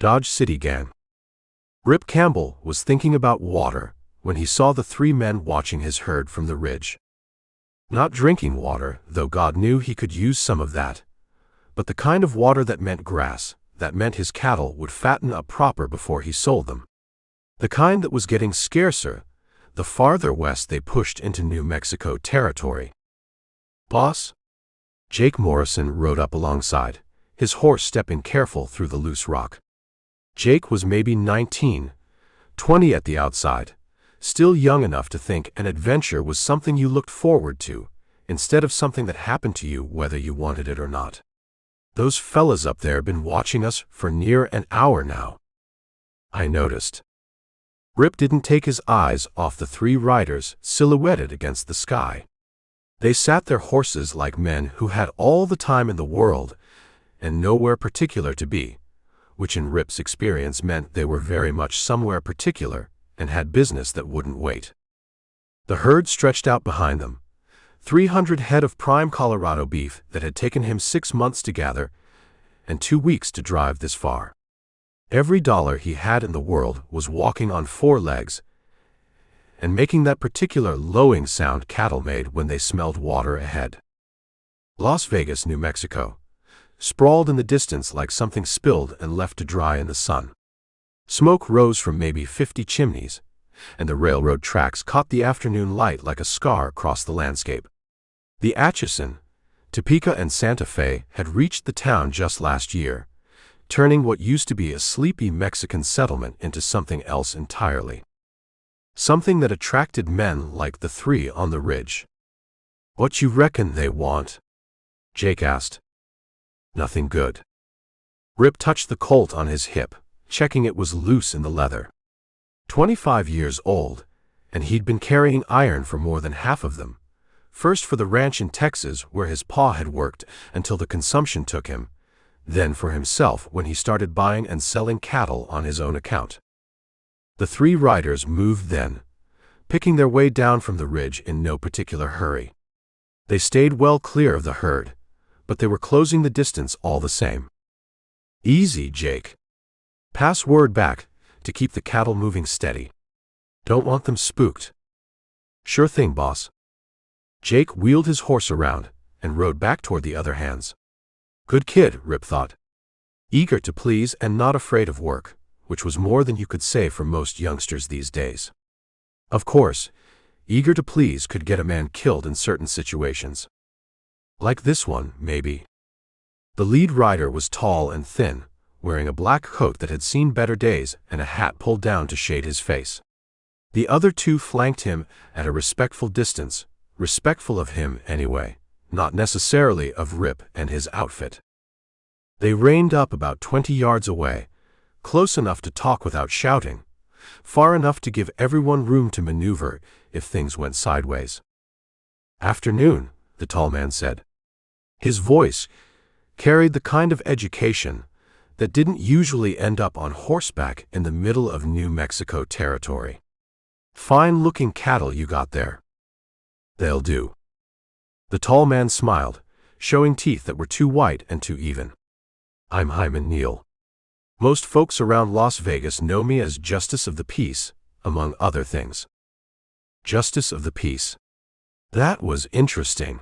Dodge City Gang. Rip Campbell was thinking about water when he saw the three men watching his herd from the ridge. Not drinking water, though God knew he could use some of that, but the kind of water that meant grass, that meant his cattle would fatten up proper before he sold them. The kind that was getting scarcer the farther west they pushed into New Mexico territory. "Boss?" Jake Morrison rode up alongside, his horse stepping careful through the loose rock. Jake was maybe 19, 20 at the outside, still young enough to think an adventure was something you looked forward to, instead of something that happened to you whether you wanted it or not. "Those fellas up there been watching us for near an hour now. I noticed." Rip didn't take his eyes off the three riders silhouetted against the sky. They sat their horses like men who had all the time in the world and nowhere particular to be, which in Rip's experience meant they were very much somewhere particular and had business that wouldn't wait. The herd stretched out behind them, 300 head of prime Colorado beef that had taken him 6 months to gather and 2 weeks to drive this far. Every dollar he had in the world was walking on 4 legs and making that particular lowing sound cattle made when they smelled water ahead. Las Vegas, New Mexico, sprawled in the distance like something spilled and left to dry in the sun. Smoke rose from maybe 50 chimneys, and the railroad tracks caught the afternoon light like a scar across the landscape. The Atchison, Topeka, and Santa Fe had reached the town just last year, turning what used to be a sleepy Mexican settlement into something else entirely. Something that attracted men like the three on the ridge. "What you reckon they want?" Jake asked. "Nothing good." Rip touched the Colt on his hip, checking it was loose in the leather. 25 years old, and he'd been carrying iron for more than half of them, first for the ranch in Texas where his pa had worked until the consumption took him, then for himself when he started buying and selling cattle on his own account. The three riders moved then, picking their way down from the ridge in no particular hurry. They stayed well clear of the herd, but they were closing the distance all the same. "Easy, Jake. Pass word back to keep the cattle moving steady. Don't want them spooked." "Sure thing, boss." Jake wheeled his horse around and rode back toward the other hands. Good kid, Rip thought. Eager to please and not afraid of work, which was more than you could say for most youngsters these days. Of course, eager to please could get a man killed in certain situations. Like this one, maybe. The lead rider was tall and thin, wearing a black coat that had seen better days and a hat pulled down to shade his face. The other two flanked him at a respectful distance, respectful of him anyway, not necessarily of Rip and his outfit. They reined up about 20 yards away, close enough to talk without shouting, far enough to give everyone room to maneuver if things went sideways. "Afternoon," the tall man said. His voice carried the kind of education that didn't usually end up on horseback in the middle of New Mexico territory. "Fine-looking cattle you got there." "They'll do." The tall man smiled, showing teeth that were too white and too even. "I'm Hyman Neal. Most folks around Las Vegas know me as Justice of the Peace, among other things." Justice of the Peace. That was interesting.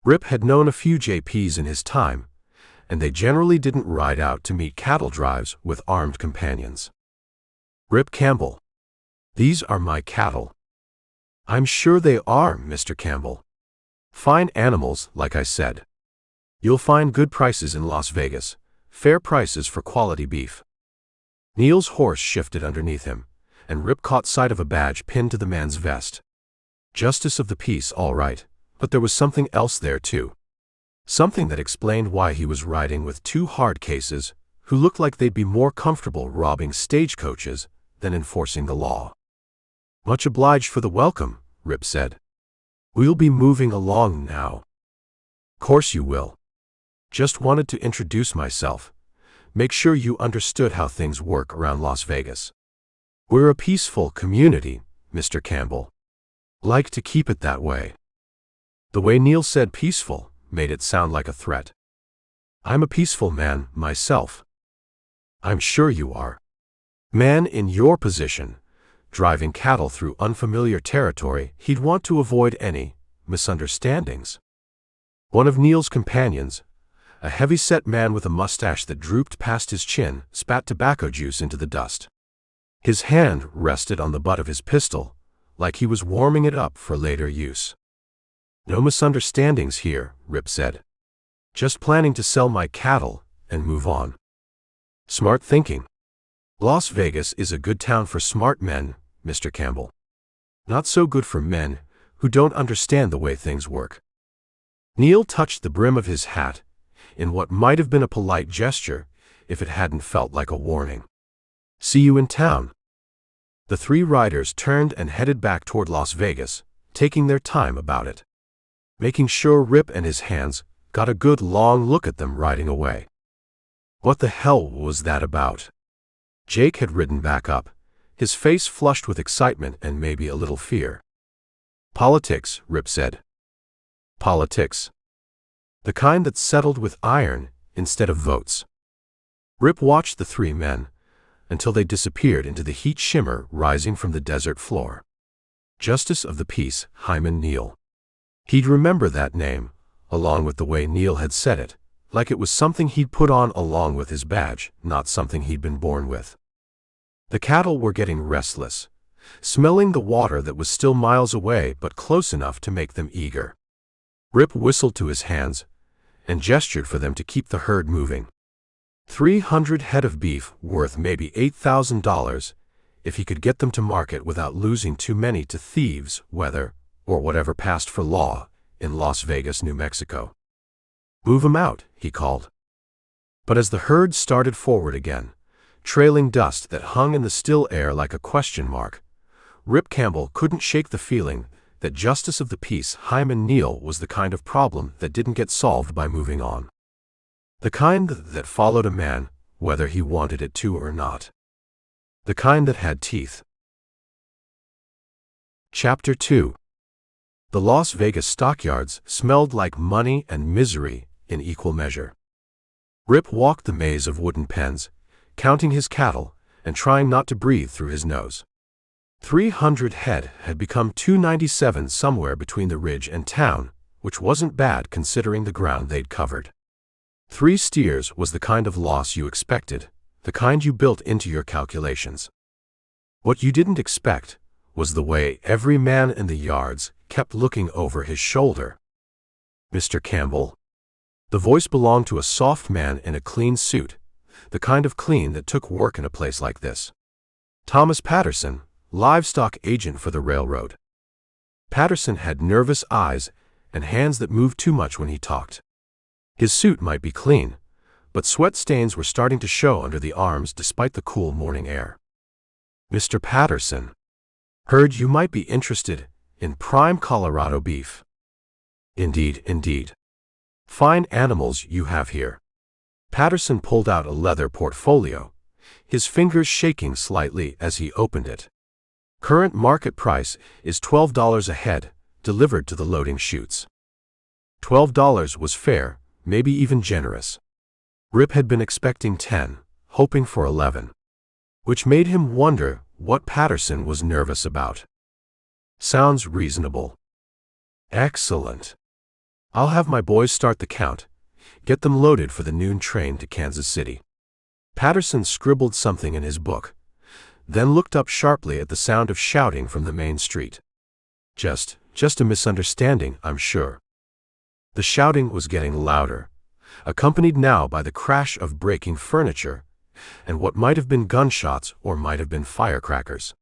Rip had known a few JPs in his time, and they generally didn't ride out to meet cattle drives with armed companions. "Rip Campbell. These are my cattle." "I'm sure they are, Mr. Campbell. Fine animals, like I said. You'll find good prices in Las Vegas, fair prices for quality beef." Neal's horse shifted underneath him, and Rip caught sight of a badge pinned to the man's vest. Justice of the Peace, all right, but there was something else there too. Something that explained why he was riding with two hard cases who looked like they'd be more comfortable robbing stagecoaches than enforcing the law. "Much obliged for the welcome," Rip said. "We'll be moving along now." "Course you will. Just wanted to introduce myself, make sure you understood how things work around Las Vegas. We're a peaceful community, Mr. Campbell. Like to keep it that way." The way Neal said peaceful made it sound like a threat. "I'm a peaceful man, myself." I'm sure you are. Man in your position, driving cattle through unfamiliar territory, he'd want to avoid any misunderstandings. One of Neil's companions, a heavy-set man with a mustache that drooped past his chin, spat tobacco juice into the dust. His hand rested on the butt of his pistol, like he was warming it up for later use. No misunderstandings here, Rip said. Just planning to sell my cattle and move on. Smart thinking. Las Vegas is a good town for smart men, Mr. Campbell. Not so good for men who don't understand the way things work. Neil touched the brim of his hat in what might have been a polite gesture if it hadn't felt like a warning. See you in town. The three riders turned and headed back toward Las Vegas, taking their time about it, making sure Rip and his hands got a good long look at them riding away. What the hell was that about? Jake had ridden back up, his face flushed with excitement and maybe a little fear. Politics, Rip said. Politics. The kind that's settled with iron instead of votes. Rip watched the three men until they disappeared into the heat shimmer rising from the desert floor. Justice of the Peace, Hyman Neil. He'd remember that name, along with the way Neil had said it, like it was something he'd put on along with his badge, not something he'd been born with. The cattle were getting restless, smelling the water that was still miles away but close enough to make them eager. Rip whistled to his hands and gestured for them to keep the herd moving. 300 head of beef worth maybe $8,000 if he could get them to market without losing too many to thieves, weather, or whatever passed for law in Las Vegas, New Mexico. Move 'em out, he called. But as the herd started forward again, trailing dust that hung in the still air like a question mark, Rip Campbell couldn't shake the feeling that Justice of the Peace Hyman Neil was the kind of problem that didn't get solved by moving on. The kind that followed a man, whether he wanted it to or not. The kind that had teeth. Chapter 2. The Las Vegas stockyards smelled like money and misery in equal measure. Rip walked the maze of wooden pens, counting his cattle and trying not to breathe through his nose. 300 head had become 297 somewhere between the ridge and town, which wasn't bad considering the ground they'd covered. 3 steers was the kind of loss you expected, the kind you built into your calculations. What you didn't expect was the way every man in the yards kept looking over his shoulder. Mr. Campbell. The voice belonged to a soft man in a clean suit, the kind of clean that took work in a place like this. Thomas Patterson, livestock agent for the railroad. Patterson had nervous eyes and hands that moved too much when he talked. His suit might be clean, but sweat stains were starting to show under the arms despite the cool morning air. Mr. Patterson. Heard you might be interested in prime Colorado beef. Indeed, indeed. Fine animals you have here. Patterson pulled out a leather portfolio, his fingers shaking slightly as he opened it. Current market price is $12 a head, delivered to the loading chutes. $12 was fair, maybe even generous. Rip had been expecting 10, hoping for 11. Which made him wonder what Patterson was nervous about. Sounds reasonable. Excellent. I'll have my boys start the count, get them loaded for the noon train to Kansas City. Patterson scribbled something in his book, then looked up sharply at the sound of shouting from the main street. Just a misunderstanding, I'm sure. The shouting was getting louder, accompanied now by the crash of breaking furniture, and what might have been gunshots or might have been firecrackers.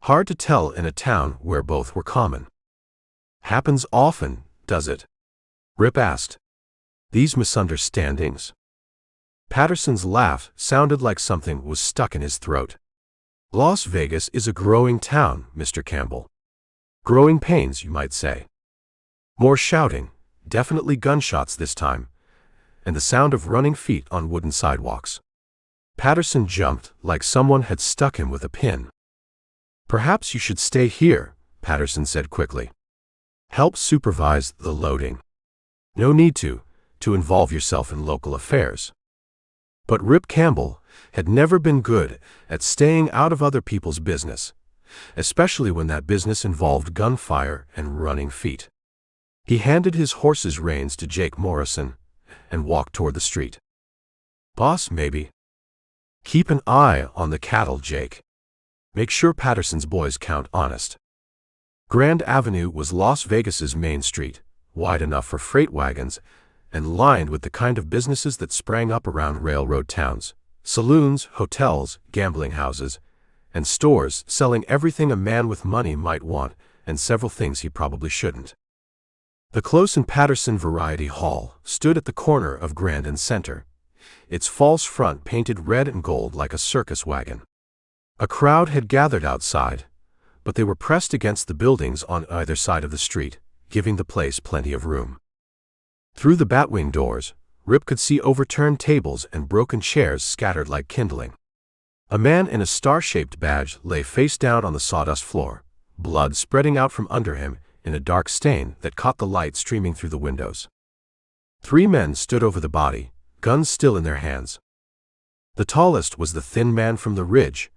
Hard to tell in a town where both were common. Happens often, does it? Rip asked. These misunderstandings? Patterson's laugh sounded like something was stuck in his throat. Las Vegas is a growing town, Mr. Campbell. Growing pains, you might say. More shouting, definitely gunshots this time, and the sound of running feet on wooden sidewalks. Patterson jumped like someone had stuck him with a pin. Perhaps you should stay here, Patterson said quickly. Help supervise the loading. No need to involve yourself in local affairs. But Rip Campbell had never been good at staying out of other people's business, especially when that business involved gunfire and running feet. He handed his horse's reins to Jake Morrison and walked toward the street. "Boss, maybe. Keep an eye on the cattle, Jake. Make sure Patterson's boys count honest." Grand Avenue was Las Vegas's main street, wide enough for freight wagons and lined with the kind of businesses that sprang up around railroad towns: saloons, hotels, gambling houses, and stores selling everything a man with money might want and several things he probably shouldn't. The Close and Patterson Variety Hall stood at the corner of Grand and Center, its false front painted red and gold like a circus wagon. A crowd had gathered outside, but they were pressed against the buildings on either side of the street, giving the place plenty of room. Through the batwing doors, Rip could see overturned tables and broken chairs scattered like kindling. A man in a star-shaped badge lay face down on the sawdust floor, blood spreading out from under him in a dark stain that caught the light streaming through the windows. 3 men stood over the body, guns still in their hands. The tallest was the thin man from the Ridge,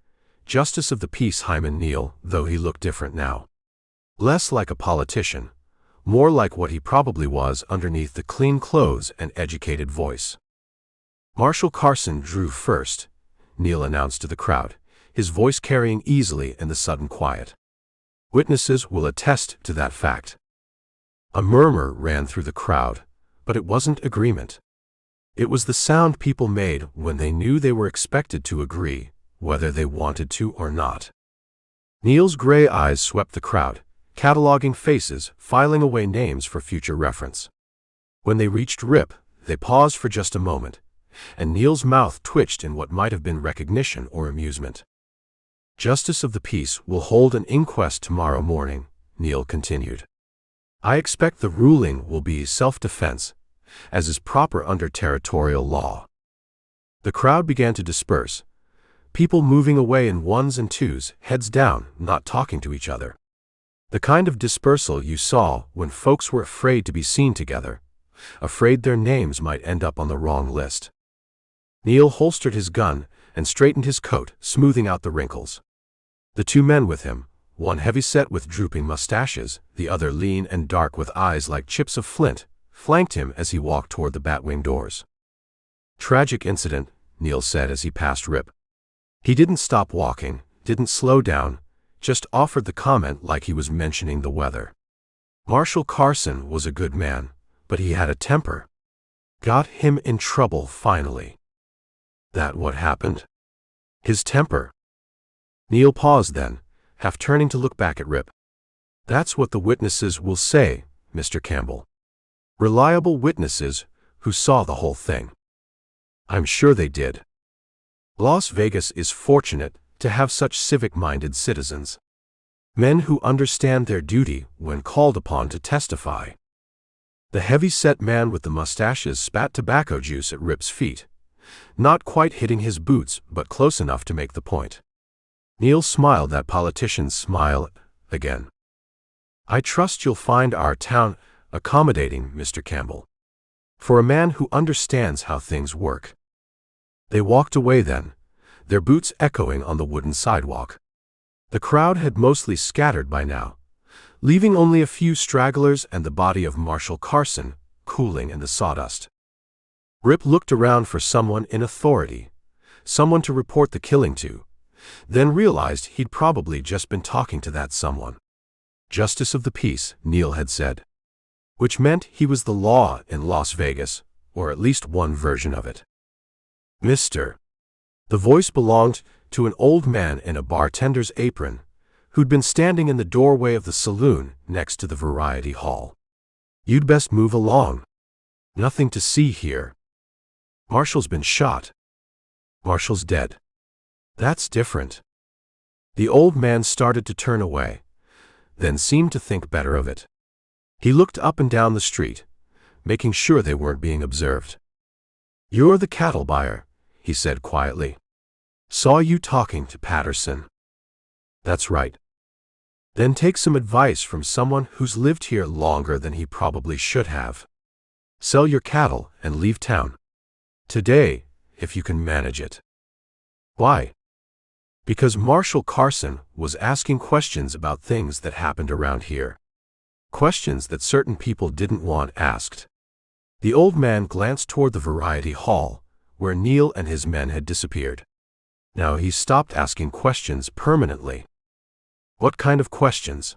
Justice of the Peace Hyman Neal, though he looked different now. Less like a politician, more like what he probably was underneath the clean clothes and educated voice. "Marshal Carson drew first," Neal announced to the crowd, his voice carrying easily in the sudden quiet. "Witnesses will attest to that fact." A murmur ran through the crowd, but it wasn't agreement. It was the sound people made when they knew they were expected to agree, whether they wanted to or not. Neal's gray eyes swept the crowd, cataloging faces, filing away names for future reference. When they reached Rip, they paused for just a moment, and Neal's mouth twitched in what might have been recognition or amusement. "Justice of the Peace will hold an inquest tomorrow morning," Neal continued. "I expect the ruling will be self-defense, as is proper under territorial law." The crowd began to disperse, people moving away in ones and twos, heads down, not talking to each other. The kind of dispersal you saw when folks were afraid to be seen together, afraid their names might end up on the wrong list. Neal holstered his gun and straightened his coat, smoothing out the wrinkles. The 2 men with him, one heavy-set with drooping mustaches, the other lean and dark with eyes like chips of flint, flanked him as he walked toward the batwing doors. "Tragic incident," Neal said as he passed Rip. He didn't stop walking, didn't slow down, just offered the comment like he was mentioning the weather. Marshal Carson was a good man, but he had a temper. Got him in trouble finally. That what happened? His temper. Neal paused then, half turning to look back at Rip. "That's what the witnesses will say, Mr. Campbell. Reliable witnesses who saw the whole thing." "I'm sure they did. Las Vegas is fortunate to have such civic-minded citizens. Men who understand their duty when called upon to testify." The heavy-set man with the mustaches spat tobacco juice at Rip's feet, not quite hitting his boots but close enough to make the point. Neal smiled that politician's smile again. "I trust you'll find our town accommodating, Mr. Campbell, for a man who understands how things work." They walked away then, their boots echoing on the wooden sidewalk. The crowd had mostly scattered by now, leaving only a few stragglers and the body of Marshal Carson cooling in the sawdust. Rip looked around for someone in authority, someone to report the killing to, then realized he'd probably just been talking to that someone. Justice of the Peace, Neal had said, which meant he was the law in Las Vegas, or at least one version of it. "Mr." The voice belonged to an old man in a bartender's apron, who'd been standing in the doorway of the saloon next to the Variety Hall. "You'd best move along. Nothing to see here. Marshall's been shot." "Marshall's dead." "That's different." The old man started to turn away, then seemed to think better of it. He looked up and down the street, making sure they weren't being observed. "You're the cattle buyer," he said quietly. "Saw you talking to Patterson." "That's right." "Then take some advice from someone who's lived here longer than he probably should have. Sell your cattle and leave town. Today, if you can manage it." Why? Because Marshal Carson was asking questions about things that happened around here. Questions that certain people didn't want asked. The old man glanced toward the variety hall, where Neil and his men had disappeared. Now he stopped asking questions permanently. What kind of questions?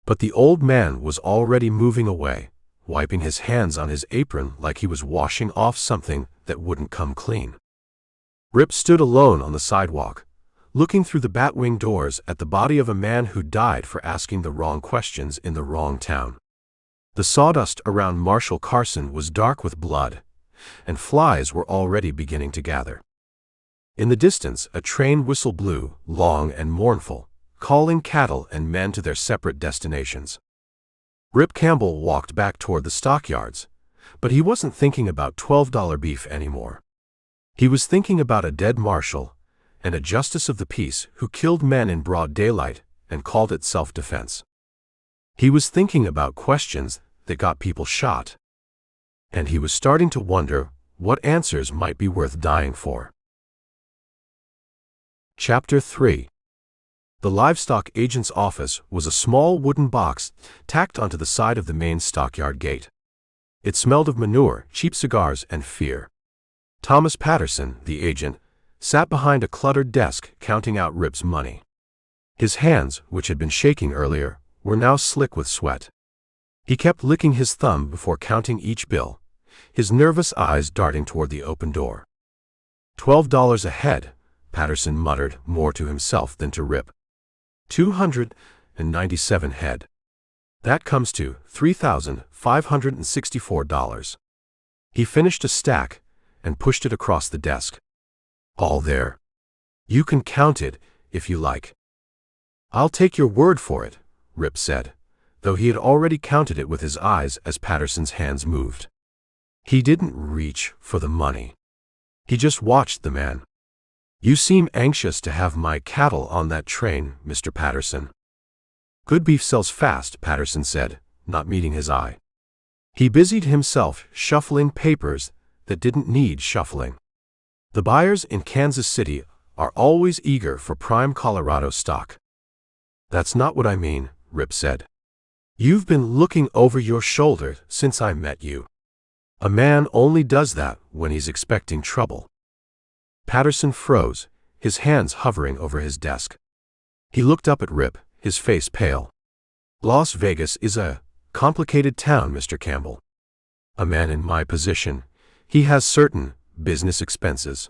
But the old man was already moving away, wiping his hands on his apron like he was washing off something that wouldn't come clean. Rip stood alone on the sidewalk, looking through the batwing doors at the body of a man who died for asking the wrong questions in the wrong town. The sawdust around Marshal Carson was dark with blood, and flies were already beginning to gather. In the distance, a train whistle blew, long and mournful, calling cattle and men to their separate destinations. Rip Campbell walked back toward the stockyards, but he wasn't thinking about $12 beef anymore. He was thinking about a dead marshal and a justice of the peace who killed men in broad daylight and called it self-defense. He was thinking about questions that got people shot, and he was starting to wonder what answers might be worth dying for. Chapter 3. The livestock agent's office was a small wooden box tacked onto the side of the main stockyard gate. It smelled of manure, cheap cigars, and fear. Thomas Patterson, the agent, sat behind a cluttered desk counting out Rip's money. His hands, which had been shaking earlier, were now slick with sweat. He kept licking his thumb before counting each bill, his nervous eyes darting toward the open door. $12 a head, Patterson muttered, more to himself than to Rip. 297 head. That comes to $3,564. He finished a stack and pushed it across the desk. All there. You can count it if you like. I'll take your word for it, Rip said, though he had already counted it with his eyes as Patterson's hands moved. He didn't reach for the money. He just watched the man. You seem anxious to have my cattle on that train, Mr. Patterson. Good beef sells fast, Patterson said, not meeting his eye. He busied himself shuffling papers that didn't need shuffling. The buyers in Kansas City are always eager for prime Colorado stock. That's not what I mean, Rip said. You've been looking over your shoulder since I met you. A man only does that when he's expecting trouble. Patterson froze, his hands hovering over his desk. He looked up at Rip, his face pale. Las Vegas is a complicated town, Mr. Campbell. A man in my position, he has certain business expenses.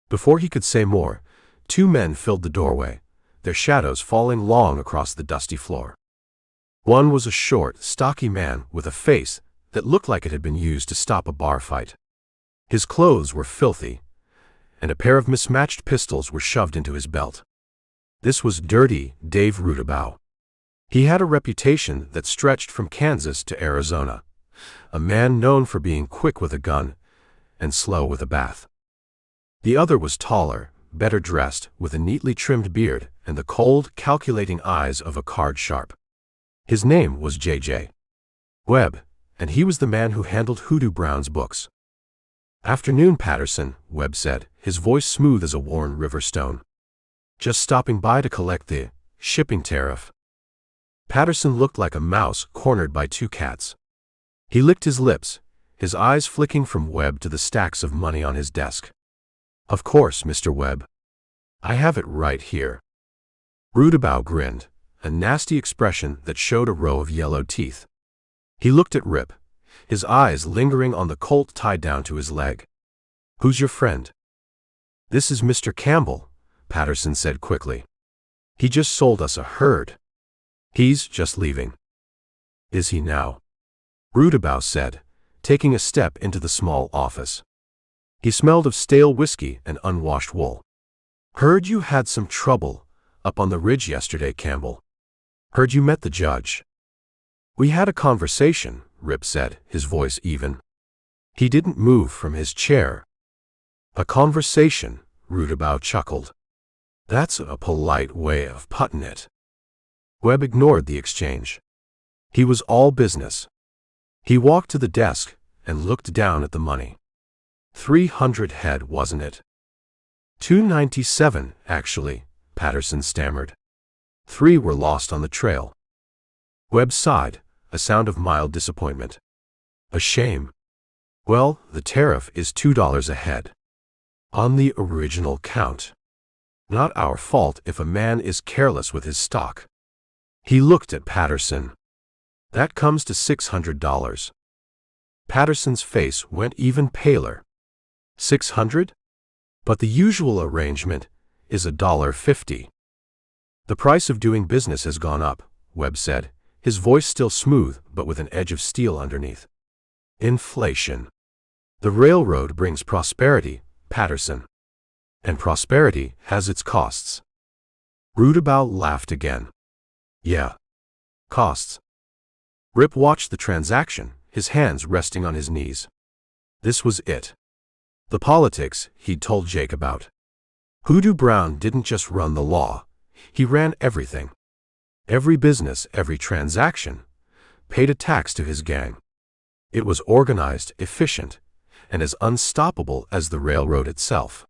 Before he could say more, two men filled the doorway, their shadows falling long across the dusty floor. One was a short, stocky man with a face that looked like it had been used to stop a bar fight. His clothes were filthy, and a pair of mismatched pistols were shoved into his belt. This was Dirty Dave Rudabaugh. He had a reputation that stretched from Kansas to Arizona, a man known for being quick with a gun and slow with a bath. The other was taller, better dressed, with a neatly trimmed beard and the cold, calculating eyes of a card sharp. His name was J.J. Webb, and he was the man who handled Hoodoo Brown's books. Afternoon, Patterson, Webb said, his voice smooth as a worn river stone. Just stopping by to collect the shipping tariff. Patterson looked like a mouse cornered by two cats. He licked his lips, his eyes flicking from Webb to the stacks of money on his desk. Of course, Mr. Webb. I have it right here. Rudabaugh grinned, a nasty expression that showed a row of yellow teeth. He looked at Rip, his eyes lingering on the colt tied down to his leg. Who's your friend? This is Mr. Campbell, Patterson said quickly. He just sold us a herd. He's just leaving. Is he now? Rudabaugh said, taking a step into the small office. He smelled of stale whiskey and unwashed wool. Heard you had some trouble up on the ridge yesterday, Campbell. Heard you met the judge. We had a conversation, Rip said, his voice even. He didn't move from his chair. A conversation, Rudabaugh chuckled. That's a polite way of putting it. Webb ignored the exchange. He was all business. He walked to the desk and looked down at the money. 300 head, wasn't it? $2.97, actually, Patterson stammered. 3 were lost on the trail. Webb sighed, a sound of mild disappointment. A shame. Well, the tariff is $2 a head. On the original count. Not our fault if a man is careless with his stock. He looked at Patterson. That comes to $600. Patterson's face went even paler. 600? But the usual arrangement is $1.50. The price of doing business has gone up, Webb said, his voice still smooth but with an edge of steel underneath. Inflation. The railroad brings prosperity, Patterson. And prosperity has its costs. Rudabout laughed again. Yeah. Costs. Rip watched the transaction, his hands resting on his knees. This was it. The politics he'd told Jake about. Hoodoo Brown didn't just run the law. He ran everything. Every business, every transaction, paid a tax to his gang. It was organized, efficient, and as unstoppable as the railroad itself.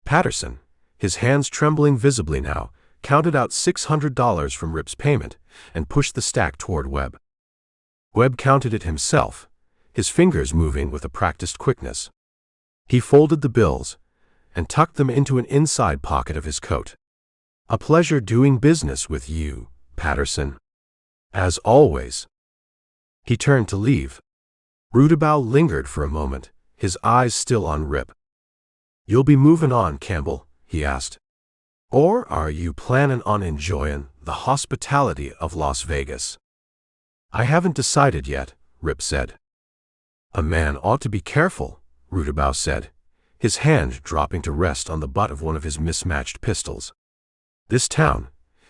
Patterson, his hands trembling visibly now, counted out $600 from Rip's payment and pushed the stack toward Webb. Webb counted it himself, his fingers moving with a practiced quickness. He folded the bills and tucked them into an inside pocket of his coat. A pleasure doing business with you, Patterson. As always. He turned to leave. Rudabout lingered for a moment, his eyes still on Rip. You'll be moving on, Campbell, he asked. Or are you planning on enjoying the hospitality of Las Vegas? I haven't decided yet, Rip said. A man ought to be careful, Rudabout said, his hand dropping to rest on the butt of one of his mismatched pistols. This town,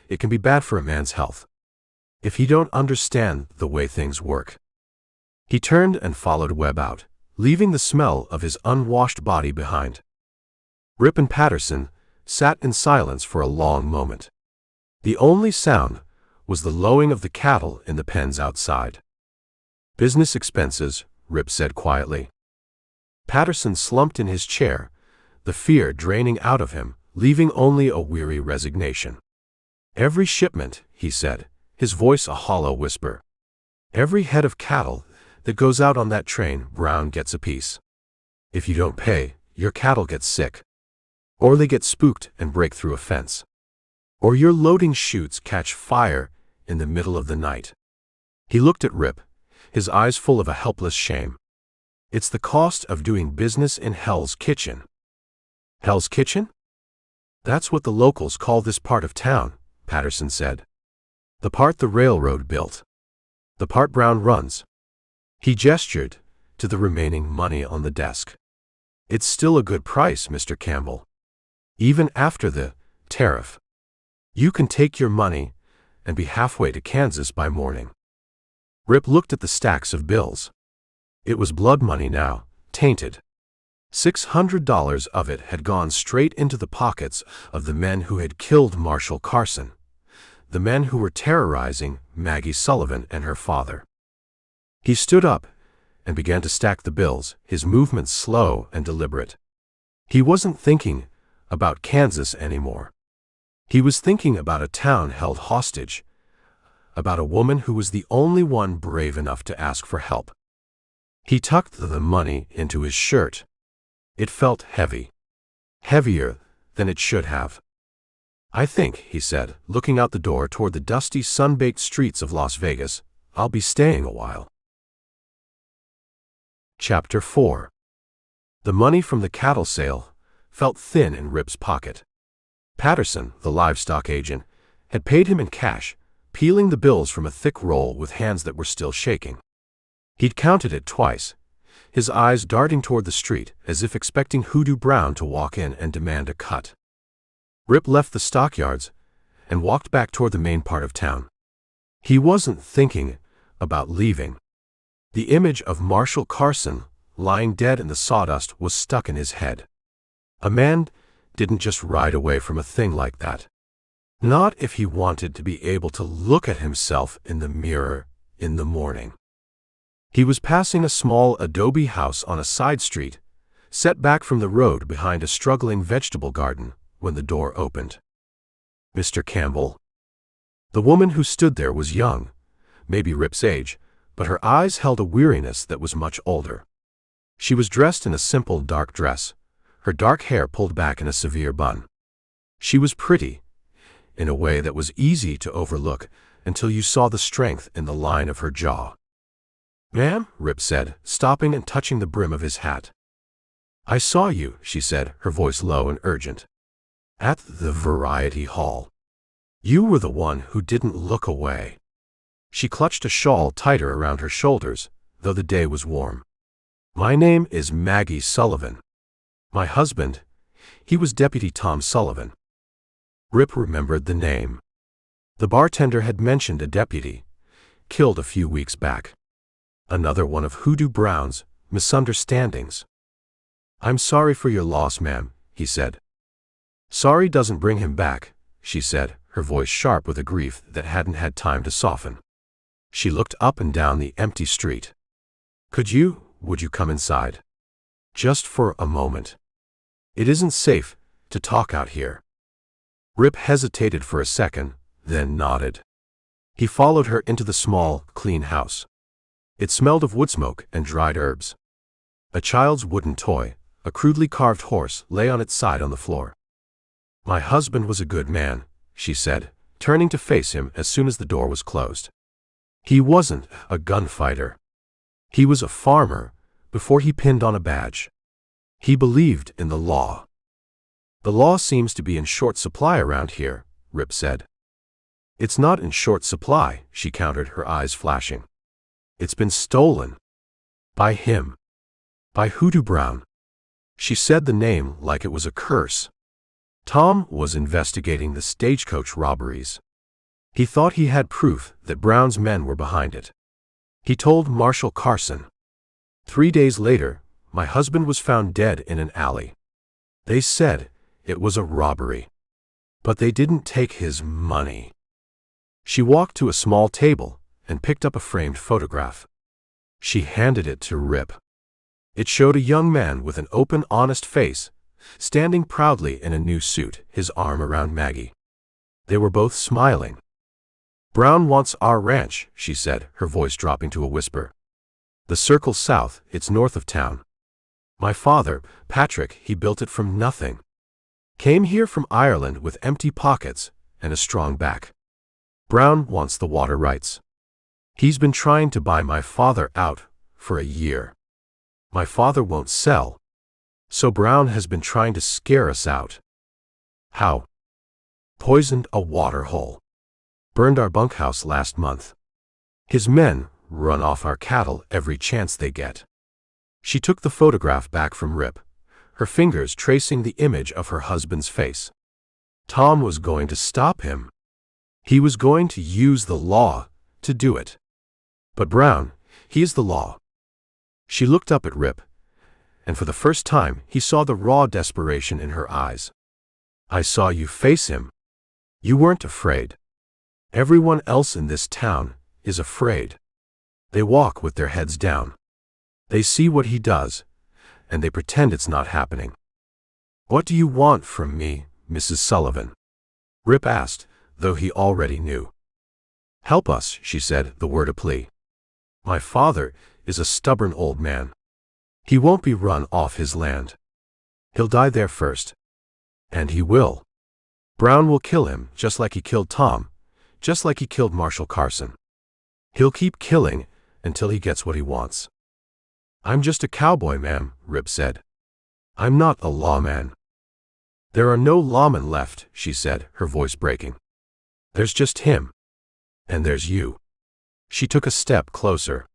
it can be bad for a man's health. If he don't understand the way things work. He turned and followed Webb out, leaving the smell of his unwashed body behind. Rip and Patterson sat in silence for a long moment. The only sound was the lowing of the cattle in the pens outside. Business expenses, Rip said quietly. Patterson slumped in his chair, the fear draining out of him, leaving only a weary resignation. Every shipment, he said, his voice a hollow whisper. Every head of cattle that goes out on that train, Brown gets a piece. If you don't pay, your cattle get sick. Or they get spooked and break through a fence. Or your loading chutes catch fire in the middle of the night. He looked at Rip, his eyes full of a helpless shame. It's the cost of doing business in Hell's Kitchen. Hell's Kitchen? That's what the locals call this part of town, Patterson said. The part the railroad built. The part Brown runs. He gestured to the remaining money on the desk. It's still a good price, Mr. Campbell. Even after the tariff. You can take your money and be halfway to Kansas by morning. Rip looked at the stacks of bills. It was blood money now, tainted. $600 of it had gone straight into the pockets of the men who had killed Marshal Carson, the men who were terrorizing Maggie Sullivan and her father. He stood up and began to stack the bills, his movements slow and deliberate. He wasn't thinking about Kansas anymore. He was thinking about a town held hostage, about a woman who was the only one brave enough to ask for help. He tucked the money into his shirt. It felt heavy. Heavier than it should have. I think, he said, looking out the door toward the dusty, sun-baked streets of Las Vegas, I'll be staying a while. Chapter 4. The money from the cattle sale felt thin in Rip's pocket. Patterson, the livestock agent, had paid him in cash, peeling the bills from a thick roll with hands that were still shaking. He'd counted it twice, his eyes darting toward the street as if expecting Hoodoo Brown to walk in and demand a cut. Rip left the stockyards and walked back toward the main part of town. He wasn't thinking about leaving. The image of Marshal Carson lying dead in the sawdust was stuck in his head. A man didn't just ride away from a thing like that. Not if he wanted to be able to look at himself in the mirror in the morning. He was passing a small adobe house on a side street, set back from the road behind a struggling vegetable garden when the door opened. "Mr. Campbell?" The woman who stood there was young, maybe Rip's age, but her eyes held a weariness that was much older. She was dressed in a simple dark dress, her dark hair pulled back in a severe bun. She was pretty, in a way that was easy to overlook until you saw the strength in the line of her jaw. "Ma'am," Rip said, stopping and touching the brim of his hat. "I saw you," she said, her voice low and urgent, "at the Variety Hall. You were the one who didn't look away." She clutched a shawl tighter around her shoulders, though the day was warm. "My name is Maggie Sullivan. My husband, he was Deputy Tom Sullivan." Rip remembered the name. The bartender had mentioned a deputy, killed a few weeks back. Another one of Hoodoo Brown's misunderstandings. "I'm sorry for your loss, ma'am," he said. "Sorry doesn't bring him back," she said, her voice sharp with a grief that hadn't had time to soften. She looked up and down the empty street. Would you come inside? Just for a moment. It isn't safe to talk out here." Rip hesitated for a second, then nodded. He followed her into the small, clean house. It smelled of wood smoke and dried herbs. A child's wooden toy, a crudely carved horse, lay on its side on the floor. "My husband was a good man," she said, turning to face him as soon as the door was closed. "He wasn't a gunfighter. He was a farmer before he pinned on a badge. He believed in the law." "The law seems to be in short supply around here," Rip said. "It's not in short supply," she countered, her eyes flashing. "It's been stolen. By him. By Hoodoo Brown." She said the name like it was a curse. Tom was investigating the stagecoach robberies. He thought he had proof that Brown's men were behind it. He told Marshal Carson. 3 days later, my husband was found dead in an alley. They said it was a robbery. But they didn't take his money." She walked to a small table and picked up a framed photograph. She handed it to Rip. It showed a young man with an open, honest face, standing proudly in a new suit, his arm around Maggie. They were both smiling. "Brown wants our ranch," she said, her voice dropping to a whisper. "The Circle South, it's north of town. My father, Patrick, he built it from nothing. Came here from Ireland with empty pockets and a strong back. Brown wants the water rights. He's been trying to buy my father out for a year. My father won't sell. So Brown has been trying to scare us out." "How?" "Poisoned a water hole. Burned our bunkhouse last month. His men run off our cattle every chance they get." She took the photograph back from Rip, her fingers tracing the image of her husband's face. Tom was going to stop him. He was going to use the law to do it. But Brown, he is the law. She looked up at Rip, and for the first time he saw the raw desperation in her eyes. "I saw you face him. You weren't afraid. Everyone else in this town is afraid. They walk with their heads down. They see what he does, and they pretend it's not happening." "What do you want from me, Mrs. Sullivan?" Rip asked, though he already knew. "Help us," she said, the word a plea. "My father is a stubborn old man. He won't be run off his land. He'll die there first. And he will. Brown will kill him, just like he killed Tom, just like he killed Marshal Carson. He'll keep killing until he gets what he wants." "I'm just a cowboy, ma'am," Rip said. "I'm not a lawman." "There are no lawmen left," she said, her voice breaking. "There's just him. And there's you." She took a step closer.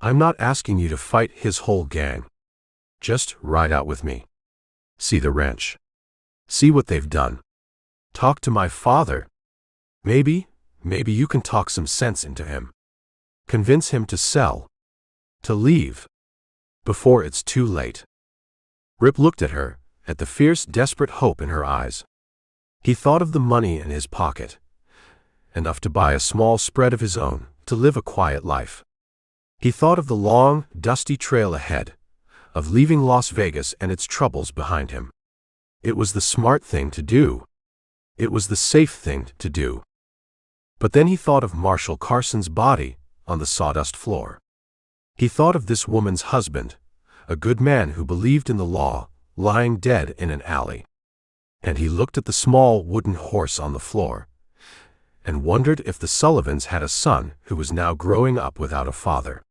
"I'm not asking you to fight his whole gang. Just ride out with me. See the ranch. See what they've done. Talk to my father. Maybe you can talk some sense into him. Convince him to sell. To leave. Before it's too late." Rip looked at her, at the fierce, desperate hope in her eyes. He thought of the money in his pocket. Enough to buy a small spread of his own, to live a quiet life. He thought of the long, dusty trail ahead, of leaving Las Vegas and its troubles behind him. It was the smart thing to do. It was the safe thing to do. But then he thought of Marshal Carson's body on the sawdust floor. He thought of this woman's husband, a good man who believed in the law, lying dead in an alley. And he looked at the small wooden horse on the floor, and wondered if the Sullivans had a son who was now growing up without a father.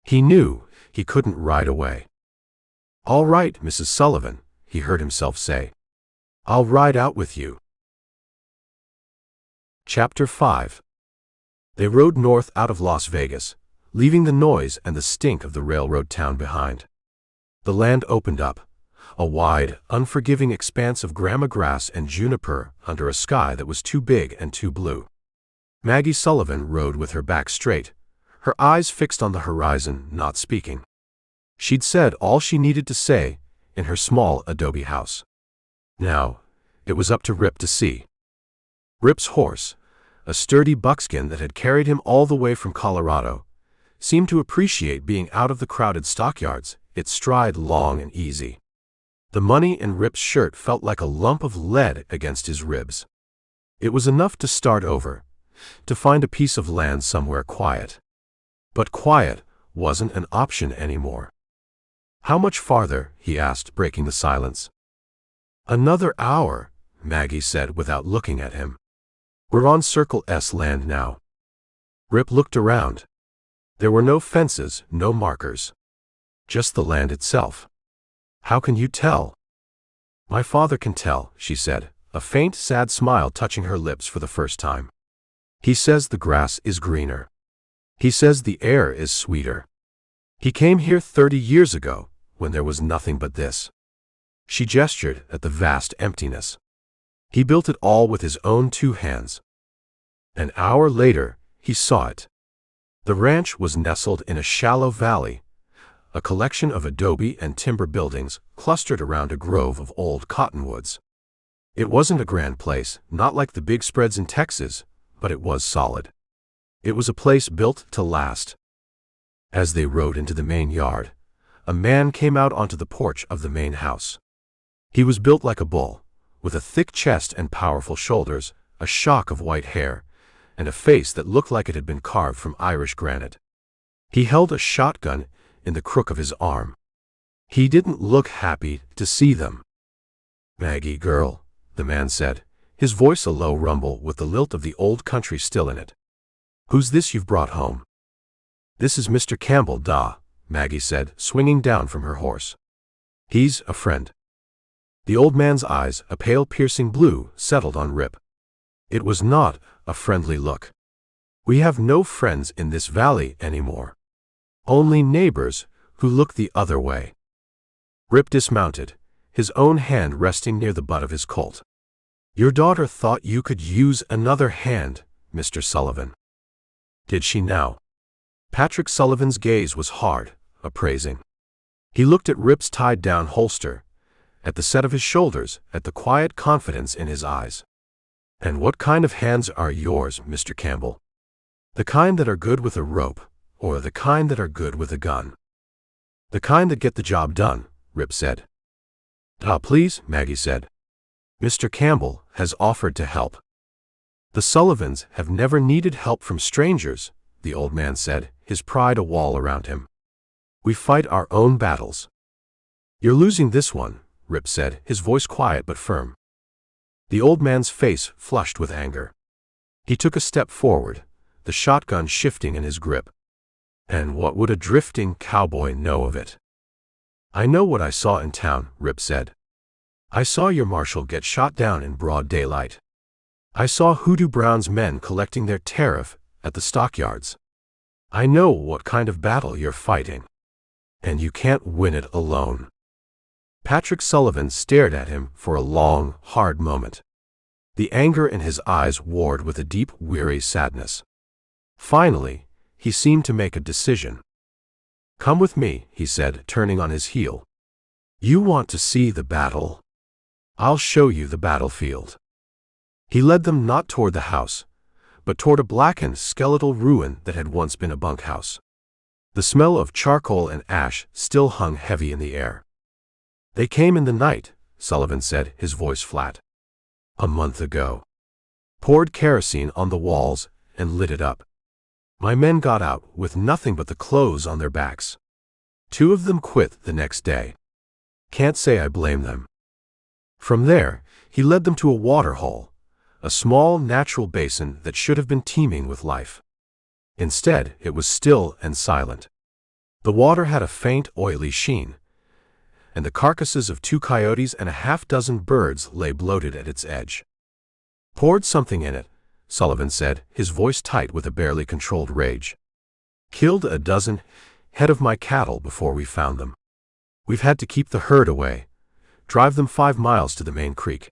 He knew he couldn't ride away. "All right, Mrs. Sullivan," he heard himself say. "I'll ride out with you." Chapter 5. They rode north out of Las Vegas, leaving the noise and the stink of the railroad town behind. The land opened up, a wide, unforgiving expanse of grama grass and juniper under a sky that was too big and too blue. Maggie Sullivan rode with her back straight, her eyes fixed on the horizon, not speaking. She'd said all she needed to say in her small adobe house. Now, it was up to Rip to see. Rip's horse, a sturdy buckskin that had carried him all the way from Colorado, seemed to appreciate being out of the crowded stockyards, its stride long and easy. The money in Rip's shirt felt like a lump of lead against his ribs. It was enough to start over, to find a piece of land somewhere quiet. But quiet wasn't an option anymore. "How much farther?" he asked, breaking the silence. "Another hour," Maggie said without looking at him. "We're on Circle S land now." Rip looked around. There were no fences, no markers. Just the land itself. "How can you tell?" "My father can tell," she said, a faint, sad smile touching her lips for the first time. "He says the grass is greener. He says the air is sweeter. He came here 30 years ago, when there was nothing but this." She gestured at the vast emptiness. "He built it all with his own 2 hands. An hour later, he saw it. The ranch was nestled in a shallow valley, a collection of adobe and timber buildings clustered around a grove of old cottonwoods. It wasn't a grand place, not like the big spreads in Texas, but it was solid. It was a place built to last. As they rode into the main yard, a man came out onto the porch of the main house. He was built like a bull, with a thick chest and powerful shoulders, a shock of white hair, and a face that looked like it had been carved from Irish granite. He held a shotgun in the crook of his arm. He didn't look happy to see them. "Maggie, girl," the man said, his voice a low rumble with the lilt of the old country still in it. "Who's this you've brought home?" "This is Mr. Campbell, da," Maggie said, swinging down from her horse. "He's a friend." The old man's eyes, a pale piercing blue, settled on Rip. It was not a friendly look. "We have no friends in this valley anymore. Only neighbors who look the other way." Rip dismounted, his own hand resting near the butt of his Colt. "Your daughter thought you could use another hand, Mr. Sullivan." "Did she now?" Patrick Sullivan's gaze was hard, appraising. He looked at Rip's tied-down holster, at the set of his shoulders, at the quiet confidence in his eyes. "And what kind of hands are yours, Mr. Campbell? The kind that are good with a rope, or the kind that are good with a gun?" "The kind that get the job done," Rip said. Please," Maggie said. "Mr. Campbell has offered to help." "The Sullivans have never needed help from strangers," the old man said, his pride a wall around him. "We fight our own battles." "You're losing this one," Rip said, his voice quiet but firm. The old man's face flushed with anger. He took a step forward, the shotgun shifting in his grip. "And what would a drifting cowboy know of it?" "I know what I saw in town," Rip said. "I saw your marshal get shot down in broad daylight. I saw Hoodoo Brown's men collecting their tariff at the stockyards. I know what kind of battle you're fighting. And you can't win it alone." Patrick Sullivan stared at him for a long, hard moment. The anger in his eyes warred with a deep, weary sadness. Finally, he seemed to make a decision. "Come with me," he said, turning on his heel. "You want to see the battle? I'll show you the battlefield." He led them not toward the house, but toward a blackened, skeletal ruin that had once been a bunkhouse. The smell of charcoal and ash still hung heavy in the air. "They came in the night," Sullivan said, his voice flat. "A month ago. Poured kerosene on the walls and lit it up. My men got out with nothing but the clothes on their backs. 2 of them quit the next day. Can't say I blame them." From there, he led them to a water hole, a small natural basin that should have been teeming with life. Instead, it was still and silent. The water had a faint, oily sheen, and the carcasses of 2 coyotes and a half-dozen birds lay bloated at its edge. "Poured something in it," Sullivan said, his voice tight with a barely controlled rage. "Killed a dozen head of my cattle before we found them. We've had to keep the herd away, drive them 5 miles to the main creek.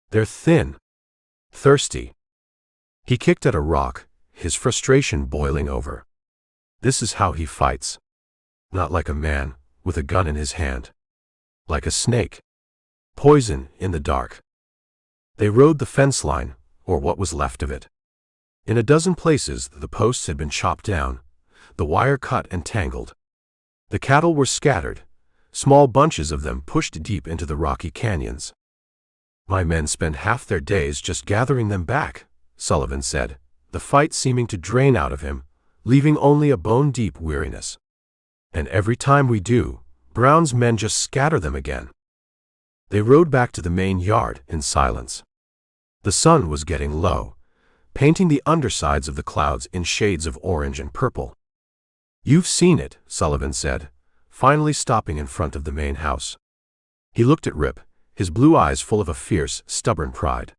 They're thin, thirsty." He kicked at a rock, his frustration boiling over. This is how he fights. Not like a man, with a gun in his hand. Like a snake. Poison in the dark. They rode the fence line, or what was left of it. In a dozen places the posts had been chopped down, the wire cut and tangled. The cattle were scattered, small bunches of them pushed deep into the rocky canyons. "My men spend half their days just gathering them back," Sullivan said, the fight seeming to drain out of him, leaving only a bone-deep weariness. "And every time we do, Brown's men just scatter them again." They rode back to the main yard in silence. The sun was getting low, painting the undersides of the clouds in shades of orange and purple. "You've seen it," Sullivan said, finally stopping in front of the main house. He looked at Rip, his blue eyes full of a fierce, stubborn pride.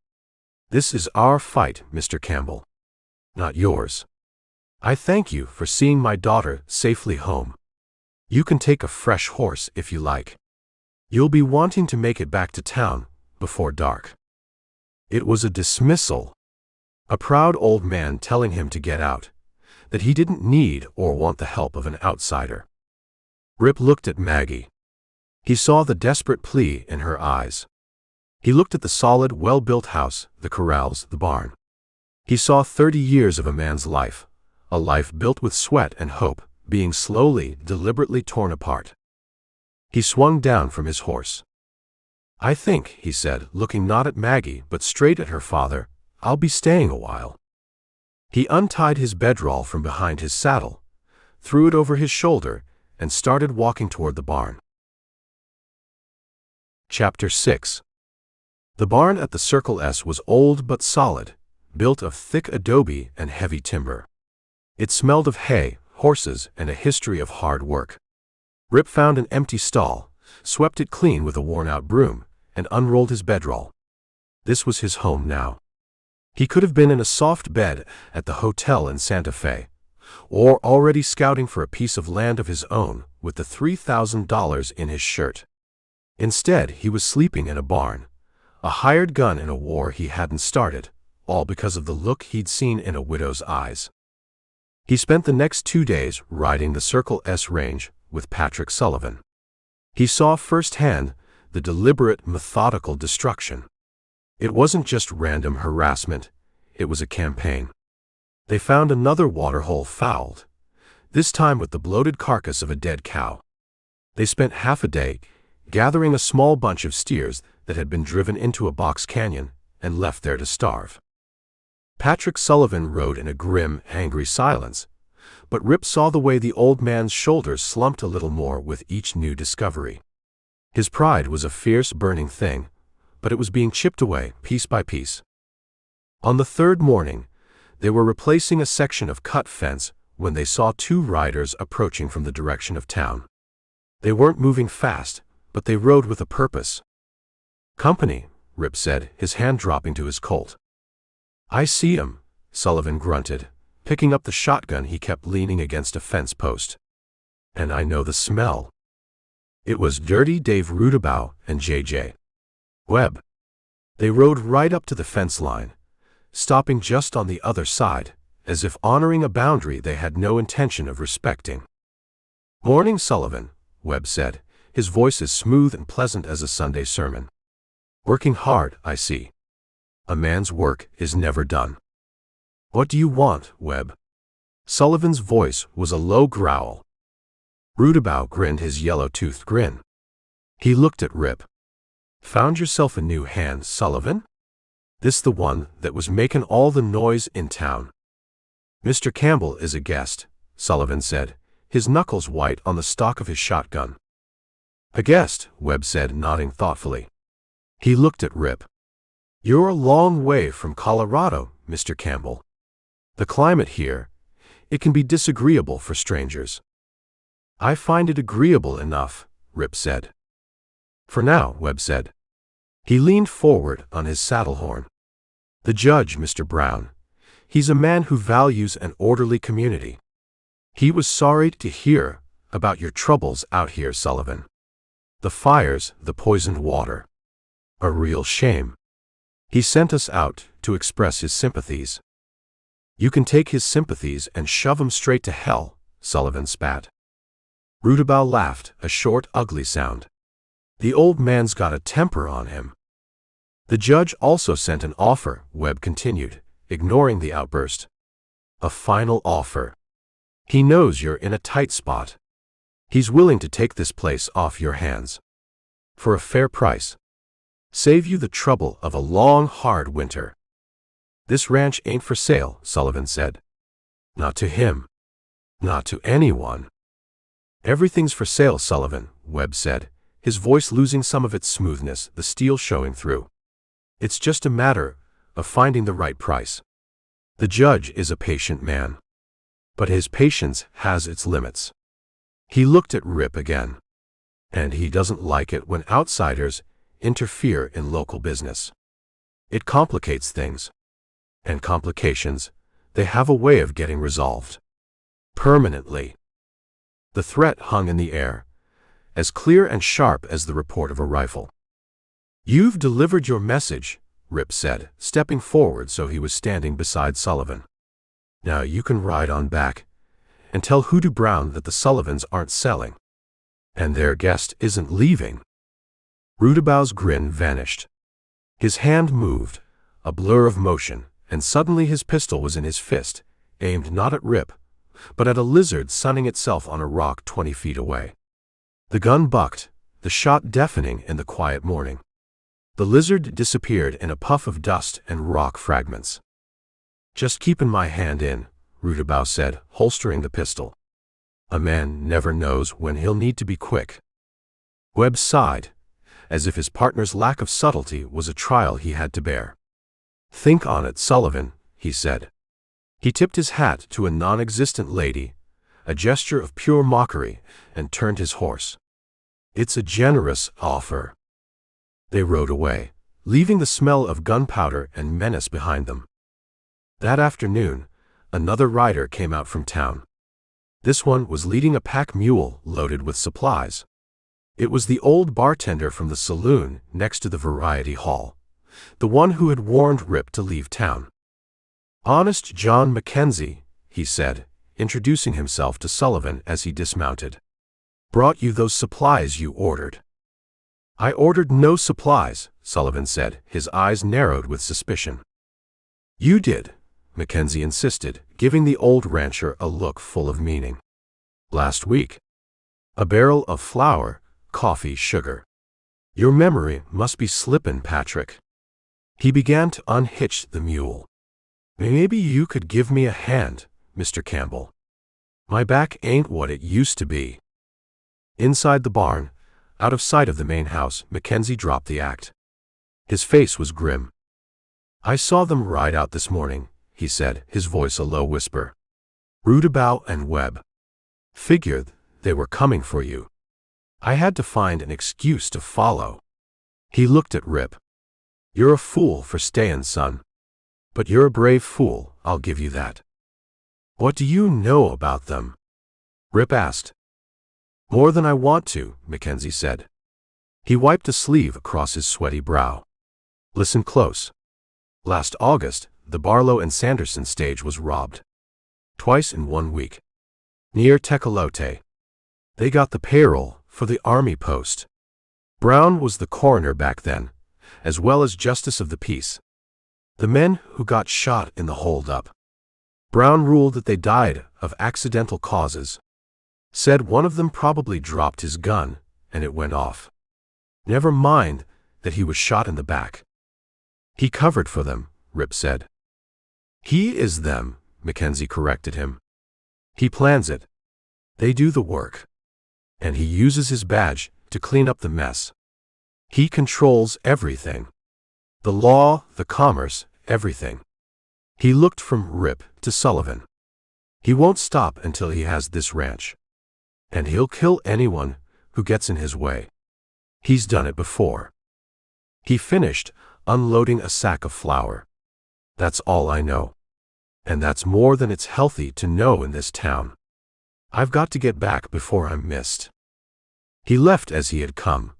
"This is our fight, Mr. Campbell. Not yours. I thank you for seeing my daughter safely home. You can take a fresh horse if you like. You'll be wanting to make it back to town before dark." It was a dismissal. A proud old man telling him to get out, that he didn't need or want the help of an outsider. Rip looked at Maggie. He saw the desperate plea in her eyes. He looked at the solid, well-built house, the corrals, the barn. He saw 30 years of a man's life, a life built with sweat and hope, being slowly, deliberately torn apart. He swung down from his horse. "I think," he said, looking not at Maggie but straight at her father, "I'll be staying a while." He untied his bedroll from behind his saddle, threw it over his shoulder, and started walking toward the barn. Chapter 6. The barn at the Circle S was old but solid, built of thick adobe and heavy timber. It smelled of hay, horses, and a history of hard work. Rip found an empty stall, swept it clean with a worn-out broom, and unrolled his bedroll. This was his home now. He could have been in a soft bed at the hotel in Santa Fe, or already scouting for a piece of land of his own with the $3,000 in his shirt. Instead, he was sleeping in a barn, a hired gun in a war he hadn't started, all because of the look he'd seen in a widow's eyes. He spent the next 2 days riding the Circle S range with Patrick Sullivan. He saw firsthand the deliberate, methodical destruction. It wasn't just random harassment, it was a campaign. They found another waterhole fouled, this time with the bloated carcass of a dead cow. They spent half a day gathering a small bunch of steers that had been driven into a box canyon and left there to starve. Patrick Sullivan rode in a grim, angry silence, but Rip saw the way the old man's shoulders slumped a little more with each new discovery. His pride was a fierce, burning thing, but it was being chipped away, piece by piece. On the 3rd morning, they were replacing a section of cut fence when they saw 2 riders approaching from the direction of town. They weren't moving fast, but they rode with a purpose. "Company," Rip said, his hand dropping to his Colt. "I see 'em," Sullivan grunted, picking up the shotgun he kept leaning against a fence post. "And I know the smell." It was Dirty Dave Rudabaugh and J.J. Webb. They rode right up to the fence line, stopping just on the other side, as if honoring a boundary they had no intention of respecting. "Morning, Sullivan," Webb said, his voice as smooth and pleasant as a Sunday sermon. "Working hard, I see. A man's work is never done." "What do you want, Webb?" Sullivan's voice was a low growl, Rudabout grinned his yellow-toothed grin. He looked at Rip. Found yourself a new hand, Sullivan? This the one that was making all the noise in town. Mr. Campbell is a guest, Sullivan said, his knuckles white on the stock of his shotgun. A guest, Webb said, nodding thoughtfully. He looked at Rip. You're a long way from Colorado, Mr. Campbell. The climate here, it can be disagreeable for strangers. I find it agreeable enough, Rip said. For now, Webb said. He leaned forward on his saddle horn. The judge, Mr. Brown, he's a man who values an orderly community. He was sorry to hear about your troubles out here, Sullivan. The fires, the poisoned water. A real shame. He sent us out to express his sympathies. You can take his sympathies and shove 'em straight to hell, Sullivan spat. Rudabout laughed, a short, ugly sound. The old man's got a temper on him. The judge also sent an offer, Webb continued, ignoring the outburst. A final offer. He knows you're in a tight spot. He's willing to take this place off your hands. For a fair price. Save you the trouble of a long, hard winter. This ranch ain't for sale, Sullivan said. Not to him. Not to anyone. Everything's for sale, Sullivan, Webb said, his voice losing some of its smoothness, the steel showing through. It's just a matter of finding the right price. The judge is a patient man. But his patience has its limits. He looked at Rip again. And he doesn't like it when outsiders interfere in local business. It complicates things. And complications, they have a way of getting resolved. Permanently. The threat hung in the air, as clear and sharp as the report of a rifle. You've delivered your message, Rip said, stepping forward so he was standing beside Sullivan. Now you can ride on back and tell Hoodoo Brown that the Sullivans aren't selling. And their guest isn't leaving. Rudabout's grin vanished. His hand moved, a blur of motion, and suddenly his pistol was in his fist, aimed not at Rip, but at a lizard sunning itself on a rock 20 feet away. The gun bucked, the shot deafening in the quiet morning. The lizard disappeared in a puff of dust and rock fragments. Just keepin' my hand in, Rudabout said, holstering the pistol. A man never knows when he'll need to be quick. Webb sighed, as if his partner's lack of subtlety was a trial he had to bear. Think on it, Sullivan, he said. He tipped his hat to a non-existent lady, a gesture of pure mockery, and turned his horse. It's a generous offer. They rode away, leaving the smell of gunpowder and menace behind them. That afternoon, another rider came out from town. This one was leading a pack mule loaded with supplies. It was the old bartender from the saloon next to the variety hall, the one who had warned Rip to leave town. Honest John Mackenzie, he said, introducing himself to Sullivan as he dismounted. Brought you those supplies you ordered. I ordered no supplies, Sullivan said, his eyes narrowed with suspicion. You did, Mackenzie insisted, giving the old rancher a look full of meaning. Last week. A barrel of flour, coffee, sugar. Your memory must be slippin', Patrick. He began to unhitch the mule. Maybe you could give me a hand, Mr. Campbell. My back ain't what it used to be. Inside the barn, out of sight of the main house, Mackenzie dropped the act. His face was grim. I saw them ride out this morning, he said, his voice a low whisper. Rudabout and Webb. Figured they were coming for you. I had to find an excuse to follow. He looked at Rip. You're a fool for stayin', son. But you're a brave fool, I'll give you that. What do you know about them? Rip asked. More than I want to, Mackenzie said. He wiped a sleeve across his sweaty brow. Listen close. Last August, the Barlow and Sanderson stage was robbed. Twice in 1 week. Near Tecolote. They got the payroll for the army post. Brown was the coroner back then, as well as justice of the peace. The men who got shot in the hold-up. Brown ruled that they died of accidental causes. Said one of them probably dropped his gun, and it went off. Never mind that he was shot in the back. He covered for them, Rip said. He is them, Mackenzie corrected him. He plans it. They do the work. And he uses his badge to clean up the mess. He controls everything. The law, the commerce, everything. He looked from Rip to Sullivan. He won't stop until he has this ranch. And he'll kill anyone who gets in his way. He's done it before. He finished, unloading a sack of flour. That's all I know. And that's more than it's healthy to know in this town. I've got to get back before I'm missed. He left as he had come,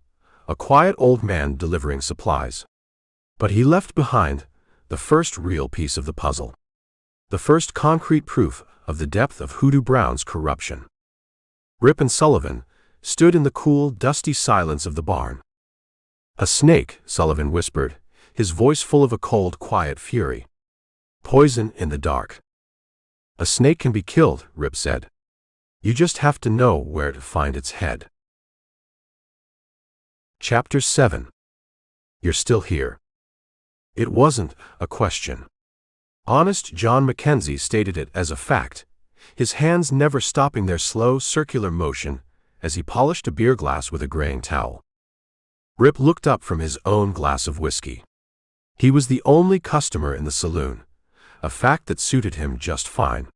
a quiet old man delivering supplies. But he left behind the first real piece of the puzzle. The first concrete proof of the depth of Hoodoo Brown's corruption. Rip and Sullivan stood in the cool, dusty silence of the barn. A snake, Sullivan whispered, his voice full of a cold, quiet fury. Poison in the dark. A snake can be killed, Rip said. You just have to know where to find its head. Chapter 7. You're still here. It wasn't a question. Honest John Mackenzie stated it as a fact, his hands never stopping their slow, circular motion as he polished a beer glass with a graying towel. Rip looked up from his own glass of whiskey. He was the only customer in the saloon, a fact that suited him just fine.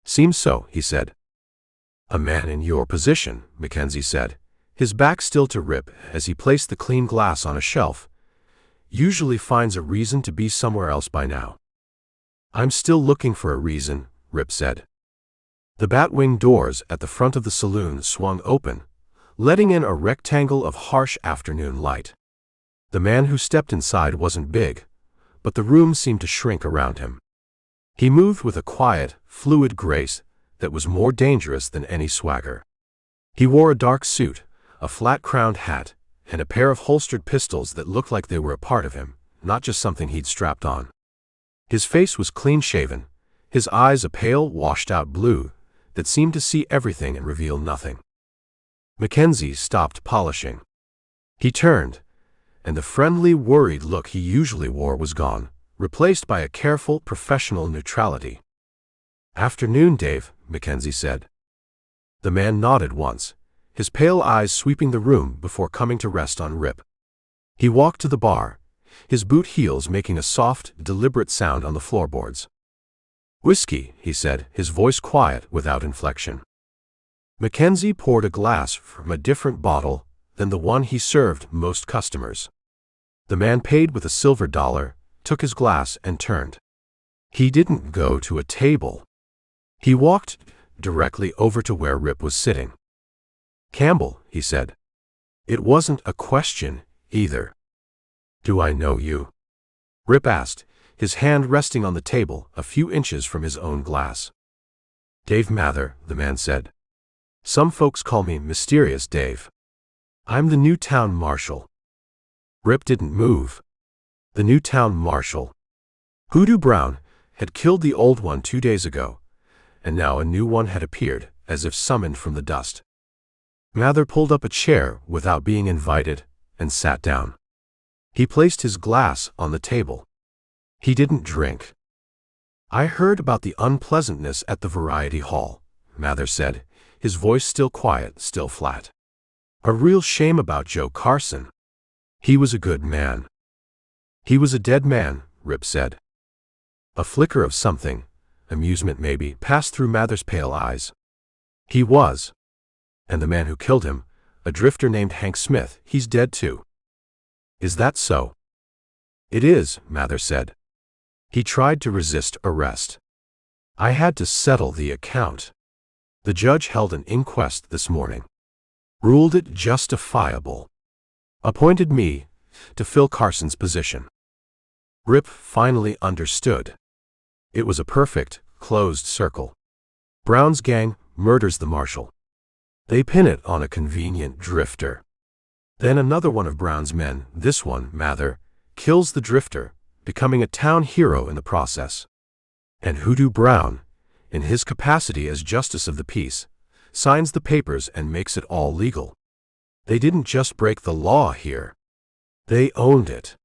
Seems so, he said. A man in your position, Mackenzie said, his back still to Rip as he placed the clean glass on a shelf, usually finds a reason to be somewhere else by now. I'm still looking for a reason, Rip said. The batwing doors at the front of the saloon swung open, letting in a rectangle of harsh afternoon light. The man who stepped inside wasn't big, but the room seemed to shrink around him. He moved with a quiet, fluid grace that was more dangerous than any swagger. He wore a dark suit, a flat-crowned hat, and a pair of holstered pistols that looked like they were a part of him, not just something he'd strapped on. His face was clean-shaven, his eyes a pale, washed-out blue that seemed to see everything and reveal nothing. Mackenzie stopped polishing. He turned, and the friendly, worried look he usually wore was gone, replaced by a careful, professional neutrality. Afternoon, Dave, Mackenzie said. The man nodded once, his pale eyes sweeping the room before coming to rest on Rip. He walked to the bar, his boot heels making a soft, deliberate sound on the floorboards. Whiskey, he said, his voice quiet without inflection. Mackenzie poured a glass from a different bottle than the one he served most customers. The man paid with a silver dollar, took his glass and turned. He didn't go to a table. He walked directly over to where Rip was sitting. Campbell, he said. It wasn't a question, either. Do I know you? Rip asked, his hand resting on the table a few inches from his own glass. Dave Mather, the man said. Some folks call me Mysterious Dave. I'm the new town marshal. Rip didn't move. The new town marshal. Hoodoo Brown had killed the old one 2 days ago, and now a new one had appeared, as if summoned from the dust. Mather pulled up a chair without being invited and sat down. He placed his glass on the table. He didn't drink. I heard about the unpleasantness at the variety hall, Mather said, his voice still quiet, still flat. A real shame about Joe Carson. He was a good man. He was a dead man, Rip said. A flicker of something, amusement maybe, passed through Mather's pale eyes. He was. And the man who killed him, a drifter named Hank Smith, he's dead too. Is that so? It is, Mather said. He tried to resist arrest. I had to settle the account. The judge held an inquest this morning. Ruled it justifiable. Appointed me to fill Carson's position. Rip finally understood. It was a perfect, closed circle. Brown's gang murders the marshal. They pin it on a convenient drifter. Then another one of Brown's men, this one, Mather, kills the drifter, becoming a town hero in the process. And Hoodoo Brown, in his capacity as justice of the peace, signs the papers and makes it all legal. They didn't just break the law here. They owned it.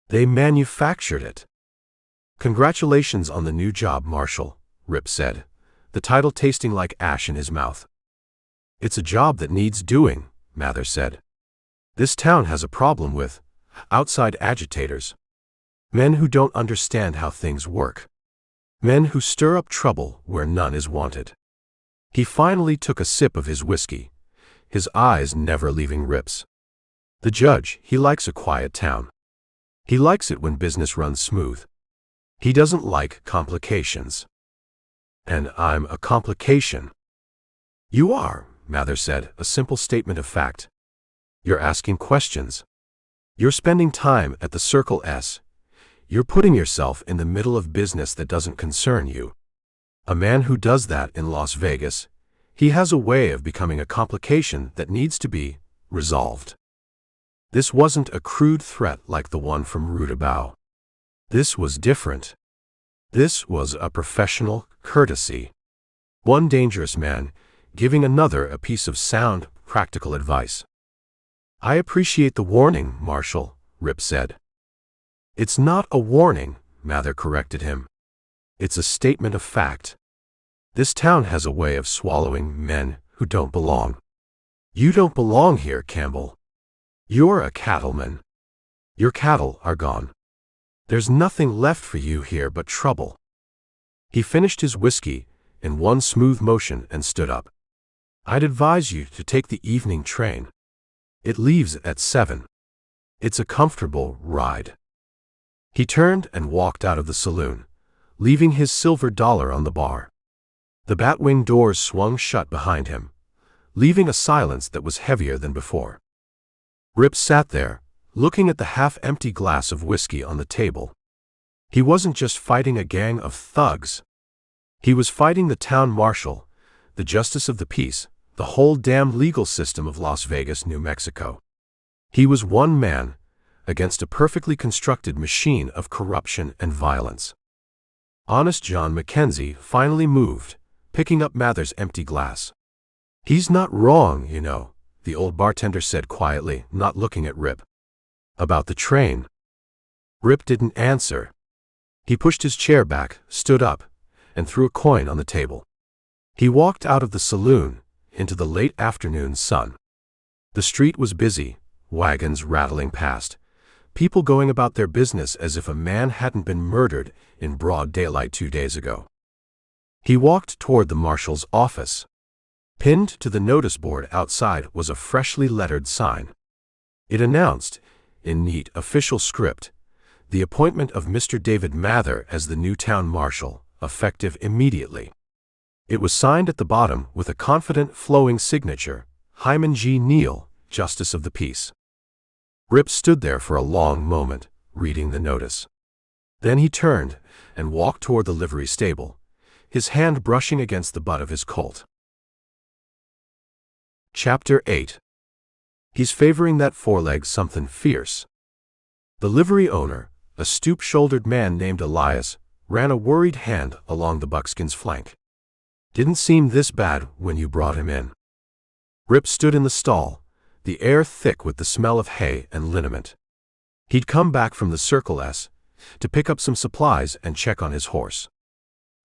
They manufactured it. Congratulations on the new job, Marshal, Rip said, the title tasting like ash in his mouth. It's a job that needs doing, Mather said. This town has a problem with outside agitators. Men who don't understand how things work. Men who stir up trouble where none is wanted. He finally took a sip of his whiskey, his eyes never leaving Rip's. The judge, he likes a quiet town. He likes it when business runs smooth. He doesn't like complications. And I'm a complication. You are, Mather said, a simple statement of fact. You're asking questions. You're spending time at the Circle S. You're putting yourself in the middle of business that doesn't concern you. A man who does that in Las Vegas, he has a way of becoming a complication that needs to be resolved. This wasn't a crude threat like the one from Hoodoo Brown. This was different. This was a professional courtesy. One dangerous man giving another a piece of sound, practical advice. I appreciate the warning, Marshal, Rip said. It's not a warning, Mather corrected him. It's a statement of fact. This town has a way of swallowing men who don't belong. You don't belong here, Campbell. You're a cattleman. Your cattle are gone. There's nothing left for you here but trouble. He finished his whiskey in one smooth motion and stood up. I'd advise you to take the evening train. It leaves at 7. It's a comfortable ride. He turned and walked out of the saloon, leaving his silver dollar on the bar. The batwing doors swung shut behind him, leaving a silence that was heavier than before. Rip sat there, looking at the half-empty glass of whiskey on the table. He wasn't just fighting a gang of thugs. He was fighting the town marshal, the justice of the peace, the whole damn legal system of Las Vegas, New Mexico. He was one man against a perfectly constructed machine of corruption and violence. Honest John Mackenzie finally moved, picking up Mather's empty glass. He's not wrong, you know, the old bartender said quietly, not looking at Rip. About the train. Rip didn't answer. He pushed his chair back, stood up, and threw a coin on the table. He walked out of the saloon, into the late afternoon sun. The street was busy, wagons rattling past, people going about their business as if a man hadn't been murdered in broad daylight 2 days ago. He walked toward the marshal's office. Pinned to the notice board outside was a freshly lettered sign. It announced, in neat official script, the appointment of Mr. David Mather as the new town marshal, effective immediately. It was signed at the bottom with a confident, flowing signature, Hyman G. Neal, Justice of the Peace. Rip stood there for a long moment, reading the notice. Then he turned and walked toward the livery stable, his hand brushing against the butt of his Colt. Chapter 8. He's favoring that foreleg something fierce. The livery owner, a stoop-shouldered man named Elias, ran a worried hand along the buckskin's flank. Didn't seem this bad when you brought him in. Rip stood in the stall, the air thick with the smell of hay and liniment. He'd come back from the Circle S to pick up some supplies and check on his horse.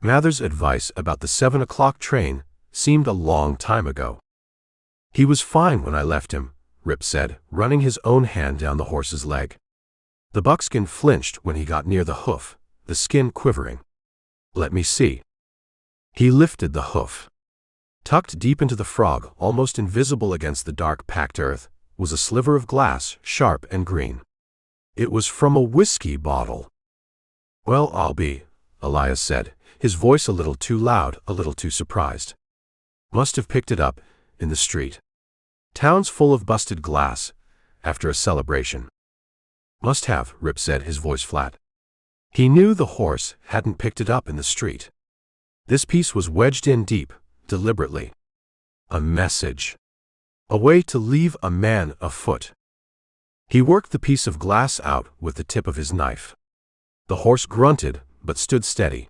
Mather's advice about the 7 o'clock train seemed a long time ago. He was fine when I left him, Rip said, running his own hand down the horse's leg. The buckskin flinched when he got near the hoof, the skin quivering. Let me see. He lifted the hoof. Tucked deep into the frog, almost invisible against the dark packed earth, was a sliver of glass, sharp and green. It was from a whiskey bottle. Well, I'll be, Elias said, his voice a little too loud, a little too surprised. Must have picked it up in the street. Town's full of busted glass, after a celebration. Must have, Rip said, his voice flat. He knew the horse hadn't picked it up in the street. This piece was wedged in deep, deliberately. A message. A way to leave a man afoot. He worked the piece of glass out with the tip of his knife. The horse grunted, but stood steady.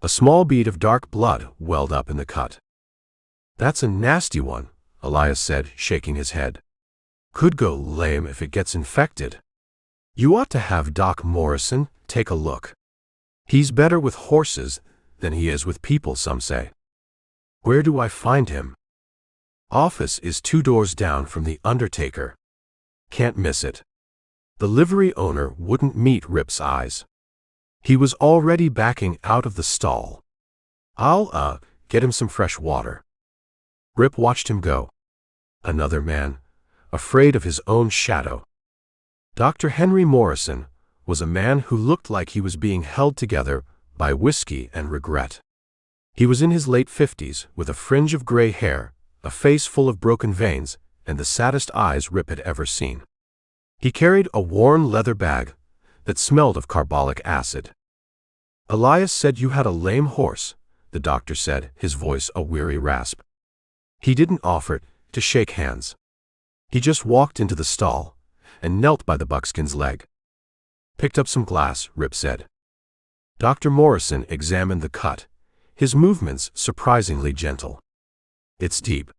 A small bead of dark blood welled up in the cut. That's a nasty one, Elias said, shaking his head. Could go lame if it gets infected. You ought to have Doc Morrison take a look. He's better with horses than he is with people, some say. Where do I find him? Office is 2 doors down from the undertaker. Can't miss it. The livery owner wouldn't meet Rip's eyes. He was already backing out of the stall. I'll, get him some fresh water. Rip watched him go. Another man, afraid of his own shadow. Dr. Henry Morrison was a man who looked like he was being held together by whiskey and regret. He was in his late 50s, with a fringe of gray hair, a face full of broken veins, and the saddest eyes Rip had ever seen. He carried a worn leather bag that smelled of carbolic acid. Elias said you had a lame horse, the doctor said, his voice a weary rasp. He didn't offer to shake hands. He just walked into the stall and knelt by the buckskin's leg. Picked up some glass, Rip said. Dr. Morrison examined the cut, his movements surprisingly gentle. It's deep.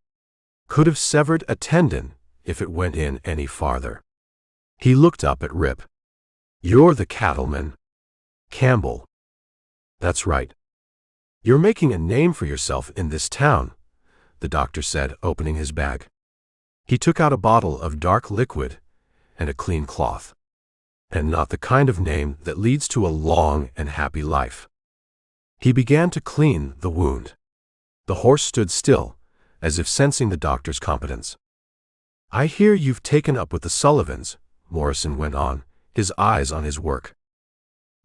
Could have severed a tendon if it went in any farther. He looked up at Rip. You're the cattleman. Campbell. That's right. You're making a name for yourself in this town, the doctor said, opening his bag. He took out a bottle of dark liquid and a clean cloth. And not the kind of name that leads to a long and happy life. He began to clean the wound. The horse stood still, as if sensing the doctor's competence. I hear you've taken up with the Sullivans, Morrison went on, his eyes on his work.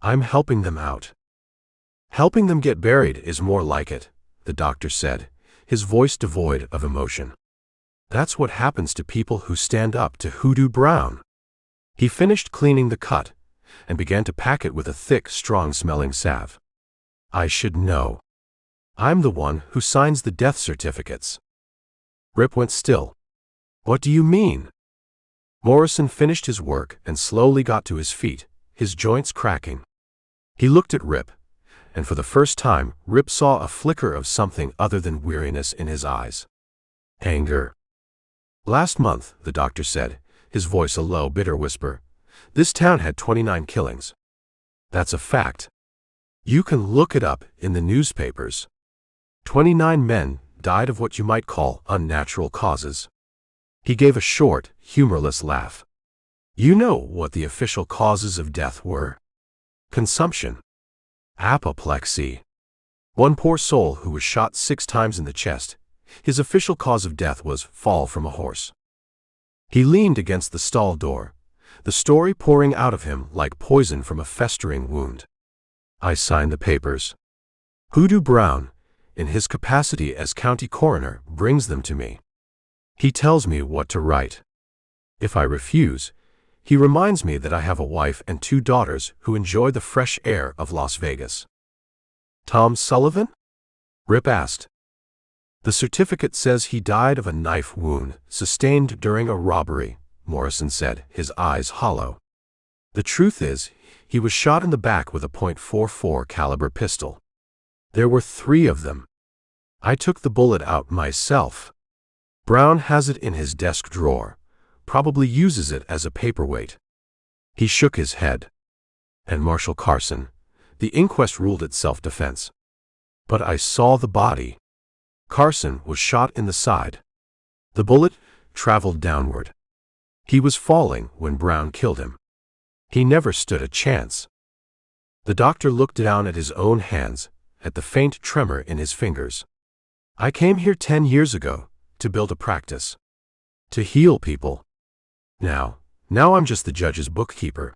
I'm helping them out. Helping them get buried is more like it, the doctor said, his voice devoid of emotion. That's what happens to people who stand up to Hoodoo Brown. He finished cleaning the cut and began to pack it with a thick, strong-smelling salve. I should know. I'm the one who signs the death certificates. Rip went still. What do you mean? Morrison finished his work and slowly got to his feet, his joints cracking. He looked at Rip, and for the first time, Rip saw a flicker of something other than weariness in his eyes. Anger. Last month, the doctor said, his voice a low, bitter whisper, this town had 29 killings. That's a fact. You can look it up in the newspapers. 29 men died of what you might call unnatural causes. He gave a short, humorless laugh. You know what the official causes of death were? Consumption. Apoplexy. One poor soul who was shot 6 times in the chest, his official cause of death was fall from a horse. He leaned against the stall door, the story pouring out of him like poison from a festering wound. I signed the papers. Hoodoo Brown, in his capacity as county coroner, brings them to me. He tells me what to write. If I refuse, he reminds me that I have a wife and 2 daughters who enjoy the fresh air of Las Vegas. Tom Sullivan? Rip asked. The certificate says he died of a knife wound sustained during a robbery, Morrison said, his eyes hollow. The truth is, he was shot in the back with a .44 caliber pistol. There were 3 of them. I took the bullet out myself. Brown has it in his desk drawer, probably uses it as a paperweight. He shook his head. And Marshal Carson, the inquest ruled it self-defense. But I saw the body. Carson was shot in the side. The bullet traveled downward. He was falling when Brown killed him. He never stood a chance. The doctor looked down at his own hands, at the faint tremor in his fingers. I came here 10 years ago to build a practice. To heal people. Now I'm just the judge's bookkeeper.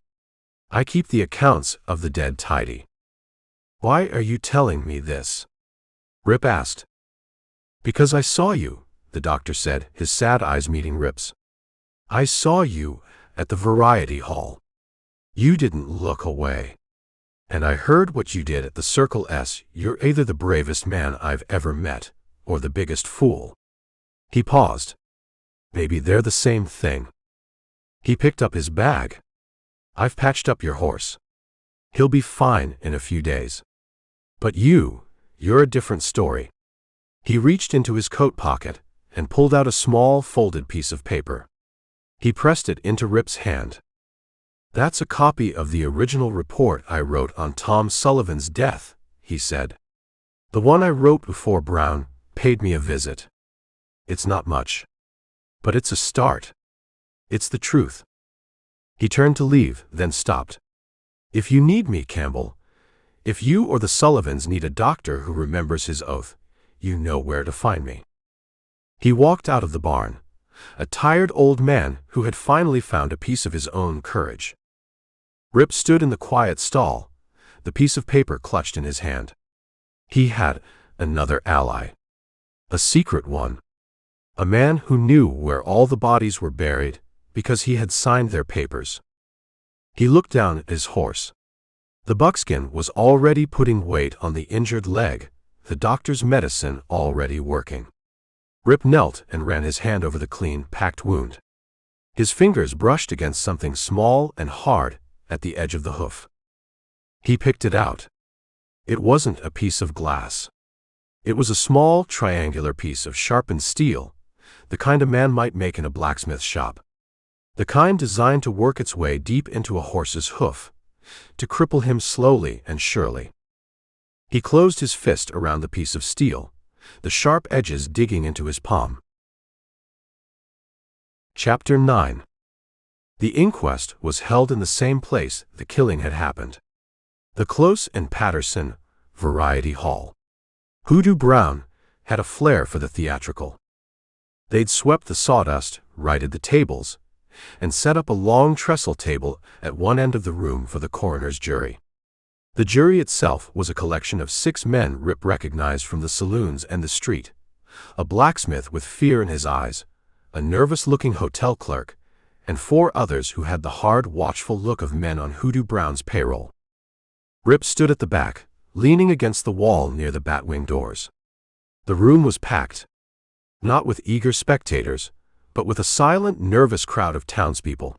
I keep the accounts of the dead tidy. Why are you telling me this? Rip asked. Because I saw you, the doctor said, his sad eyes meeting Rip's. I saw you at the Variety Hall. You didn't look away. And I heard what you did at the Circle S. You're either the bravest man I've ever met, or the biggest fool. He paused. Maybe they're the same thing. He picked up his bag. I've patched up your horse. He'll be fine in a few days. But you're a different story. He reached into his coat pocket and pulled out a small, folded piece of paper. He pressed it into Rip's hand. "That's a copy of the original report I wrote on Tom Sullivan's death," he said. "The one I wrote before Brown paid me a visit. It's not much, but it's a start. It's the truth." He turned to leave, then stopped. "If you need me, Campbell, if you or the Sullivans need a doctor who remembers his oath, you know where to find me." He walked out of the barn, a tired old man who had finally found a piece of his own courage. Rip stood in the quiet stall, the piece of paper clutched in his hand. He had another ally. A secret one. A man who knew where all the bodies were buried because he had signed their papers. He looked down at his horse. The buckskin was already putting weight on the injured leg, the doctor's medicine already working. Rip knelt and ran his hand over the clean, packed wound. His fingers brushed against something small and hard at the edge of the hoof. He picked it out. It wasn't a piece of glass. It was a small, triangular piece of sharpened steel, the kind a man might make in a blacksmith shop. The kind designed to work its way deep into a horse's hoof, to cripple him slowly and surely. He closed his fist around the piece of steel, the sharp edges digging into his palm. Chapter 9. The inquest was held in the same place the killing had happened. The Close and Patterson Variety Hall. Hoodoo Brown had a flair for the theatrical. They'd swept the sawdust, righted the tables, and set up a long trestle table at one end of the room for the coroner's jury. The jury itself was a collection of 6 men Rip recognized from the saloons and the street: a blacksmith with fear in his eyes, a nervous-looking hotel clerk, and 4 others who had the hard, watchful look of men on Hoodoo Brown's payroll. Rip stood at the back, leaning against the wall near the batwing doors. The room was packed, not with eager spectators, but with a silent, nervous crowd of townspeople.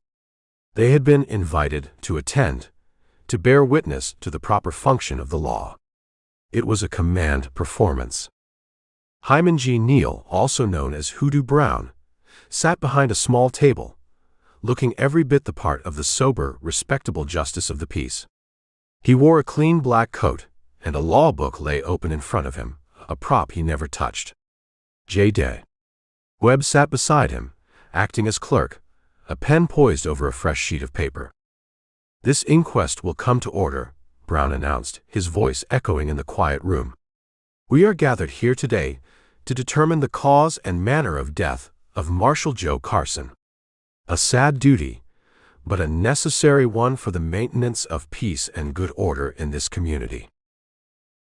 They had been invited to attend, to bear witness to the proper function of the law. It was a command performance. Hyman G. Neal, also known as Hoodoo Brown, sat behind a small table, looking every bit the part of the sober, respectable justice of the peace. He wore a clean black coat, and a law book lay open in front of him, a prop he never touched. J. Day. Webb sat beside him, acting as clerk, a pen poised over a fresh sheet of paper. "This inquest will come to order," Brown announced, his voice echoing in the quiet room. "We are gathered here today to determine the cause and manner of death of Marshal Joe Carson. A sad duty, but a necessary one for the maintenance of peace and good order in this community."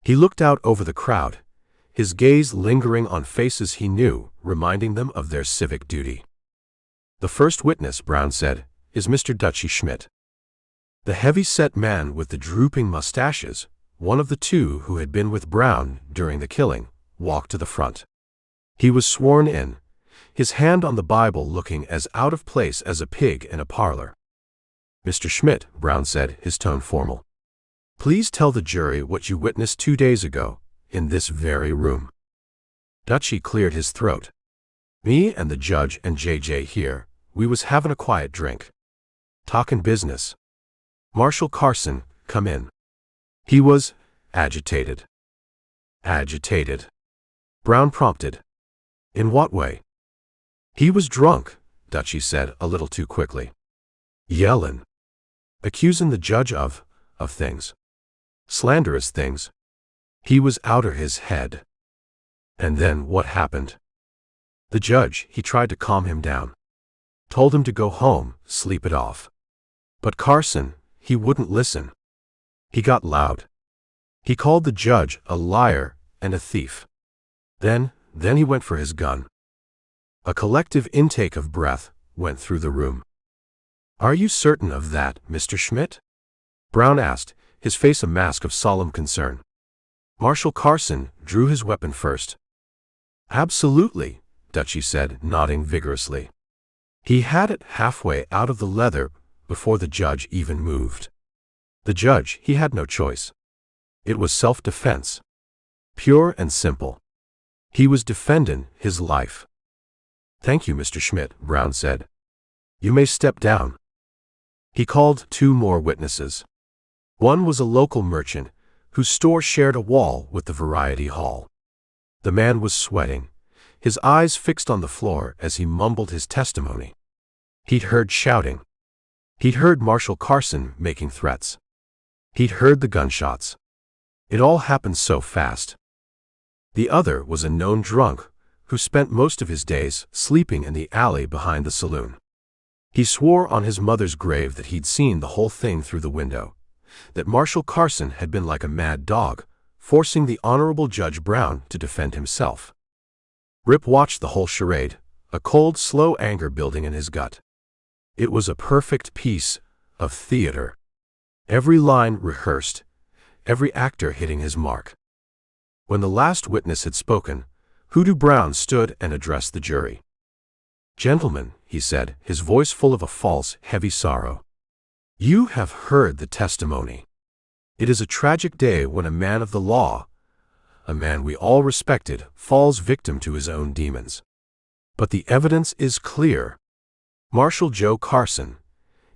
He looked out over the crowd, his gaze lingering on faces he knew, reminding them of their civic duty. "The first witness," Brown said, "is Mr. Dutchy Schmidt." The heavy-set man with the drooping mustaches, one of the 2 who had been with Brown during the killing, walked to the front. He was sworn in, his hand on the Bible looking as out of place as a pig in a parlor. "Mr. Schmidt," Brown said, his tone formal, "please tell the jury what you witnessed 2 days ago, in this very room." Dutchy cleared his throat. "Me and the judge and J.J. here, we was having a quiet drink. Talkin' business. Marshal Carson, come in." He was agitated. "Agitated?" Brown prompted. "In what way?" "He was drunk," Dutchy said a little too quickly. "Yellin'. Accusing the judge of things. Slanderous things. He was outer his head." "And then what happened?" "The judge, he tried to calm him down. Told him to go home, sleep it off. But Carson, he wouldn't listen. He got loud. He called the judge a liar and a thief. Then he went for his gun." A collective intake of breath went through the room. "Are you certain of that, Mr. Schmidt?" Brown asked, his face a mask of solemn concern. Marshal Carson drew his weapon first. "Absolutely," Dutchy said, nodding vigorously. "He had it halfway out of the leather before the judge even moved. The judge, he had no choice. It was self-defense. Pure and simple. He was defending his life. "Thank you, Mr. Schmidt," Brown said. "You may step down." He called 2 more witnesses. One was a local merchant whose store shared a wall with the variety hall. The man was sweating, his eyes fixed on the floor as he mumbled his testimony. He'd heard shouting. He'd heard Marshal Carson making threats. He'd heard the gunshots. It all happened so fast. The other was a known drunk who spent most of his days sleeping in the alley behind the saloon. He swore on his mother's grave that he'd seen the whole thing through the window, that Marshal Carson had been like a mad dog, forcing the Honorable Judge Brown to defend himself. Rip watched the whole charade, a cold, slow anger building in his gut. It was a perfect piece of theater. Every line rehearsed, every actor hitting his mark. When the last witness had spoken, Hoodoo Brown stood and addressed the jury. "Gentlemen," he said, his voice full of a false, heavy sorrow, "you have heard the testimony. It is a tragic day when a man of the law, a man we all respected, falls victim to his own demons. But the evidence is clear. Marshal Joe Carson,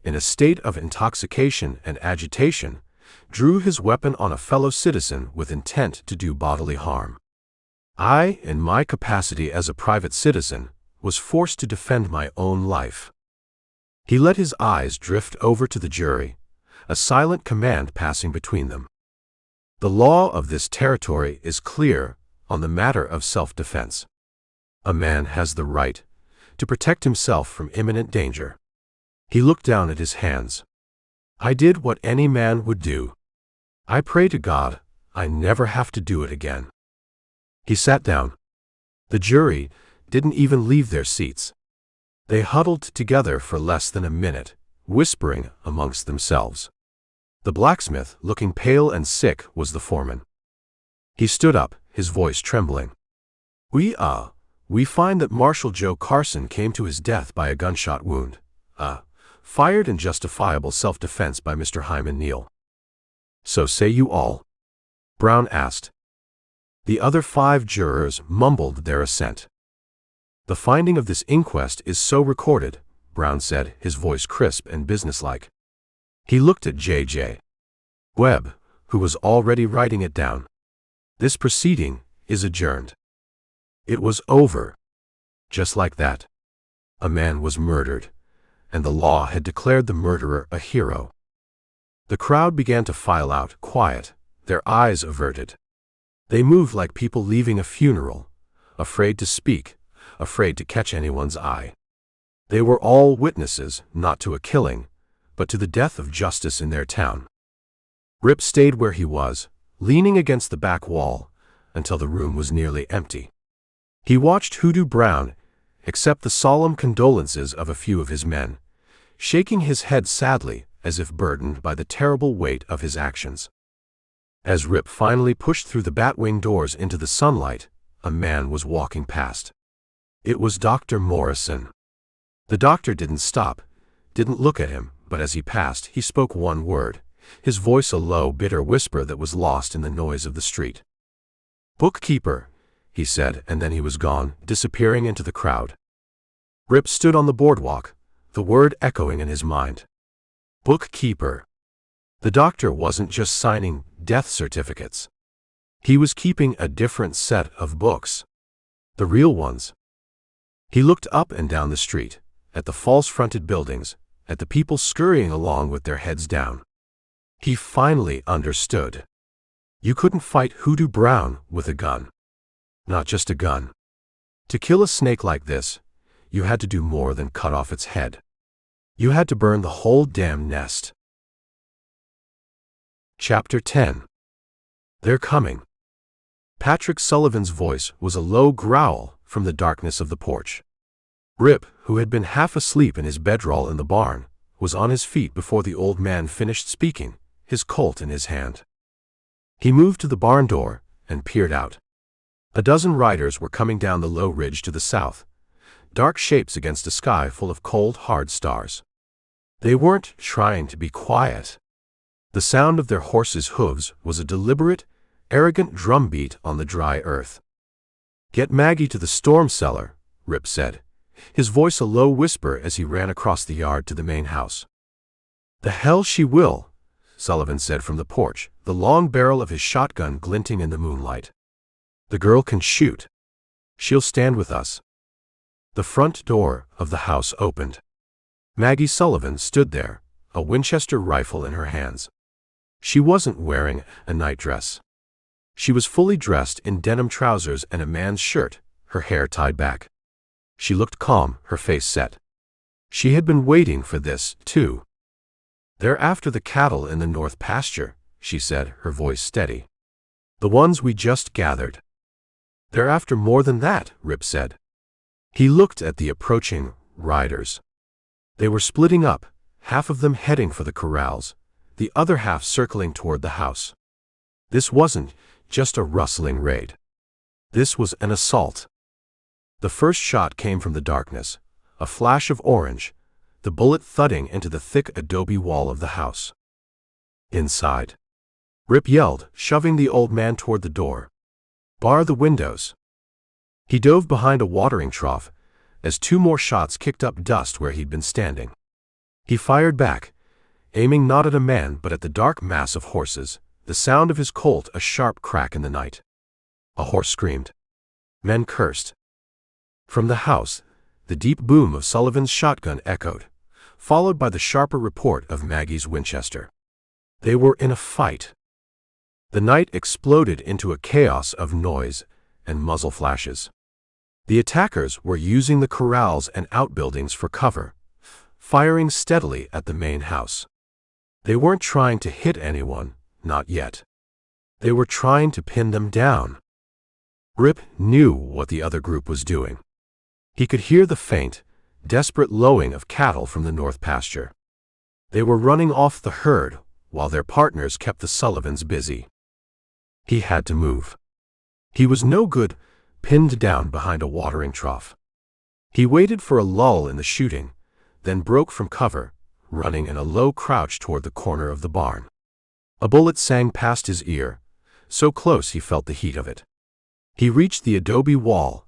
in a state of intoxication and agitation, drew his weapon on a fellow citizen with intent to do bodily harm. I, in my capacity as a private citizen, was forced to defend my own life." He let his eyes drift over to the jury, a silent command passing between them. "The law of this territory is clear on the matter of self-defense. A man has the right to protect himself from imminent danger." He looked down at his hands. "I did what any man would do. I pray to God I never have to do it again." He sat down. The jury didn't even leave their seats. They huddled together for less than a minute, whispering amongst themselves. The blacksmith, looking pale and sick, was the foreman. He stood up, his voice trembling. We find that Marshal Joe Carson came to his death by a gunshot wound, fired in justifiable self-defense by Mr. Hyman Neal." "So say you all?" Brown asked. The other 5 jurors mumbled their assent. "The finding of this inquest is so recorded," Brown said, his voice crisp and businesslike. He looked at J.J. Webb, who was already writing it down. "This proceeding is adjourned." It was over. Just like that. A man was murdered, and the law had declared the murderer a hero. The crowd began to file out, quiet, their eyes averted. They moved like people leaving a funeral, afraid to speak, afraid to catch anyone's eye. They were all witnesses, not to a killing, but to the death of justice in their town. Rip stayed where he was, leaning against the back wall, until the room was nearly empty. He watched Hoodoo Brown accept the solemn condolences of a few of his men, shaking his head sadly as if burdened by the terrible weight of his actions. As Rip finally pushed through the batwing doors into the sunlight, a man was walking past. It was Dr. Morrison. The doctor didn't stop, didn't look at him, but as he passed, he spoke one word, his voice a low, bitter whisper that was lost in the noise of the street. "Bookkeeper," he said, and then he was gone, disappearing into the crowd. Rip stood on the boardwalk, the word echoing in his mind. Bookkeeper. The doctor wasn't just signing death certificates. He was keeping a different set of books. The real ones. He looked up and down the street, at the false-fronted buildings, at the people scurrying along with their heads down. He finally understood. You couldn't fight Hoodoo Brown with a gun. Not just a gun. To kill a snake like this, you had to do more than cut off its head. You had to burn the whole damn nest. Chapter 10. They're coming. Patrick Sullivan's voice was a low growl from the darkness of the porch. Rip, who had been half asleep in his bedroll in the barn, was on his feet before the old man finished speaking, his Colt in his hand. He moved to the barn door and peered out. A dozen riders were coming down the low ridge to the south, dark shapes against a sky full of cold, hard stars. They weren't trying to be quiet. The sound of their horses' hooves was a deliberate, arrogant drumbeat on the dry earth. "Get Maggie to the storm cellar," Rip said, his voice a low whisper as he ran across the yard to the main house. "The hell she will," Sullivan said from the porch, the long barrel of his shotgun glinting in the moonlight. "The girl can shoot. She'll stand with us." The front door of the house opened. Maggie Sullivan stood there, a Winchester rifle in her hands. She wasn't wearing a nightdress. She was fully dressed in denim trousers and a man's shirt, her hair tied back. She looked calm, her face set. She had been waiting for this, too. "They're after the cattle in the north pasture," she said, her voice steady. "The ones we just gathered." "They're after more than that," Rip said. He looked at the approaching riders. They were splitting up, half of them heading for the corrals, the other half circling toward the house. This wasn't just a rustling raid. This was an assault. The first shot came from the darkness, a flash of orange, the bullet thudding into the thick adobe wall of the house. Inside. Rip yelled, shoving the old man toward the door. "Bar the windows." He dove behind a watering trough as two more shots kicked up dust where he'd been standing. He fired back, aiming not at a man but at the dark mass of horses, the sound of his Colt a sharp crack in the night. A horse screamed. Men cursed. From the house, the deep boom of Sullivan's shotgun echoed, followed by the sharper report of Maggie's Winchester. They were in a fight. The night exploded into a chaos of noise and muzzle flashes. The attackers were using the corrals and outbuildings for cover, firing steadily at the main house. They weren't trying to hit anyone, not yet. They were trying to pin them down. Rip knew what the other group was doing. He could hear the faint, desperate lowing of cattle from the north pasture. They were running off the herd while their partners kept the Sullivans busy. He had to move. He was no good pinned down behind a watering trough. He waited for a lull in the shooting, then broke from cover, running in a low crouch toward the corner of the barn. A bullet sang past his ear, so close he felt the heat of it. He reached the adobe wall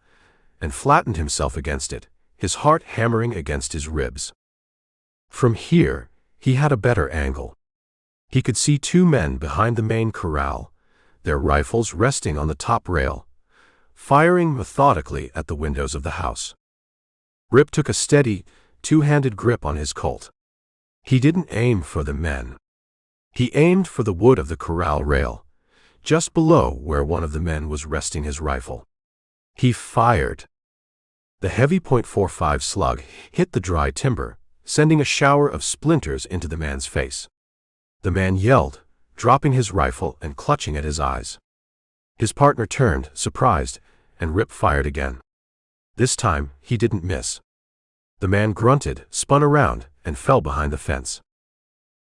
and flattened himself against it, his heart hammering against his ribs. From here, he had a better angle. He could see two men behind the main corral, their rifles resting on the top rail, firing methodically at the windows of the house. Rip took a steady, two-handed grip on his Colt. He didn't aim for the men. He aimed for the wood of the corral rail, just below where one of the men was resting his rifle. He fired. The heavy .45 slug hit the dry timber, sending a shower of splinters into the man's face. The man yelled, dropping his rifle and clutching at his eyes. His partner turned, surprised, and Rip fired again. This time, he didn't miss. The man grunted, spun around, and fell behind the fence.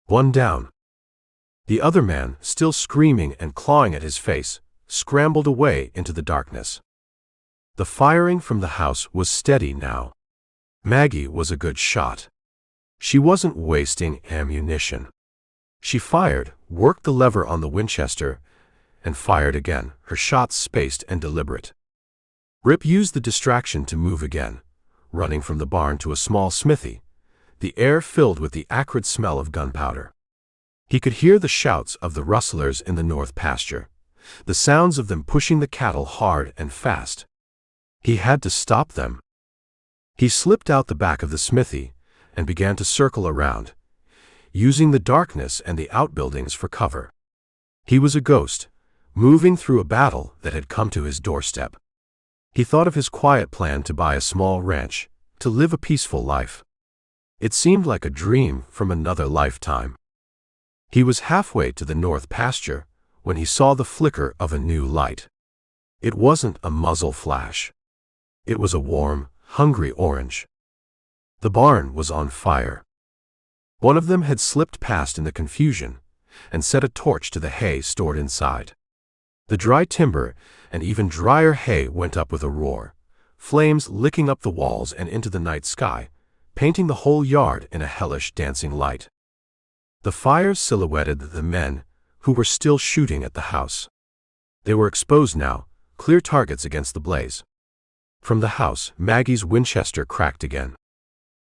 One down. The other man, still screaming and clawing at his face, scrambled away into the darkness. The firing from the house was steady now. Maggie was a good shot. She wasn't wasting ammunition. She fired, worked the lever on the Winchester, and fired again, her shots spaced and deliberate. Rip used the distraction to move again, running from the barn to a small smithy, the air filled with the acrid smell of gunpowder. He could hear the shouts of the rustlers in the north pasture, the sounds of them pushing the cattle hard and fast. He had to stop them. He slipped out the back of the smithy and began to circle around, using the darkness and the outbuildings for cover. He was a ghost, moving through a battle that had come to his doorstep. He thought of his quiet plan to buy a small ranch, to live a peaceful life. It seemed like a dream from another lifetime. He was halfway to the north pasture when he saw the flicker of a new light. It wasn't a muzzle flash. It was a warm, hungry orange. The barn was on fire. One of them had slipped past in the confusion and set a torch to the hay stored inside. The dry timber and even drier hay went up with a roar, flames licking up the walls and into the night sky, painting the whole yard in a hellish dancing light. The fire silhouetted the men who were still shooting at the house. They were exposed now, clear targets against the blaze. From the house, Maggie's Winchester cracked again.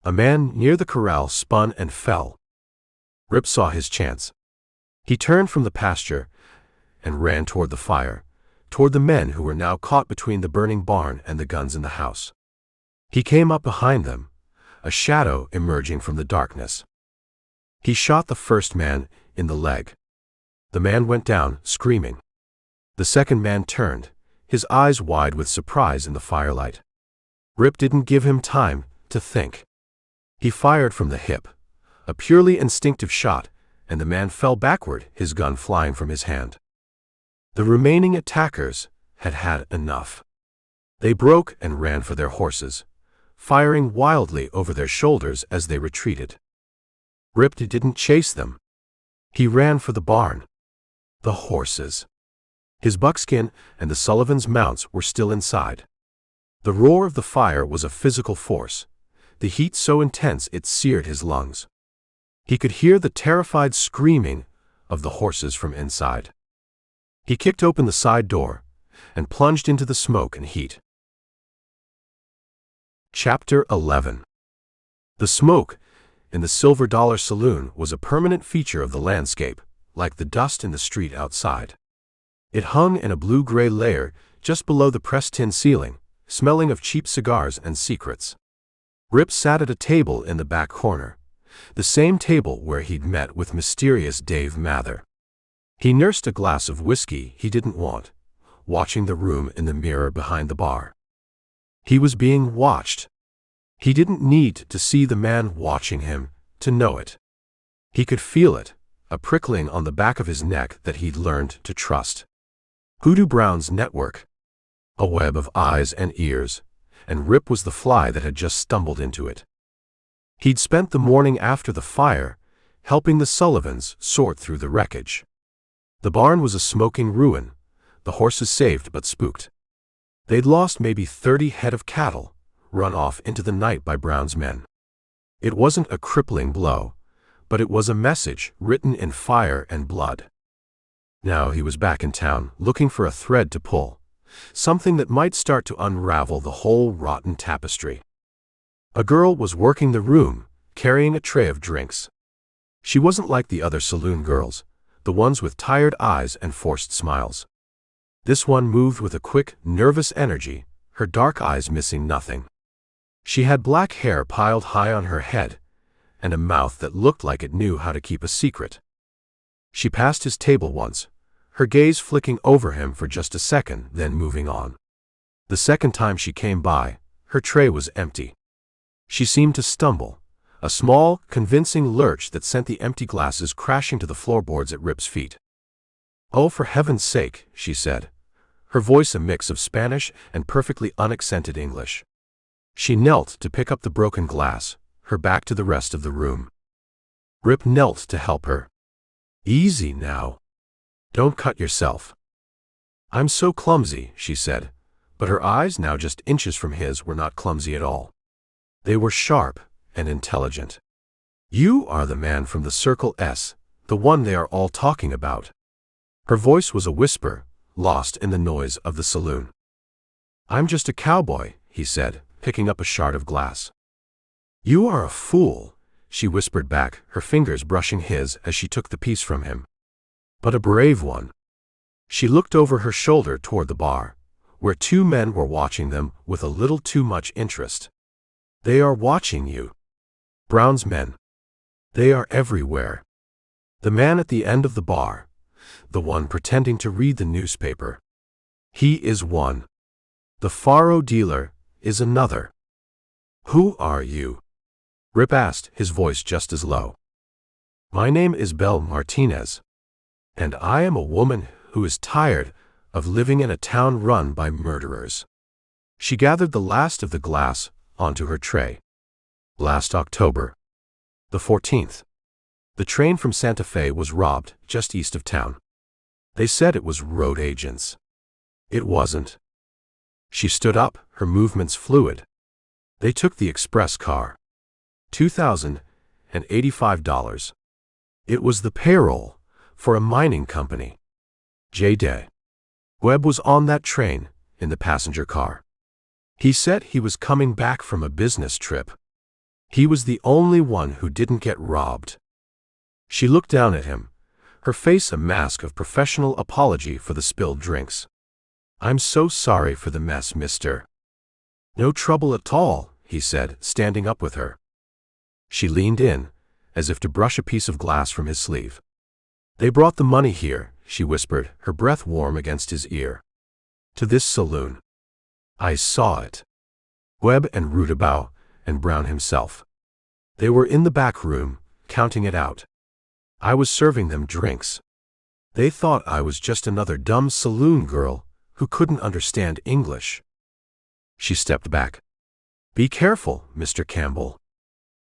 A man near the corral spun and fell. Rip saw his chance. He turned from the pasture and ran toward the fire, toward the men who were now caught between the burning barn and the guns in the house. He came up behind them, a shadow emerging from the darkness. He shot the first man in the leg. The man went down, screaming. The second man turned, his eyes wide with surprise in the firelight. Rip didn't give him time to think. He fired from the hip, a purely instinctive shot, and the man fell backward, his gun flying from his hand. The remaining attackers had had enough. They broke and ran for their horses, firing wildly over their shoulders as they retreated. Rip didn't chase them. He ran for the barn. The horses. His buckskin and the Sullivans' mounts were still inside. The roar of the fire was a physical force, the heat so intense it seared his lungs. He could hear the terrified screaming of the horses from inside. He kicked open the side door and plunged into the smoke and heat. Chapter 11. The smoke in the Silver Dollar Saloon was a permanent feature of the landscape, like the dust in the street outside. It hung in a blue-gray layer just below the pressed tin ceiling, smelling of cheap cigars and secrets. Rip sat at a table in the back corner, the same table where he'd met with mysterious Dave Mather. He nursed a glass of whiskey he didn't want, watching the room in the mirror behind the bar. He was being watched. He didn't need to see the man watching him to know it. He could feel it, a prickling on the back of his neck that he'd learned to trust. Hoodoo Brown's network. A web of eyes and ears, and Rip was the fly that had just stumbled into it. He'd spent the morning after the fire helping the Sullivans sort through the wreckage. The barn was a smoking ruin, the horses saved but spooked. They'd lost maybe 30 head of cattle, run off into the night by Brown's men. It wasn't a crippling blow, but it was a message written in fire and blood. Now he was back in town, looking for a thread to pull, something that might start to unravel the whole rotten tapestry. A girl was working the room, carrying a tray of drinks. She wasn't like the other saloon girls, the ones with tired eyes and forced smiles. This one moved with a quick, nervous energy, her dark eyes missing nothing. She had black hair piled high on her head, and a mouth that looked like it knew how to keep a secret. She passed his table once, her gaze flicking over him for just a second, then moving on. The second time she came by, her tray was empty. She seemed to stumble, a small, convincing lurch that sent the empty glasses crashing to the floorboards at Rip's feet. "Oh, for heaven's sake," she said, her voice a mix of Spanish and perfectly unaccented English. She knelt to pick up the broken glass, her back to the rest of the room. Rip knelt to help her. "Easy now. Don't cut yourself." "I'm so clumsy," she said, but her eyes, now just inches from his, were not clumsy at all. They were sharp and intelligent. "You are the man from the Circle S, the one they are all talking about." Her voice was a whisper, lost in the noise of the saloon. "I'm just a cowboy," he said, picking up a shard of glass. "You are a fool," she whispered back, her fingers brushing his as she took the piece from him. "But a brave one." She looked over her shoulder toward the bar, where two men were watching them with a little too much interest. "They are watching you. Brown's men. They are everywhere." The man at the end of the bar, the one pretending to read the newspaper. He is one. The faro dealer is another. "Who are you?" Rip asked, his voice just as low. "My name is Belle Martinez, and I am a woman who is tired of living in a town run by murderers." She gathered the last of the glass onto her tray. "Last October, the 14th, the train from Santa Fe was robbed just east of town. They said it was road agents. It wasn't." She stood up, her movements fluid. "They took the express car. $2,085. It was the payroll for a mining company. J. Day. Webb was on that train, in the passenger car. He said he was coming back from a business trip. He was the only one who didn't get robbed. She looked down at him, her face a mask of professional apology for the spilled drinks. "I'm so sorry for the mess, mister." "No trouble at all," he said, standing up with her. She leaned in, as if to brush a piece of glass from his sleeve. "They brought the money here," she whispered, her breath warm against his ear. "To this saloon. I saw it. Webb and Rutherford and Brown himself. They were in the back room, counting it out. I was serving them drinks. They thought I was just another dumb saloon girl who couldn't understand English." She stepped back. "Be careful, Mr. Campbell.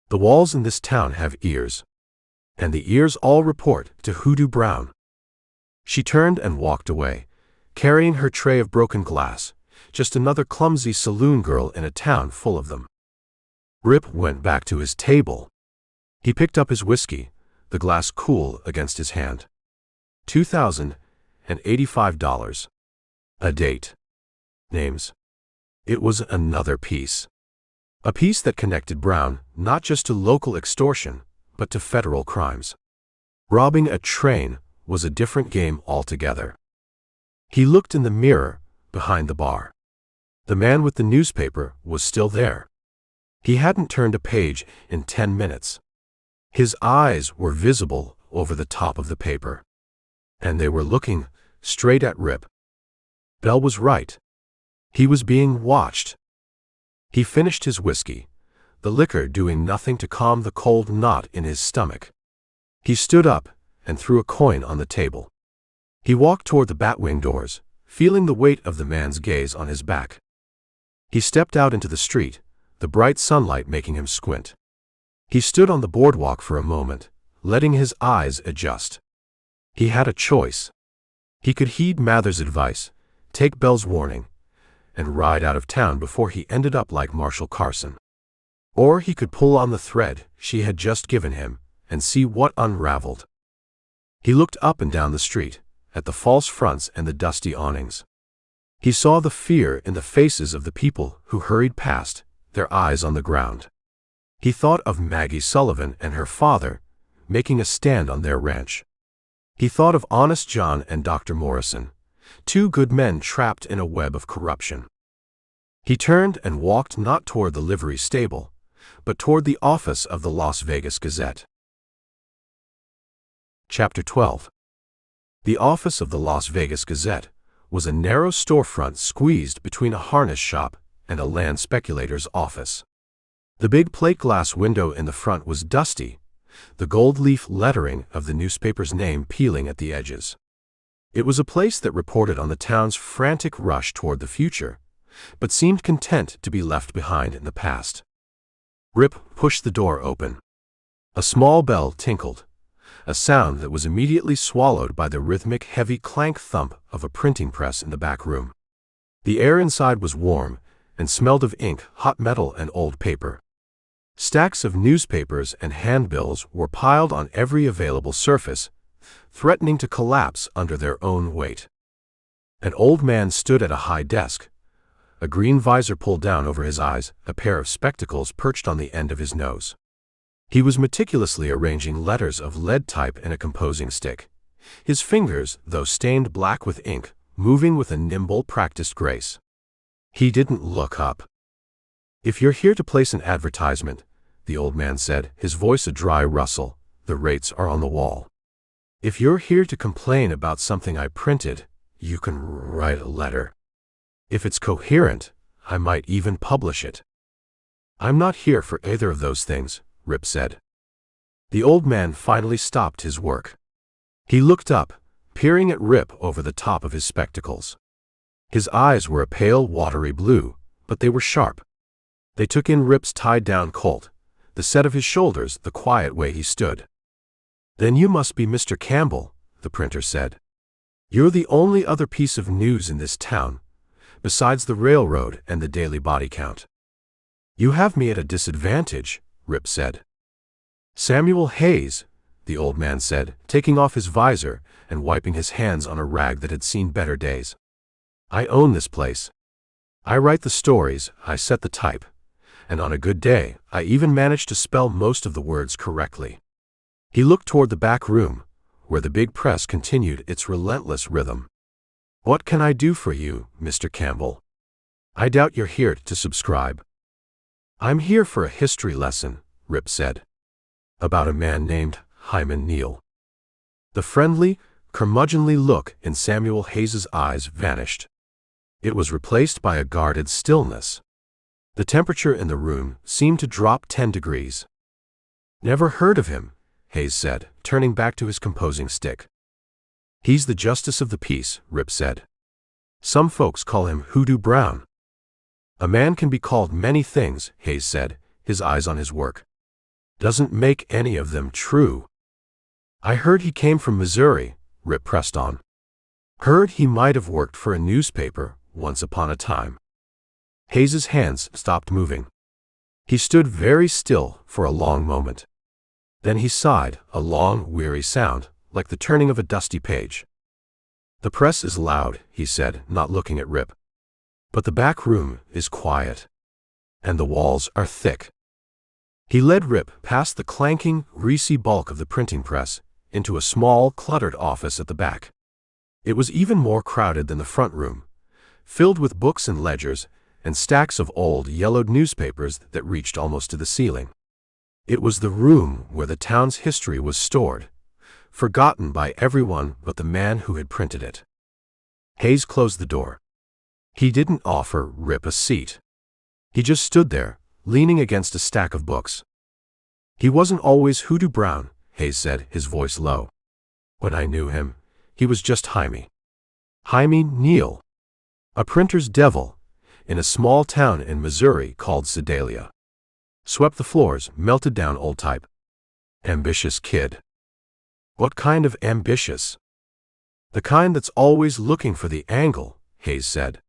The walls in this town have ears. And the ears all report to Hoodoo Brown." She turned and walked away, carrying her tray of broken glass, just another clumsy saloon girl in a town full of them. Rip went back to his table. He picked up his whiskey, the glass cool against his hand. $2,085. A date. Names. It was another piece. A piece that connected Brown not just to local extortion, but to federal crimes. Robbing a train was a different game altogether. He looked in the mirror behind the bar. The man with the newspaper was still there. He hadn't turned a page in 10 minutes. His eyes were visible over the top of the paper. And they were looking straight at Rip. Belle was right. He was being watched. He finished his whiskey, the liquor doing nothing to calm the cold knot in his stomach. He stood up and threw a coin on the table. He walked toward the batwing doors, feeling the weight of the man's gaze on his back. He stepped out into the street, the bright sunlight making him squint. He stood on the boardwalk for a moment, letting his eyes adjust. He had a choice. He could heed Mather's advice, take Belle's warning, and ride out of town before he ended up like Marshal Carson. Or he could pull on the thread she had just given him and see what unraveled. He looked up and down the street, at the false fronts and the dusty awnings. He saw the fear in the faces of the people who hurried past, their eyes on the ground. He thought of Maggie Sullivan and her father, making a stand on their ranch. He thought of Honest John and Dr. Morrison, two good men trapped in a web of corruption. He turned and walked not toward the livery stable, but toward the office of the Las Vegas Gazette. Chapter 12. The office of the Las Vegas Gazette was a narrow storefront squeezed between a harness shop and a land speculator's office. The big plate glass window in the front was dusty, the gold leaf lettering of the newspaper's name peeling at the edges. It was a place that reported on the town's frantic rush toward the future, but seemed content to be left behind in the past. Rip pushed the door open. A small bell tinkled, a sound that was immediately swallowed by the rhythmic heavy clank thump of a printing press in the back room. The air inside was warm and smelled of ink, hot metal, and old paper. Stacks of newspapers and handbills were piled on every available surface, threatening to collapse under their own weight. An old man stood at a high desk, a green visor pulled down over his eyes, a pair of spectacles perched on the end of his nose. He was meticulously arranging letters of lead type in a composing stick, his fingers, though stained black with ink, moving with a nimble, practiced grace. He didn't look up. "If you're here to place an advertisement," the old man said, his voice a dry rustle, "the rates are on the wall. If you're here to complain about something I printed, you can write a letter. If it's coherent, I might even publish it." "I'm not here for either of those things," Rip said. The old man finally stopped his work. He looked up, peering at Rip over the top of his spectacles. His eyes were a pale, watery blue, but they were sharp. They took in Rip's tied-down colt, the set of his shoulders, the quiet way he stood. "Then you must be Mr. Campbell," the printer said. "You're the only other piece of news in this town, besides the railroad and the daily body count." "You have me at a disadvantage," Rip said. "Samuel Hayes," the old man said, taking off his visor and wiping his hands on a rag that had seen better days. "I own this place, I write the stories, I set the type, and on a good day, I even manage to spell most of the words correctly." He looked toward the back room, where the big press continued its relentless rhythm. "What can I do for you, Mr. Campbell? I doubt you're here to subscribe." "I'm here for a history lesson," Rip said. "About a man named Hyman Neal." The friendly, curmudgeonly look in Samuel Hayes's eyes vanished. It was replaced by a guarded stillness. The temperature in the room seemed to drop 10 degrees. "Never heard of him," Hayes said, turning back to his composing stick. "He's the justice of the peace," Rip said. "Some folks call him Hoodoo Brown." "A man can be called many things," Hayes said, his eyes on his work. "Doesn't make any of them true." "I heard he came from Missouri," Rip pressed on. "Heard he might have worked for a newspaper once upon a time." Hayes's hands stopped moving. He stood very still for a long moment. Then he sighed, a long, weary sound, like the turning of a dusty page. "The press is loud," he said, not looking at Rip. "But the back room is quiet. And the walls are thick." He led Rip past the clanking, greasy bulk of the printing press into a small, cluttered office at the back. It was even more crowded than the front room, filled with books and ledgers and stacks of old, yellowed newspapers that reached almost to the ceiling. It was the room where the town's history was stored, forgotten by everyone but the man who had printed it. Hayes closed the door. He didn't offer Rip a seat. He just stood there, leaning against a stack of books. "He wasn't always Hoodoo Brown," Hayes said, his voice low. "When I knew him, he was just Hyman Neal, a printer's devil, in a small town in Missouri called Sedalia. Swept the floors, melted down old type. Ambitious kid." "What kind of ambitious?" "The kind that's always looking for the angle," Hayes said.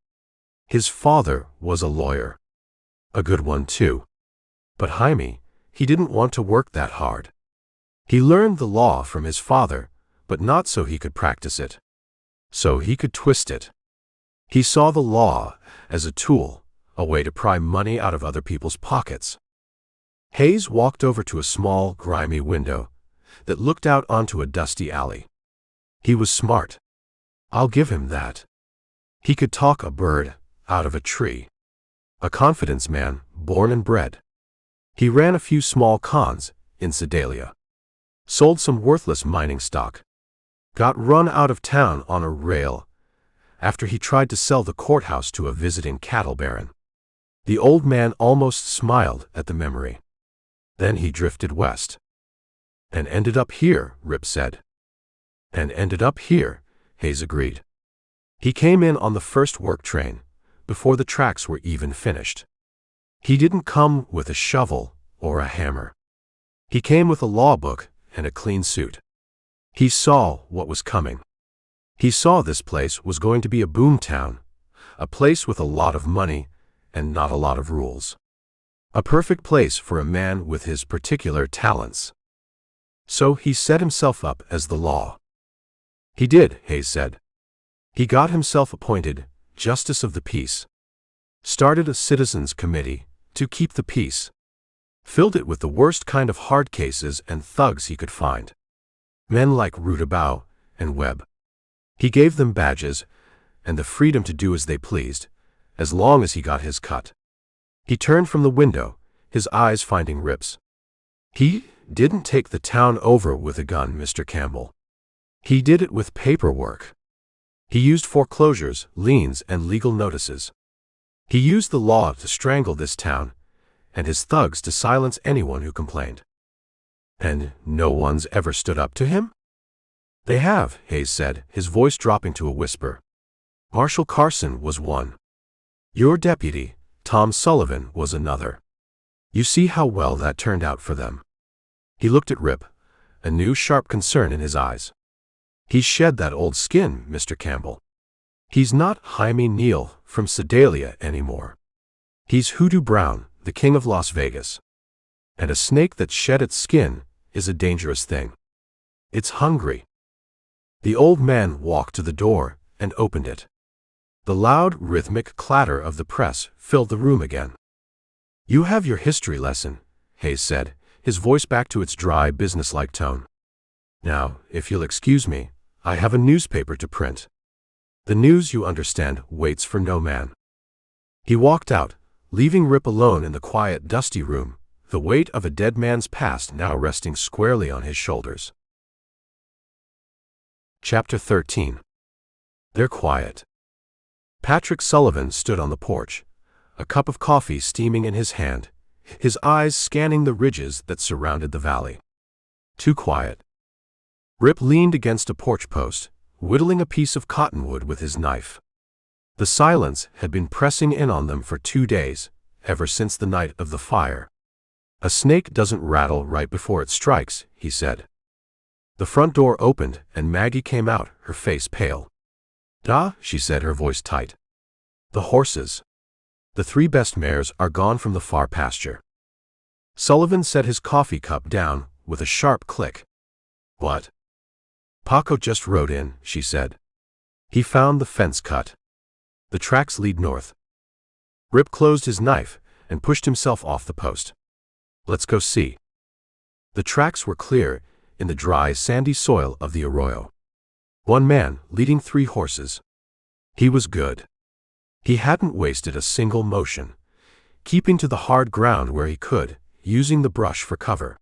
"His father was a lawyer. A good one, too. But Hyman, he didn't want to work that hard. He learned the law from his father, but not so he could practice it. So he could twist it. He saw the law as a tool, a way to pry money out of other people's pockets." Hayes walked over to a small, grimy window that looked out onto a dusty alley. He was smart. I'll give him that. He could talk a bird out of a tree. A confidence man, born and bred. He ran a few small cons in Sedalia. Sold some worthless mining stock. Got run out of town on a rail after he tried to sell the courthouse to a visiting cattle baron. The old man almost smiled at the memory. Then he drifted west. "And ended up here," Rip said. "And ended up here," Hayes agreed. "He came in on the first work train, before the tracks were even finished. He didn't come with a shovel or a hammer. He came with a law book and a clean suit. He saw what was coming. He saw this place was going to be a boom town, a place with a lot of money and not a lot of rules. A perfect place for a man with his particular talents. So he set himself up as the law." "He did," Hayes said. "He got himself appointed Justice of the Peace. Started a citizens' committee to keep the peace. Filled it with the worst kind of hard cases and thugs he could find. Men like Brown and Webb. He gave them badges and the freedom to do as they pleased, as long as he got his cut." He turned from the window, his eyes finding Rip's. "He didn't take the town over with a gun, Mr. Campbell. He did it with paperwork. He used foreclosures, liens, and legal notices. He used the law to strangle this town, and his thugs to silence anyone who complained." "And no one's ever stood up to him?" "They have," Hayes said, his voice dropping to a whisper. "Marshal Carson was one. Your deputy, Tom Sullivan, was another. You see how well that turned out for them." He looked at Rip, a new sharp concern in his eyes. "He's shed that old skin, Mr. Campbell. He's not Hyman Neal from Sedalia anymore. He's Hoodoo Brown, the king of Las Vegas. And a snake that shed its skin is a dangerous thing. It's hungry." The old man walked to the door and opened it. The loud, rhythmic clatter of the press filled the room again. "You have your history lesson," Hayes said, his voice back to its dry, businesslike tone. "Now, if you'll excuse me, I have a newspaper to print. The news, you understand, waits for no man." He walked out, leaving Rip alone in the quiet, dusty room, the weight of a dead man's past now resting squarely on his shoulders. Chapter 13. They're quiet. Patrick Sullivan stood on the porch, a cup of coffee steaming in his hand, his eyes scanning the ridges that surrounded the valley. Too quiet. Rip leaned against a porch post, whittling a piece of cottonwood with his knife. The silence had been pressing in on them for 2 days, ever since the night of the fire. "A snake doesn't rattle right before it strikes," he said. The front door opened, and Maggie came out, her face pale. "Da," she said, her voice tight. "The horses. The 3 best mares are gone from the far pasture." Sullivan set his coffee cup down with a sharp click. "What?" "Paco just rode in," she said. "He found the fence cut. The tracks lead north." Rip closed his knife and pushed himself off the post. "Let's go see." The tracks were clear in the dry, sandy soil of the arroyo. 1 man leading 3 horses. He was good. He hadn't wasted a single motion, keeping to the hard ground where he could, using the brush for cover.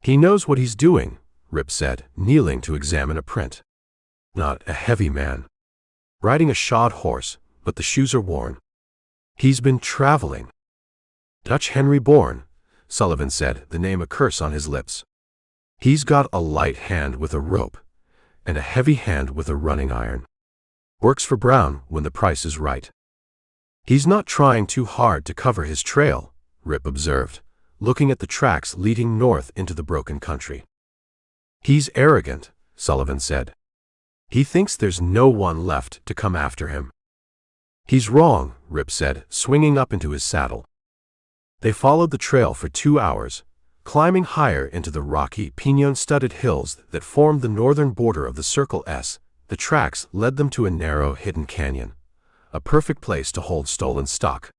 "He knows what he's doing," Rip said, kneeling to examine a print. "Not a heavy man. Riding a shod horse, but the shoes are worn. He's been traveling." "Dutch Henry born," Sullivan said, the name a curse on his lips. "He's got a light hand with a rope, and a heavy hand with a running iron. Works for Brown when the price is right." "He's not trying too hard to cover his trail," Rip observed, looking at the tracks leading north into the broken country. "He's arrogant," Sullivan said. "He thinks there's no one left to come after him." "He's wrong," Rip said, swinging up into his saddle. They followed the trail for 2 hours, climbing higher into the rocky, pinon-studded hills that formed the northern border of the Circle S. The tracks led them to a narrow, hidden canyon, a perfect place to hold stolen stock.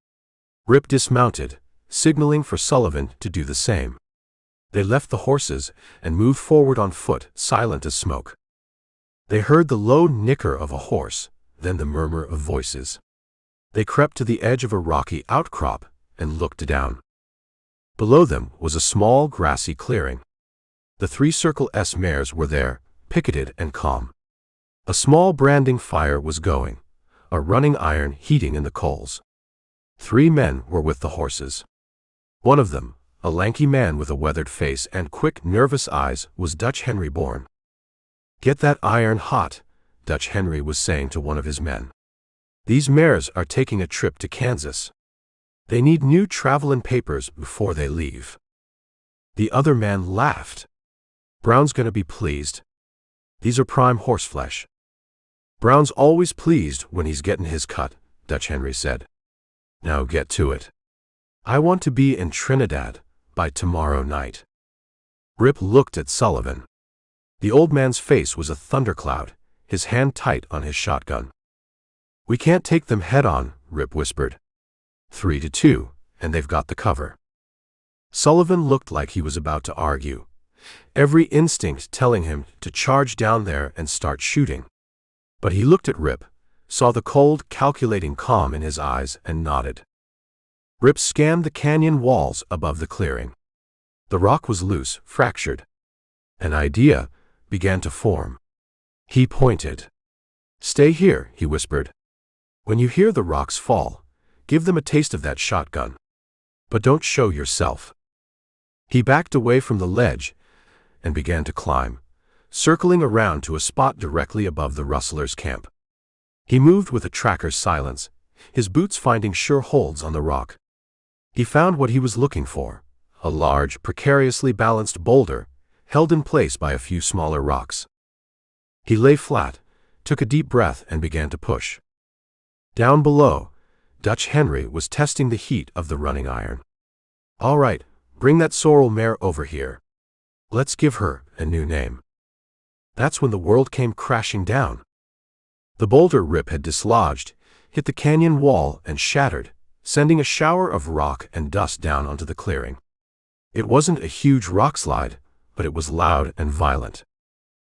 Rip dismounted, signaling for Sullivan to do the same. They left the horses and moved forward on foot, silent as smoke. They heard the low nicker of a horse, then the murmur of voices. They crept to the edge of a rocky outcrop and looked down. Below them was a small, grassy clearing. The 3 Circle S mares were there, picketed and calm. A small branding fire was going, a running iron heating in the coals. 3 men were with the horses. One of them, a lanky man with a weathered face and quick, nervous eyes, was Dutch Henry born. "Get that iron hot," Dutch Henry was saying to one of his men. "These mares are taking a trip to Kansas. They need new travelin' papers before they leave." The other man laughed. "Brown's gonna be pleased. These are prime horseflesh." "Brown's always pleased when he's gettin' his cut," Dutch Henry said. "Now get to it. I want to be in Trinidad by tomorrow night." Rip looked at Sullivan. The old man's face was a thundercloud, his hand tight on his shotgun. "We can't take them head-on," Rip whispered. 3 to 2, and they've got the cover." Sullivan looked like he was about to argue, every instinct telling him to charge down there and start shooting. But he looked at Rip, saw the cold, calculating calm in his eyes, and nodded. Rip scanned the canyon walls above the clearing. The rock was loose, fractured. An idea began to form. He pointed. "Stay here," he whispered. "When you hear the rocks fall, give them a taste of that shotgun. But don't show yourself." He backed away from the ledge and began to climb, circling around to a spot directly above the rustlers' camp. He moved with a tracker's silence, his boots finding sure holds on the rock. He found what he was looking for, a large, precariously balanced boulder, held in place by a few smaller rocks. He lay flat, took a deep breath and began to push. Down below, Dutch Henry was testing the heat of the running iron. "All right, bring that sorrel mare over here. Let's give her a new name." That's when the world came crashing down. The boulder Rip had dislodged, hit the canyon wall and shattered, sending a shower of rock and dust down onto the clearing. It wasn't a huge rock slide, but it was loud and violent.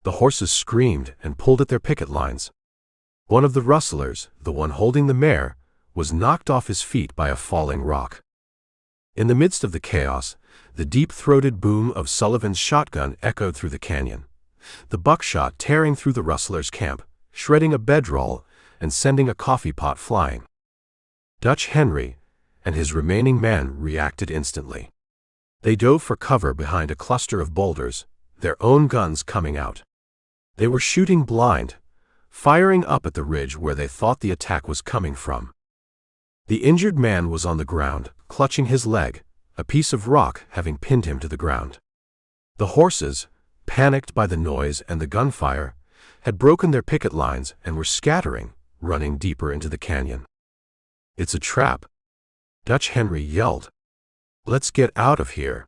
The horses screamed and pulled at their picket lines. One of the rustlers, the one holding the mare, was knocked off his feet by a falling rock. In the midst of the chaos, the deep-throated boom of Sullivan's shotgun echoed through the canyon, the buckshot tearing through the rustler's camp, shredding a bedroll and sending a coffee pot flying. Dutch Henry and his remaining men reacted instantly. They dove for cover behind a cluster of boulders, their own guns coming out. They were shooting blind, firing up at the ridge where they thought the attack was coming from. The injured man was on the ground, clutching his leg, a piece of rock having pinned him to the ground. The horses, panicked by the noise and the gunfire, had broken their picket lines and were scattering, running deeper into the canyon. "It's a trap," Dutch Henry yelled. "Let's get out of here."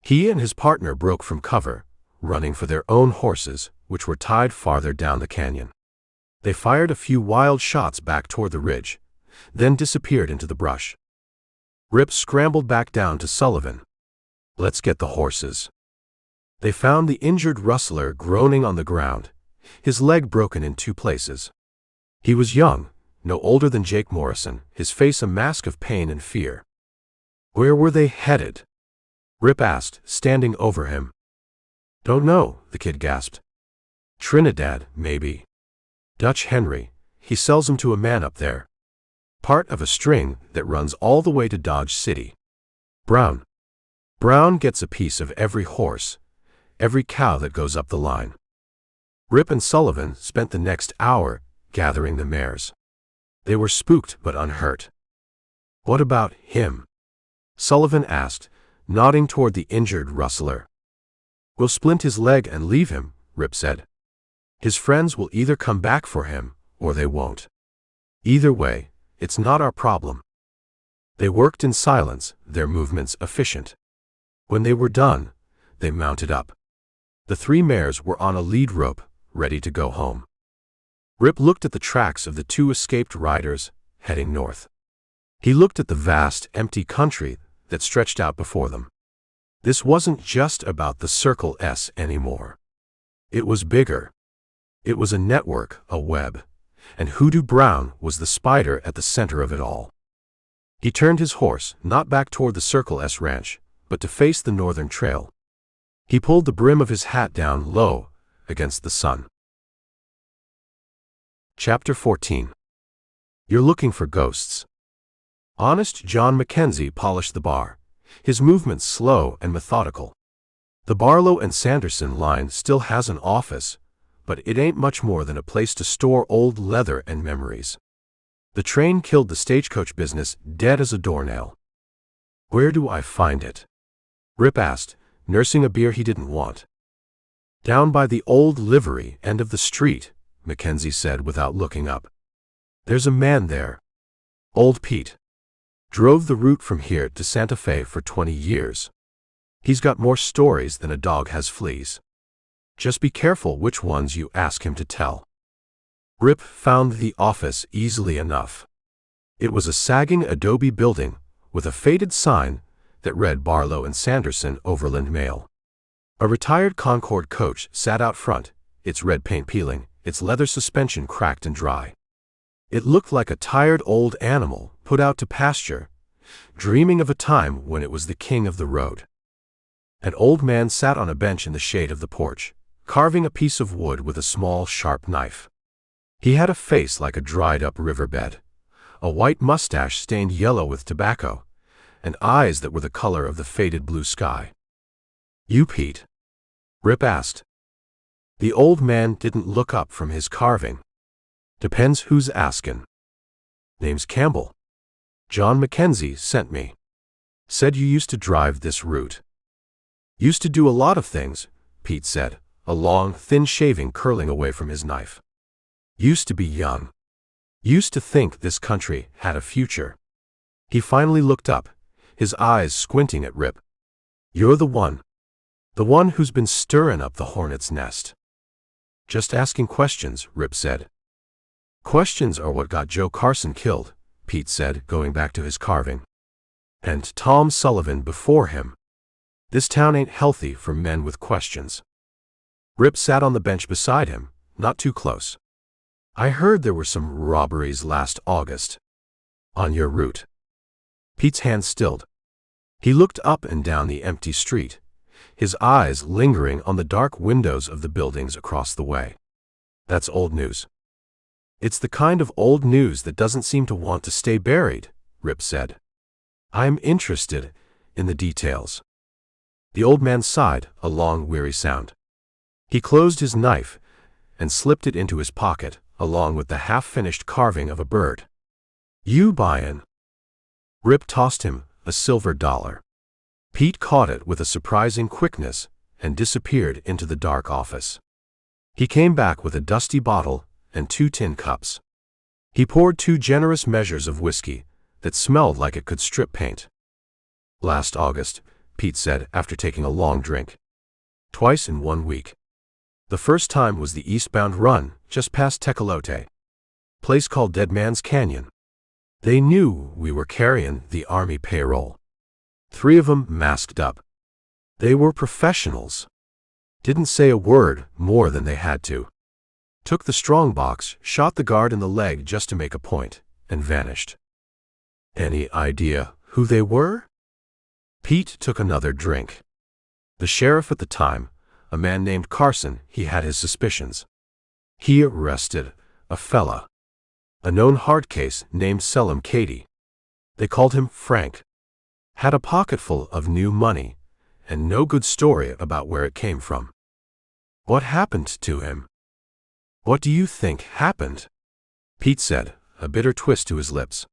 He and his partner broke from cover, running for their own horses, which were tied farther down the canyon. They fired a few wild shots back toward the ridge, then disappeared into the brush. Rip scrambled back down to Sullivan. "Let's get the horses." They found the injured rustler groaning on the ground, his leg broken in 2 places. He was young, no older than Jake Morrison, his face a mask of pain and fear. "Where were they headed?" Rip asked, standing over him. "Don't know," the kid gasped. "Trinidad, maybe. Dutch Henry, he sells 'em to a man up there. Part of a string that runs all the way to Dodge City. Brown gets a piece of every horse, every cow that goes up the line." Rip and Sullivan spent the next hour gathering the mares. They were spooked but unhurt. "What about him?" Sullivan asked, nodding toward the injured rustler. "We'll splint his leg and leave him," Rip said. "His friends will either come back for him, or they won't. Either way, it's not our problem." They worked in silence, their movements efficient. When they were done, they mounted up. The 3 mares were on a lead rope, ready to go home. Rip looked at the tracks of the 2 escaped riders, heading north. He looked at the vast, empty country that stretched out before them. This wasn't just about the Circle S anymore. It was bigger. It was a network, a web, and Hoodoo Brown was the spider at the center of it all. He turned his horse, not back toward the Circle S ranch, but to face the northern trail. He pulled the brim of his hat down low against the sun. Chapter 14. You're looking for ghosts. Honest John Mackenzie polished the bar, his movements slow and methodical. The Barlow and Sanderson line still has an office, but it ain't much more than a place to store old leather and memories. The train killed the stagecoach business dead as a doornail. "Where do I find it?" Rip asked, nursing a beer he didn't want. "Down by the old livery end of the street," Mackenzie said without looking up. "There's a man there. Old Pete. Drove the route from here to Santa Fe for 20 years. He's got more stories than a dog has fleas. Just be careful which ones you ask him to tell." Rip found the office easily enough. It was a sagging adobe building with a faded sign that read Barlow and Sanderson Overland Mail. A retired Concorde coach sat out front, its red paint peeling, its leather suspension cracked and dry. It looked like a tired old animal put out to pasture, dreaming of a time when it was the king of the road. An old man sat on a bench in the shade of the porch, carving a piece of wood with a small, sharp knife. He had a face like a dried-up riverbed, a white mustache stained yellow with tobacco, and eyes that were the color of the faded blue sky. "You Pete?" Rip asked. The old man didn't look up from his carving. "Depends who's askin'. Name's Campbell. John Mackenzie sent me. Said you used to drive this route." "Used to do a lot of things," Pete said, a long, thin shaving curling away from his knife. "Used to be young. Used to think this country had a future." He finally looked up, his eyes squinting at Rip. "You're the one who's been stirring up the hornet's nest." "Just asking questions," Rip said. Questions are what got Joe Carson killed, Pete said, going back to his carving. And Tom Sullivan before him. This town ain't healthy for men with questions. Rip sat on the bench beside him, not too close. I heard there were some robberies last August. On your route. Pete's hand stilled. He looked up and down the empty street, his eyes lingering on the dark windows of the buildings across the way. That's old news. It's the kind of old news that doesn't seem to want to stay buried, Rip said. I'm interested in the details. The old man sighed, a long, weary sound. He closed his knife and slipped it into his pocket, along with the half-finished carving of a bird. You buyin'? Rip tossed him a silver dollar. Pete caught it with a surprising quickness and disappeared into the dark office. He came back with a dusty bottle and 2 tin cups. He poured 2 generous measures of whiskey that smelled like it could strip paint. Last August, Pete said after taking a long drink. Twice in 1 week. The first time was the eastbound run, just past Tecolote. Place called Dead Man's Canyon. They knew we were carrying the army payroll. 3 of them masked up. They were professionals. Didn't say a word more than they had to. Took the strong box, shot the guard in the leg just to make a point, and vanished. Any idea who they were? Pete took another drink. The sheriff at the time, a man named Carson, he had his suspicions. He arrested a fella. A known hard case named Selim Cady. They called him Frank. Had a pocketful of new money, and no good story about where it came from. What happened to him? What do you think happened? Pete said, a bitter twist to his lips.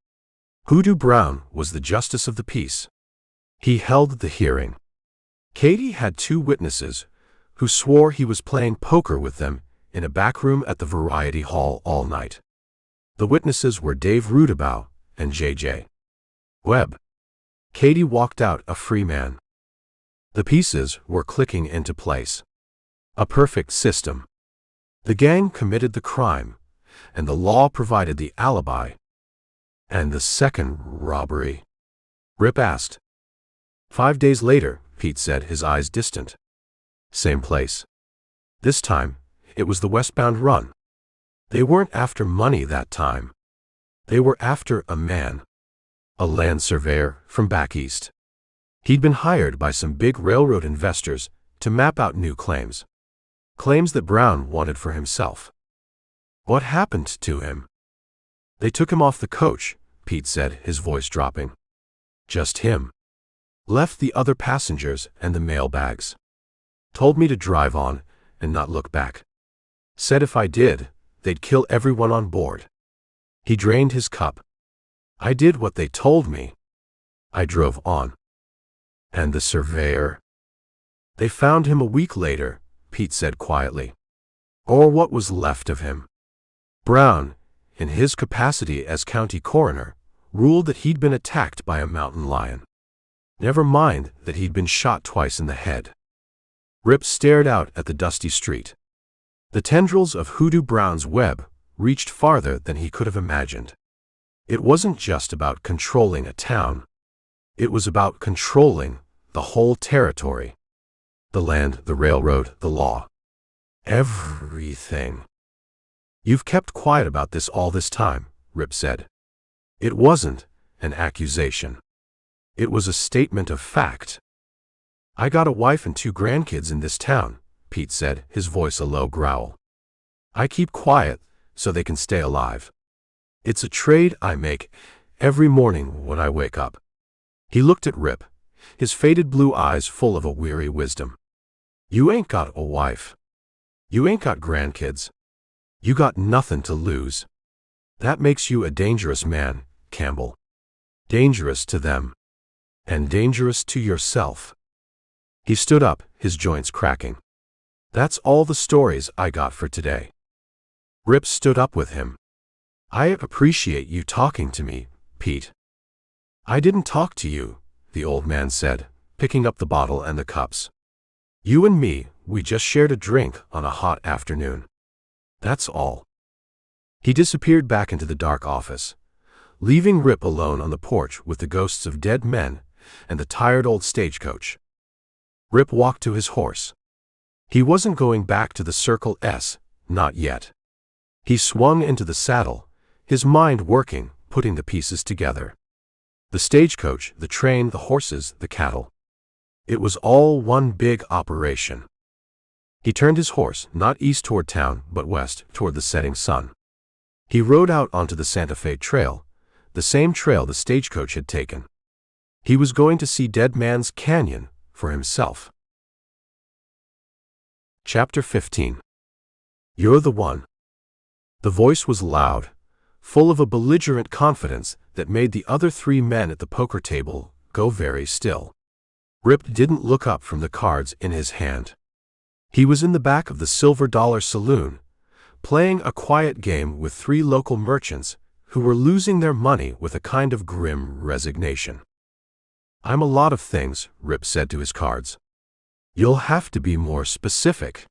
Hoodoo Brown was the justice of the peace. He held the hearing. Cady had 2 witnesses who swore he was playing poker with them in a back room at the Variety Hall all night. The witnesses were Dave Rudabout and J.J. Webb. Cady walked out a free man. The pieces were clicking into place. A perfect system. The gang committed the crime, and the law provided the alibi. And the second robbery? Rip asked. 5 days later, Pete said, his eyes distant. Same place. This time, it was the westbound run. They weren't after money that time. They were after a man. A land surveyor from back east. He'd been hired by some big railroad investors to map out new claims. Claims that Brown wanted for himself. What happened to him? They took him off the coach, Pete said, his voice dropping. Just him. Left the other passengers and the mail bags. Told me to drive on and not look back. Said if I did, they'd kill everyone on board. He drained his cup. I did what they told me. I drove on. And the surveyor? They found him a week later, Pete said quietly. Or what was left of him. Brown, in his capacity as county coroner, ruled that he'd been attacked by a mountain lion. Never mind that he'd been shot twice in the head. Rip stared out at the dusty street. The tendrils of Hoodoo Brown's web reached farther than he could have imagined. It wasn't just about controlling a town. It was about controlling the whole territory. The land, the railroad, the law. Everything. You've kept quiet about this all this time, Rip said. It wasn't an accusation. It was a statement of fact. I got a wife and 2 grandkids in this town, Pete said, his voice a low growl. I keep quiet so they can stay alive. It's a trade I make every morning when I wake up. He looked at Rip, his faded blue eyes full of a weary wisdom. You ain't got a wife. You ain't got grandkids. You got nothing to lose. That makes you a dangerous man, Campbell. Dangerous to them. And dangerous to yourself. He stood up, his joints cracking. That's all the stories I got for today. Rip stood up with him. I appreciate you talking to me, Pete. I didn't talk to you, the old man said, picking up the bottle and the cups. You and me, we just shared a drink on a hot afternoon. That's all. He disappeared back into the dark office, leaving Rip alone on the porch with the ghosts of dead men and the tired old stagecoach. Rip walked to his horse. He wasn't going back to the Circle S, not yet. He swung into the saddle, his mind working, putting the pieces together. The stagecoach, the train, the horses, the cattle. It was all one big operation. He turned his horse, not east toward town, but west, toward the setting sun. He rode out onto the Santa Fe Trail, the same trail the stagecoach had taken. He was going to see Dead Man's Canyon for himself. Chapter 15. You're the one. The voice was loud, full of a belligerent confidence that made the other three men at the poker table go very still. Rip didn't look up from the cards in his hand. He was in the back of the Silver Dollar Saloon, playing a quiet game with three local merchants who were losing their money with a kind of grim resignation. "I'm a lot of things," Rip said to his cards. "You'll have to be more specific."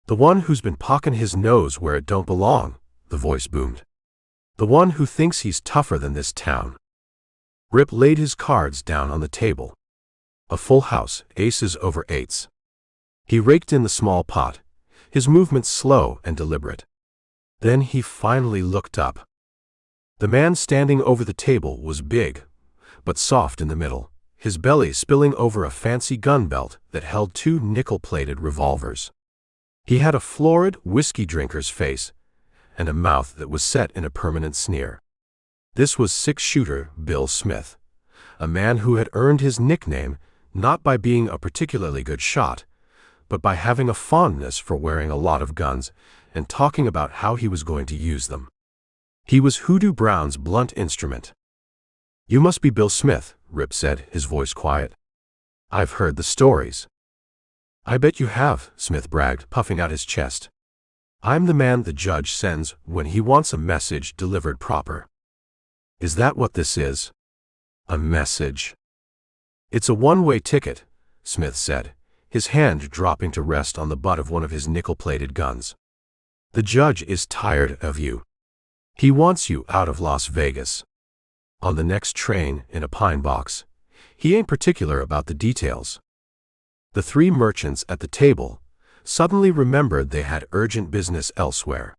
"The one who's been poking his nose where it don't belong," the voice boomed. "The one who thinks he's tougher than this town." Rip laid his cards down on the table. A full house, aces over eights. He raked in the small pot, his movements slow and deliberate. Then he finally looked up. The man standing over the table was big, but soft in the middle, his belly spilling over a fancy gun belt that held two nickel-plated revolvers. He had a florid whiskey drinker's face and a mouth that was set in a permanent sneer. This was six-shooter Bill Smith, a man who had earned his nickname not by being a particularly good shot, but by having a fondness for wearing a lot of guns and talking about how he was going to use them. He was Hoodoo Brown's blunt instrument. "You must be Bill Smith," Rip said, his voice quiet. "I've heard the stories." "I bet you have," Smith bragged, puffing out his chest. "I'm the man the judge sends when he wants a message delivered proper." "Is that what this is? A message?" "It's a one-way ticket," Smith said, his hand dropping to rest on the butt of one of his nickel-plated guns. "The judge is tired of you. He wants you out of Las Vegas. On the next train in a pine box. He ain't particular about the details." The three merchants at the table suddenly remembered they had urgent business elsewhere.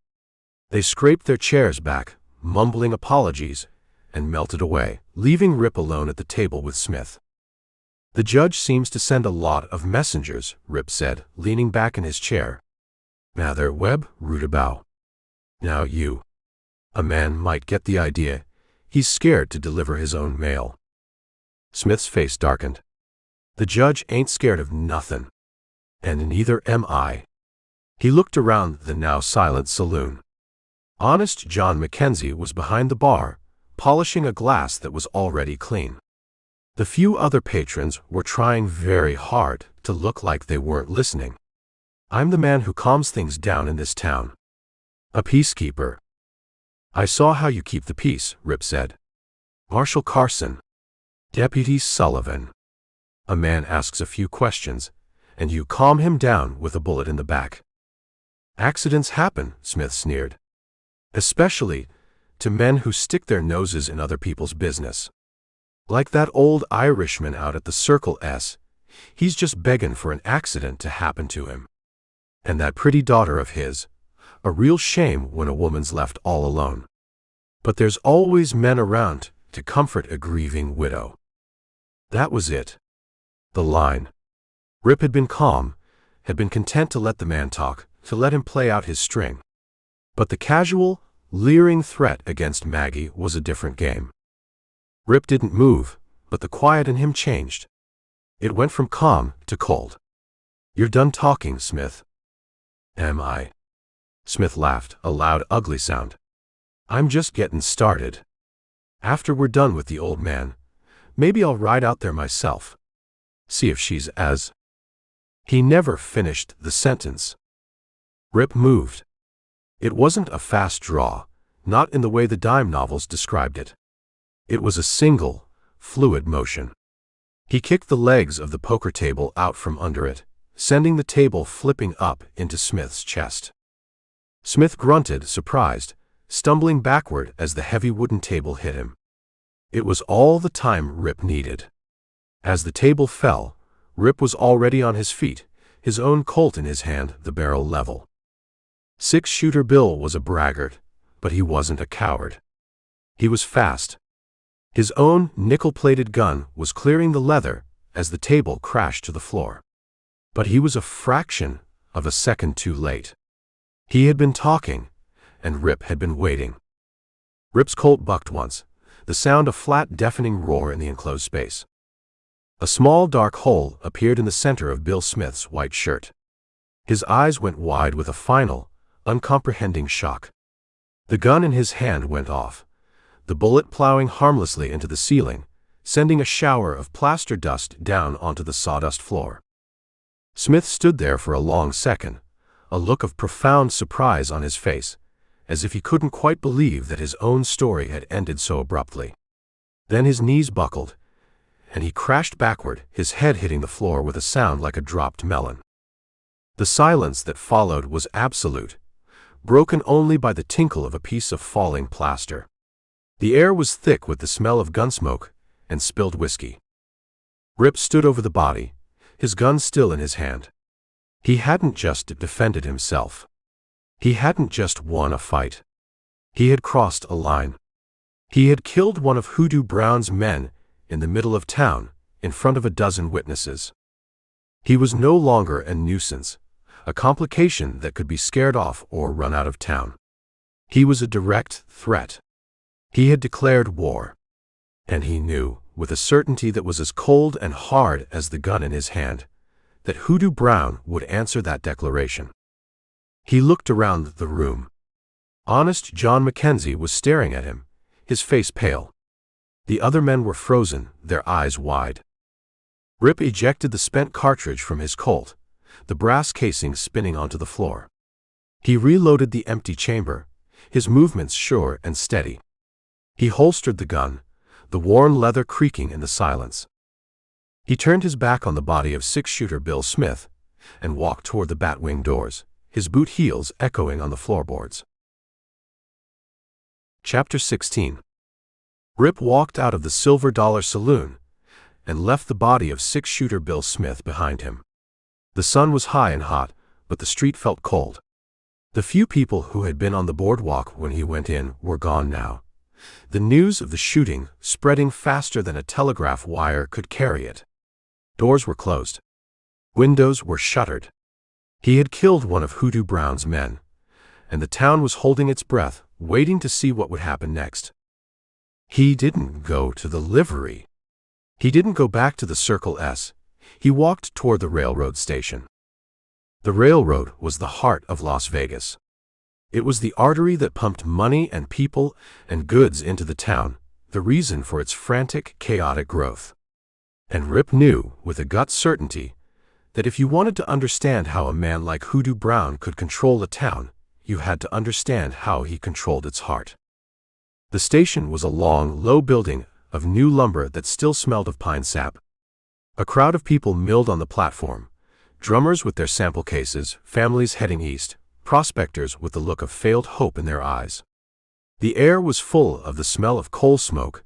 They scraped their chairs back, mumbling apologies, and melted away, leaving Rip alone at the table with Smith. "The judge seems to send a lot of messengers," Rip said, leaning back in his chair. "Mather, Webb, Rudabout. Now you." A man might get the idea. He's scared to deliver his own mail. Smith's face darkened. "The judge ain't scared of nothin'. And neither am I." He looked around the now silent saloon. Honest John Mackenzie was behind the bar, polishing a glass that was already clean. The few other patrons were trying very hard to look like they weren't listening. "I'm the man who calms things down in this town. A peacekeeper." "I saw how you keep the peace," Rip said. "Marshal Carson. Deputy Sullivan. A man asks a few questions, and you calm him down with a bullet in the back." "Accidents happen," Smith sneered. "Especially to men who stick their noses in other people's business. Like that old Irishman out at the Circle S. He's just begging for an accident to happen to him. And that pretty daughter of his. A real shame when a woman's left all alone. But there's always men around to comfort a grieving widow." That was it. The line. Rip had been calm, had been content to let the man talk, to let him play out his string. But the casual, leering threat against Maggie was a different game. Rip didn't move, but the quiet in him changed. It went from calm to cold. "You're done talking, Smith." "Am I?" Smith laughed, a loud, ugly sound. "I'm just getting started. After we're done with the old man, maybe I'll ride out there myself. See if she's as—" He never finished the sentence. Rip moved. It wasn't a fast draw, not in the way the dime novels described it. It was a single, fluid motion. He kicked the legs of the poker table out from under it, sending the table flipping up into Smith's chest. Smith grunted, surprised, stumbling backward as the heavy wooden table hit him. It was all the time Rip needed. As the table fell, Rip was already on his feet, his own Colt in his hand, the barrel level. Six-shooter Bill was a braggart, but he wasn't a coward. He was fast. His own nickel-plated gun was clearing the leather as the table crashed to the floor. But he was a fraction of a second too late. He had been talking, and Rip had been waiting. Rip's Colt bucked once, the sound a flat, deafening roar in the enclosed space. A small dark hole appeared in the center of Bill Smith's white shirt. His eyes went wide with a final, uncomprehending shock. The gun in his hand went off, the bullet plowing harmlessly into the ceiling, sending a shower of plaster dust down onto the sawdust floor. Smith stood there for a long second, a look of profound surprise on his face, as if he couldn't quite believe that his own story had ended so abruptly. Then his knees buckled, and he crashed backward, his head hitting the floor with a sound like a dropped melon. The silence that followed was absolute, broken only by the tinkle of a piece of falling plaster. The air was thick with the smell of gunsmoke and spilled whiskey. Rip stood over the body, his gun still in his hand. He hadn't just defended himself. He hadn't just won a fight. He had crossed a line. He had killed one of Hoodoo Brown's men in the middle of town, in front of a dozen witnesses. He was no longer a nuisance, a complication that could be scared off or run out of town. He was a direct threat. He had declared war. And he knew, with a certainty that was as cold and hard as the gun in his hand, that Hoodoo Brown would answer that declaration. He looked around the room. Honest John Mackenzie was staring at him, his face pale. The other men were frozen, their eyes wide. Rip ejected the spent cartridge from his Colt, the brass casing spinning onto the floor. He reloaded the empty chamber, his movements sure and steady. He holstered the gun, the worn leather creaking in the silence. He turned his back on the body of six-shooter Bill Smith and walked toward the batwing doors, his boot heels echoing on the floorboards. Chapter 16. Rip walked out of the Silver Dollar Saloon and left the body of six-shooter Bill Smith behind him. The sun was high and hot, but the street felt cold. The few people who had been on the boardwalk when he went in were gone now. The news of the shooting spreading faster than a telegraph wire could carry it. Doors were closed. Windows were shuttered. He had killed one of Hoodoo Brown's men, and the town was holding its breath, waiting to see what would happen next. He didn't go to the livery. He didn't go back to the Circle S. He walked toward the railroad station. The railroad was the heart of Las Vegas. It was the artery that pumped money and people and goods into the town, the reason for its frantic, chaotic growth. And Rip knew, with a gut certainty, that if you wanted to understand how a man like Hoodoo Brown could control a town, you had to understand how he controlled its heart. The station was a long, low building of new lumber that still smelled of pine sap. A crowd of people milled on the platform, drummers with their sample cases, families heading east, prospectors with the look of failed hope in their eyes. The air was full of the smell of coal smoke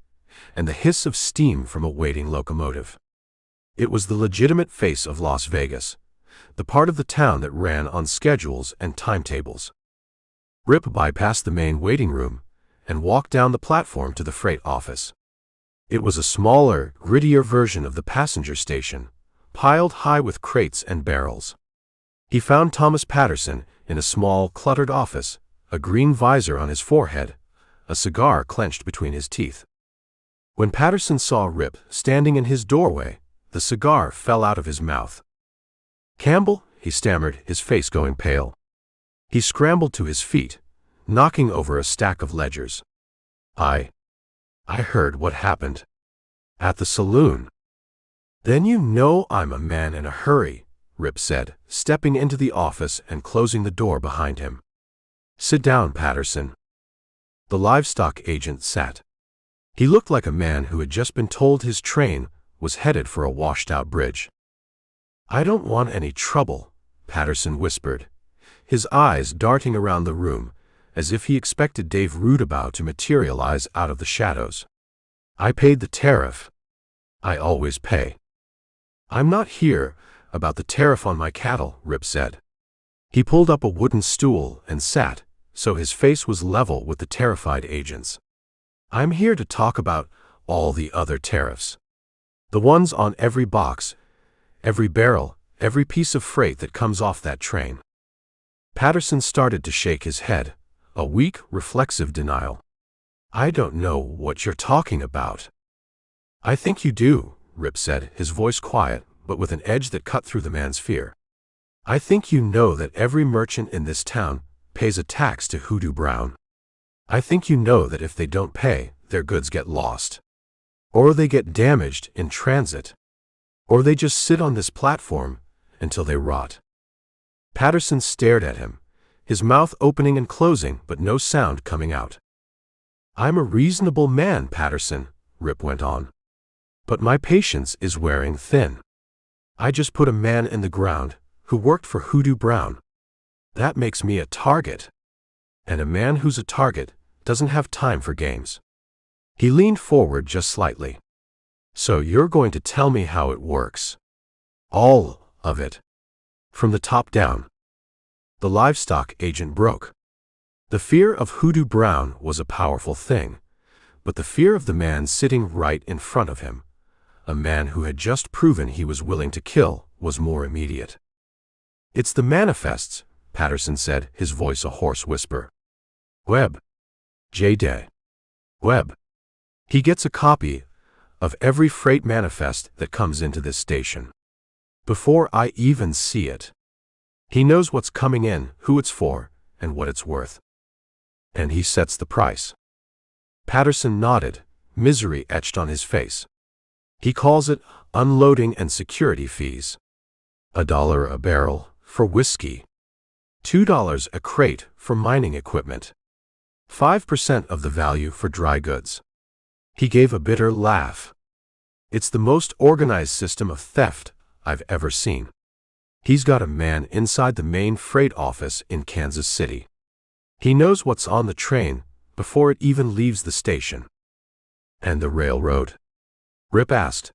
and the hiss of steam from a waiting locomotive. It was the legitimate face of Las Vegas, the part of the town that ran on schedules and timetables. Rip bypassed the main waiting room and walked down the platform to the freight office. It was a smaller, grittier version of the passenger station, piled high with crates and barrels. He found Thomas Patterson in a small, cluttered office, a green visor on his forehead, a cigar clenched between his teeth. When Patterson saw Rip standing in his doorway, the cigar fell out of his mouth. "Campbell," he stammered, his face going pale. He scrambled to his feet, knocking over a stack of ledgers. I heard what happened. At the saloon." "Then you know I'm a man in a hurry," Rip said, stepping into the office and closing the door behind him. "Sit down, Patterson." The livestock agent sat. He looked like a man who had just been told his train was headed for a washed-out bridge. "I don't want any trouble," Patterson whispered, his eyes darting around the room as if he expected Dave Rudabout to materialize out of the shadows. "I paid the tariff. I always pay." "I'm not here about the tariff on my cattle," Rip said. He pulled up a wooden stool and sat, so his face was level with the terrified agents. "I'm here to talk about all the other tariffs. The ones on every box, every barrel, every piece of freight that comes off that train." Patterson started to shake his head, a weak, reflexive denial. "I don't know what you're talking about." "I think you do," Rip said, his voice quiet, but with an edge that cut through the man's fear. "I think you know that every merchant in this town pays a tax to Hoodoo Brown. I think you know that if they don't pay, their goods get lost. Or they get damaged in transit. Or they just sit on this platform until they rot." Patterson stared at him, his mouth opening and closing but no sound coming out. "I'm a reasonable man, Patterson," Rip went on. "But my patience is wearing thin. I just put a man in the ground who worked for Hoodoo Brown. That makes me a target. And a man who's a target doesn't have time for games." He leaned forward just slightly. "So you're going to tell me how it works? All of it? From the top down?" The livestock agent broke. The fear of Hoodoo Brown was a powerful thing, but the fear of the man sitting right in front of him, a man who had just proven he was willing to kill, was more immediate. "It's the manifests," Patterson said, his voice a hoarse whisper. "Webb. J. Webb. He gets a copy of every freight manifest that comes into this station. Before I even see it. He knows what's coming in, who it's for, and what it's worth. And he sets the price." Patterson nodded, misery etched on his face. "He calls it unloading and security fees. $1 a barrel for whiskey. $2 a crate for mining equipment. 5% of the value for dry goods." He gave a bitter laugh. "It's the most organized system of theft I've ever seen. He's got a man inside the main freight office in Kansas City. He knows what's on the train before it even leaves the station." "And the railroad?" Rip asked.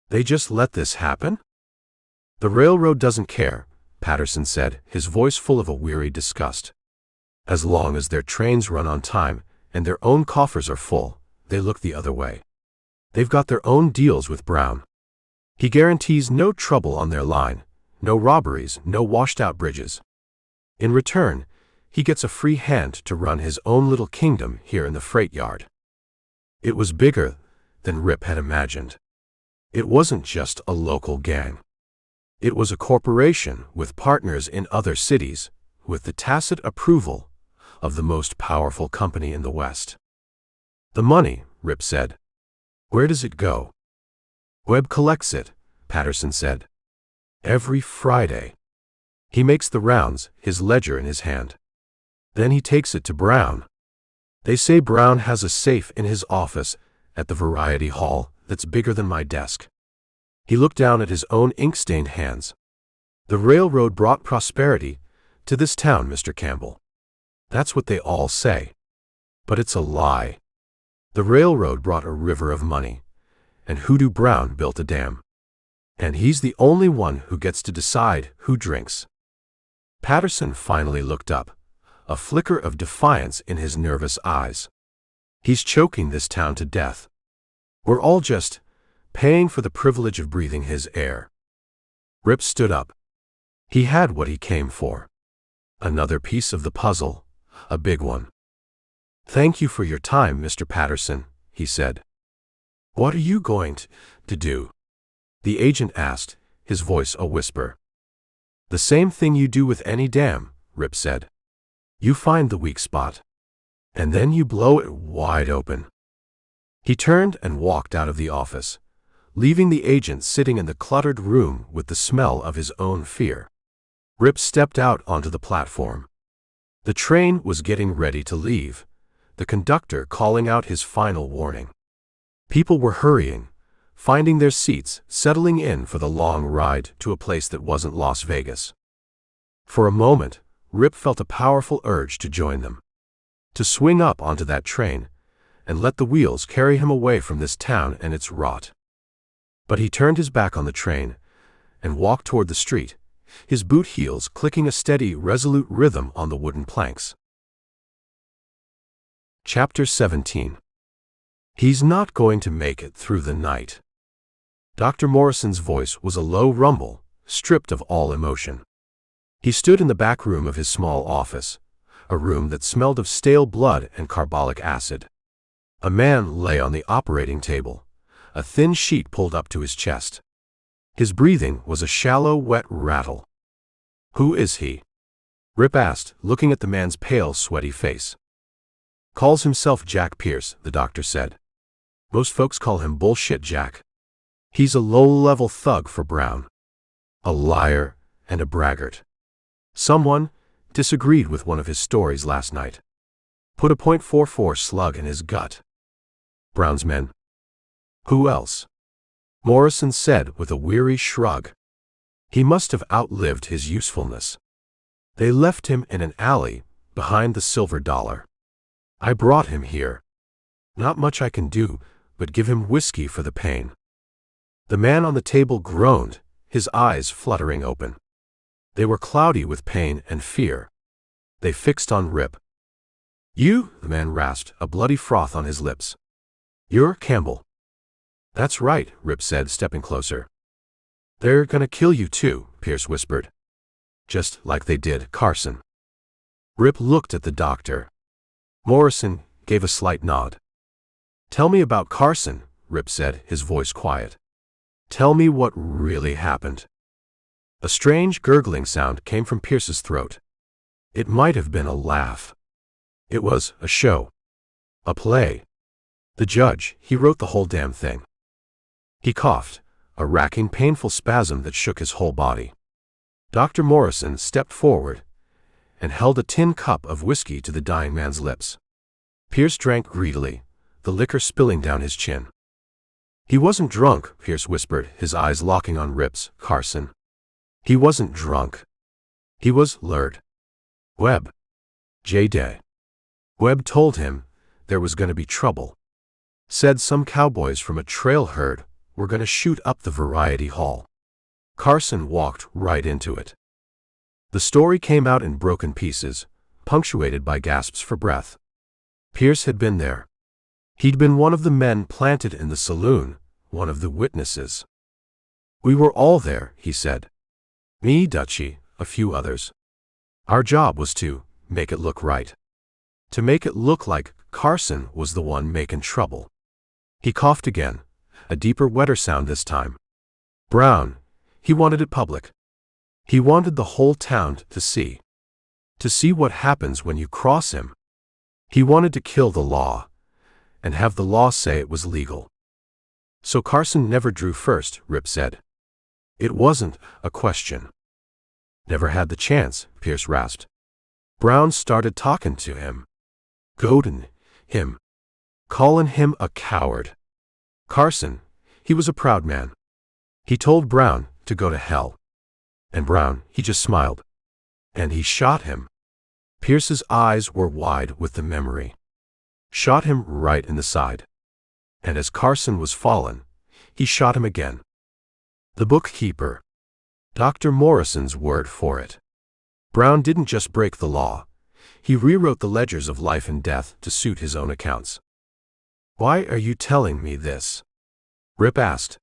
"They just let this happen?" "The railroad doesn't care," Patterson said, his voice full of a weary disgust. "As long as their trains run on time and their own coffers are full, they look the other way. They've got their own deals with Brown. He guarantees no trouble on their line, no robberies, no washed-out bridges. In return, he gets a free hand to run his own little kingdom here in the freight yard." It was bigger than Rip had imagined. It wasn't just a local gang. It was a corporation with partners in other cities, with the tacit approval of the most powerful company in the West. "The money," Rip said. "Where does it go?" "Webb collects it," Patterson said. "Every Friday. He makes the rounds, his ledger in his hand. Then he takes it to Brown. They say Brown has a safe in his office at the Variety Hall that's bigger than my desk." He looked down at his own ink-stained hands. "The railroad brought prosperity to this town, Mr. Campbell. That's what they all say. But it's a lie. The railroad brought a river of money, and Hoodoo Brown built a dam. And he's the only one who gets to decide who drinks." Patterson finally looked up, a flicker of defiance in his nervous eyes. "He's choking this town to death. We're all just paying for the privilege of breathing his air." Rip stood up. He had what he came for. Another piece of the puzzle, a big one. "Thank you for your time, Mr. Patterson," he said. "What are you going to do?" the agent asked, his voice a whisper. "The same thing you do with any dam," Rip said. "You find the weak spot. And then you blow it wide open." He turned and walked out of the office, leaving the agent sitting in the cluttered room with the smell of his own fear. Rip stepped out onto the platform. The train was getting ready to leave, the conductor calling out his final warning. People were hurrying, finding their seats, settling in for the long ride to a place that wasn't Las Vegas. For a moment, Rip felt a powerful urge to join them. To swing up onto that train and let the wheels carry him away from this town and its rot. But he turned his back on the train and walked toward the street, his boot heels clicking a steady, resolute rhythm on the wooden planks. Chapter 17. He's not going to make it through the night. Dr. Morrison's voice was a low rumble, stripped of all emotion. He stood in the back room of his small office, a room that smelled of stale blood and carbolic acid. A man lay on the operating table, a thin sheet pulled up to his chest. His breathing was a shallow, wet rattle. "Who is he?" Rip asked, looking at the man's pale, sweaty face. "Calls himself Jack Pierce," the doctor said. "Most folks call him Bullshit Jack. He's a low-level thug for Brown. A liar and a braggart. Someone disagreed with one of his stories last night. Put a .44 slug in his gut. Brown's men." "Who else?" Morrison said with a weary shrug. "He must have outlived his usefulness. They left him in an alley behind the Silver Dollar. I brought him here. Not much I can do but give him whiskey for the pain." The man on the table groaned, his eyes fluttering open. They were cloudy with pain and fear. They fixed on Rip. "You," the man rasped, a bloody froth on his lips. "You're Campbell." "That's right," Rip said, stepping closer. "They're gonna kill you too," Pierce whispered. "Just like they did Carson." Rip looked at the doctor. Morrison gave a slight nod. "Tell me about Carson," Rip said, his voice quiet. "Tell me what really happened." A strange gurgling sound came from Pierce's throat. It might have been a laugh. It was a show. A play. The judge, he wrote the whole damn thing. He coughed, a racking, painful spasm that shook his whole body. Dr. Morrison stepped forward and held a tin cup of whiskey to the dying man's lips. Pierce drank greedily, the liquor spilling down his chin. "He wasn't drunk," Pierce whispered, his eyes locking on Rip's. "Carson. He wasn't drunk. He was lured. Webb. J-Day. Webb told him there was going to be trouble. Said some cowboys from a trail herd were going to shoot up the variety hall. Carson walked right into it." The story came out in broken pieces, punctuated by gasps for breath. Pierce had been there. He'd been one of the men planted in the saloon, one of the witnesses. "We were all there," he said. "Me, Dutchie, a few others. Our job was to make it look right. To make it look like Carson was the one making trouble." He coughed again, a deeper, wetter sound this time. "Brown, he wanted it public. He wanted the whole town to see. To see what happens when you cross him. He wanted to kill the law and have the law say it was legal." "So Carson never drew first," Rip said. "It wasn't a question." "Never had the chance," Pierce rasped. "Brown started talking to him. Goading him. Calling him a coward. Carson, he was a proud man. He told Brown to go to hell. And Brown, he just smiled. And he shot him." Pierce's eyes were wide with the memory. "Shot him right in the side. And as Carson was fallen, he shot him again." The bookkeeper. Dr. Morrison's word for it. Brown didn't just break the law. He rewrote the ledgers of life and death to suit his own accounts. "Why are you telling me this?" Rip asked.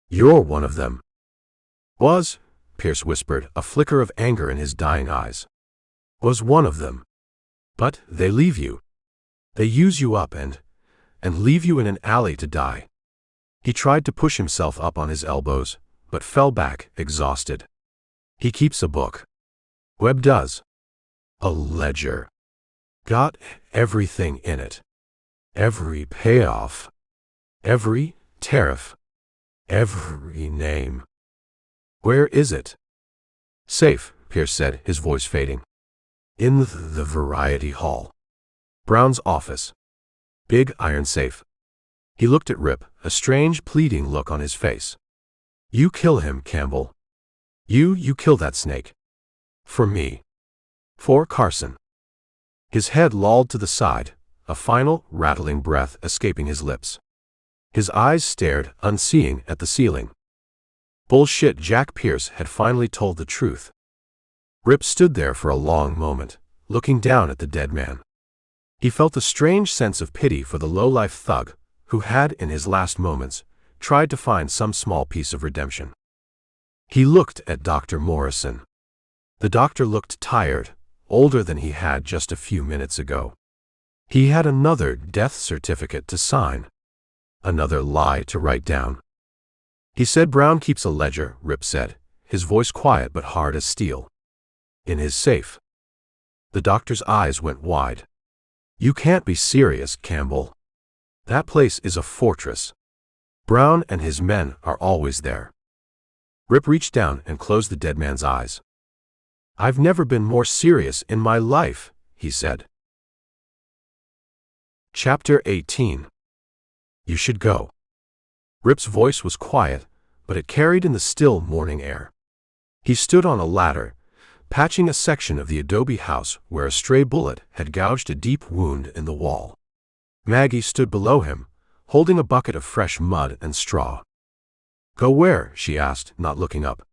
"You're one of them." "Was," Pierce whispered, a flicker of anger in his dying eyes. "Was one of them. But they leave you. They use you up and leave you in an alley to die." He tried to push himself up on his elbows, but fell back, exhausted. "He keeps a book." "Webb does." "A ledger. Got everything in it. Every payoff. Every tariff. Every name." "Where is it?" "Safe," Pierce said, his voice fading. "In the variety hall. Brown's office. Big iron safe." He looked at Rip, a strange, pleading look on his face. "You kill him, Campbell. You kill that snake. For me. For Carson." His head lolled to the side, a final, rattling breath escaping his lips. His eyes stared, unseeing, at the ceiling. Bullshit, Jack Pierce had finally told the truth. Rip stood there for a long moment, looking down at the dead man. He felt a strange sense of pity for the low-life thug, who had, in his last moments, tried to find some small piece of redemption. He looked at Dr. Morrison. The doctor looked tired, older than he had just a few minutes ago. He had another death certificate to sign. Another lie to write down. He said Brown keeps a ledger, Rip said, his voice quiet but hard as steel. In his safe. The doctor's eyes went wide. You can't be serious, Campbell. That place is a fortress. Brown and his men are always there. Rip reached down and closed the dead man's eyes. I've never been more serious in my life, he said. Chapter 18. You should go. Rip's voice was quiet, but it carried in the still morning air. He stood on a ladder, patching a section of the adobe house where a stray bullet had gouged a deep wound in the wall. Maggie stood below him, holding a bucket of fresh mud and straw. Go where? She asked, not looking up.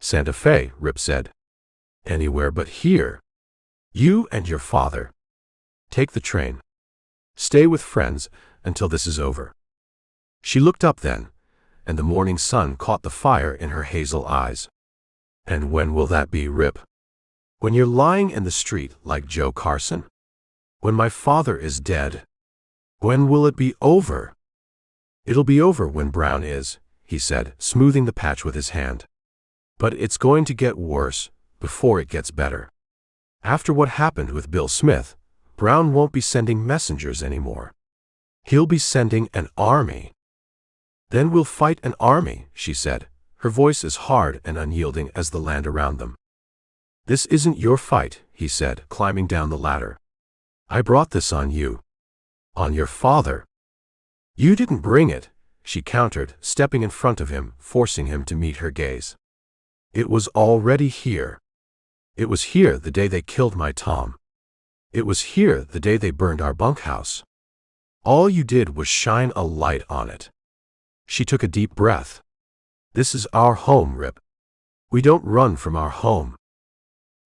Santa Fe, Rip said. Anywhere but here. You and your father. Take the train. Stay with friends until this is over. She looked up then, and the morning sun caught the fire in her hazel eyes. And when will that be, Rip? When you're lying in the street like Joe Carson? When my father is dead? When will it be over? It'll be over when Brown is, he said, smoothing the patch with his hand. But it's going to get worse before it gets better. After what happened with Bill Smith, Brown won't be sending messengers anymore. He'll be sending an army. Then we'll fight an army, she said, her voice as hard and unyielding as the land around them. This isn't your fight, he said, climbing down the ladder. I brought this on you. On your father. You didn't bring it, she countered, stepping in front of him, forcing him to meet her gaze. It was already here. It was here the day they killed my Tom. It was here the day they burned our bunkhouse. All you did was shine a light on it. She took a deep breath. This is our home, Rip. We don't run from our home.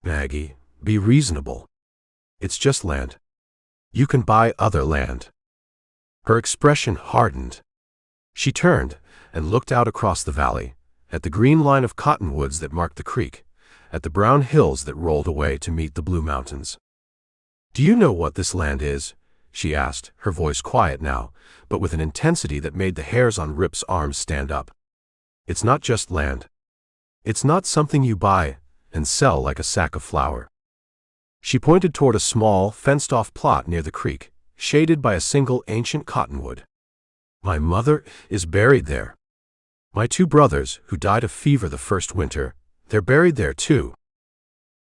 Maggie, be reasonable. It's just land. You can buy other land. Her expression hardened. She turned and looked out across the valley, at the green line of cottonwoods that marked the creek, at the brown hills that rolled away to meet the blue mountains. Do you know what this land is? She asked, her voice quiet now, but with an intensity that made the hairs on Rip's arms stand up. It's not just land. It's not something you buy and sell like a sack of flour. She pointed toward a small, fenced-off plot near the creek, shaded by a single ancient cottonwood. My mother is buried there. My two brothers, who died of fever the first winter, they're buried there too.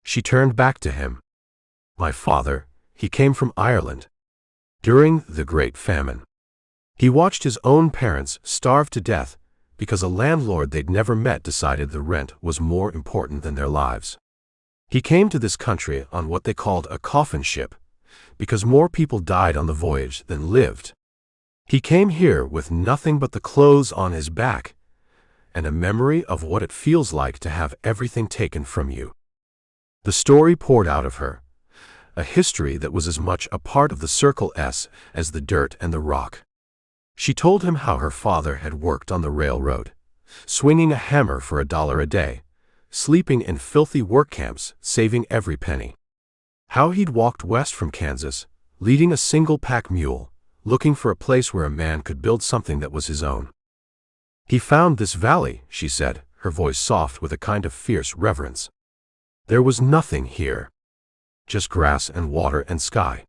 She turned back to him. My father, he came from Ireland. During the Great Famine. He watched his own parents starve to death because a landlord they'd never met decided the rent was more important than their lives. He came to this country on what they called a coffin ship, because more people died on the voyage than lived. He came here with nothing but the clothes on his back, and a memory of what it feels like to have everything taken from you. The story poured out of her, a history that was as much a part of the Circle S as the dirt and the rock. She told him how her father had worked on the railroad, swinging a hammer for $1 a day, sleeping in filthy work camps, saving every penny. How he'd walked west from Kansas, leading a single-pack mule, looking for a place where a man could build something that was his own. He found this valley, she said, her voice soft with a kind of fierce reverence. There was nothing here. Just grass and water and sky.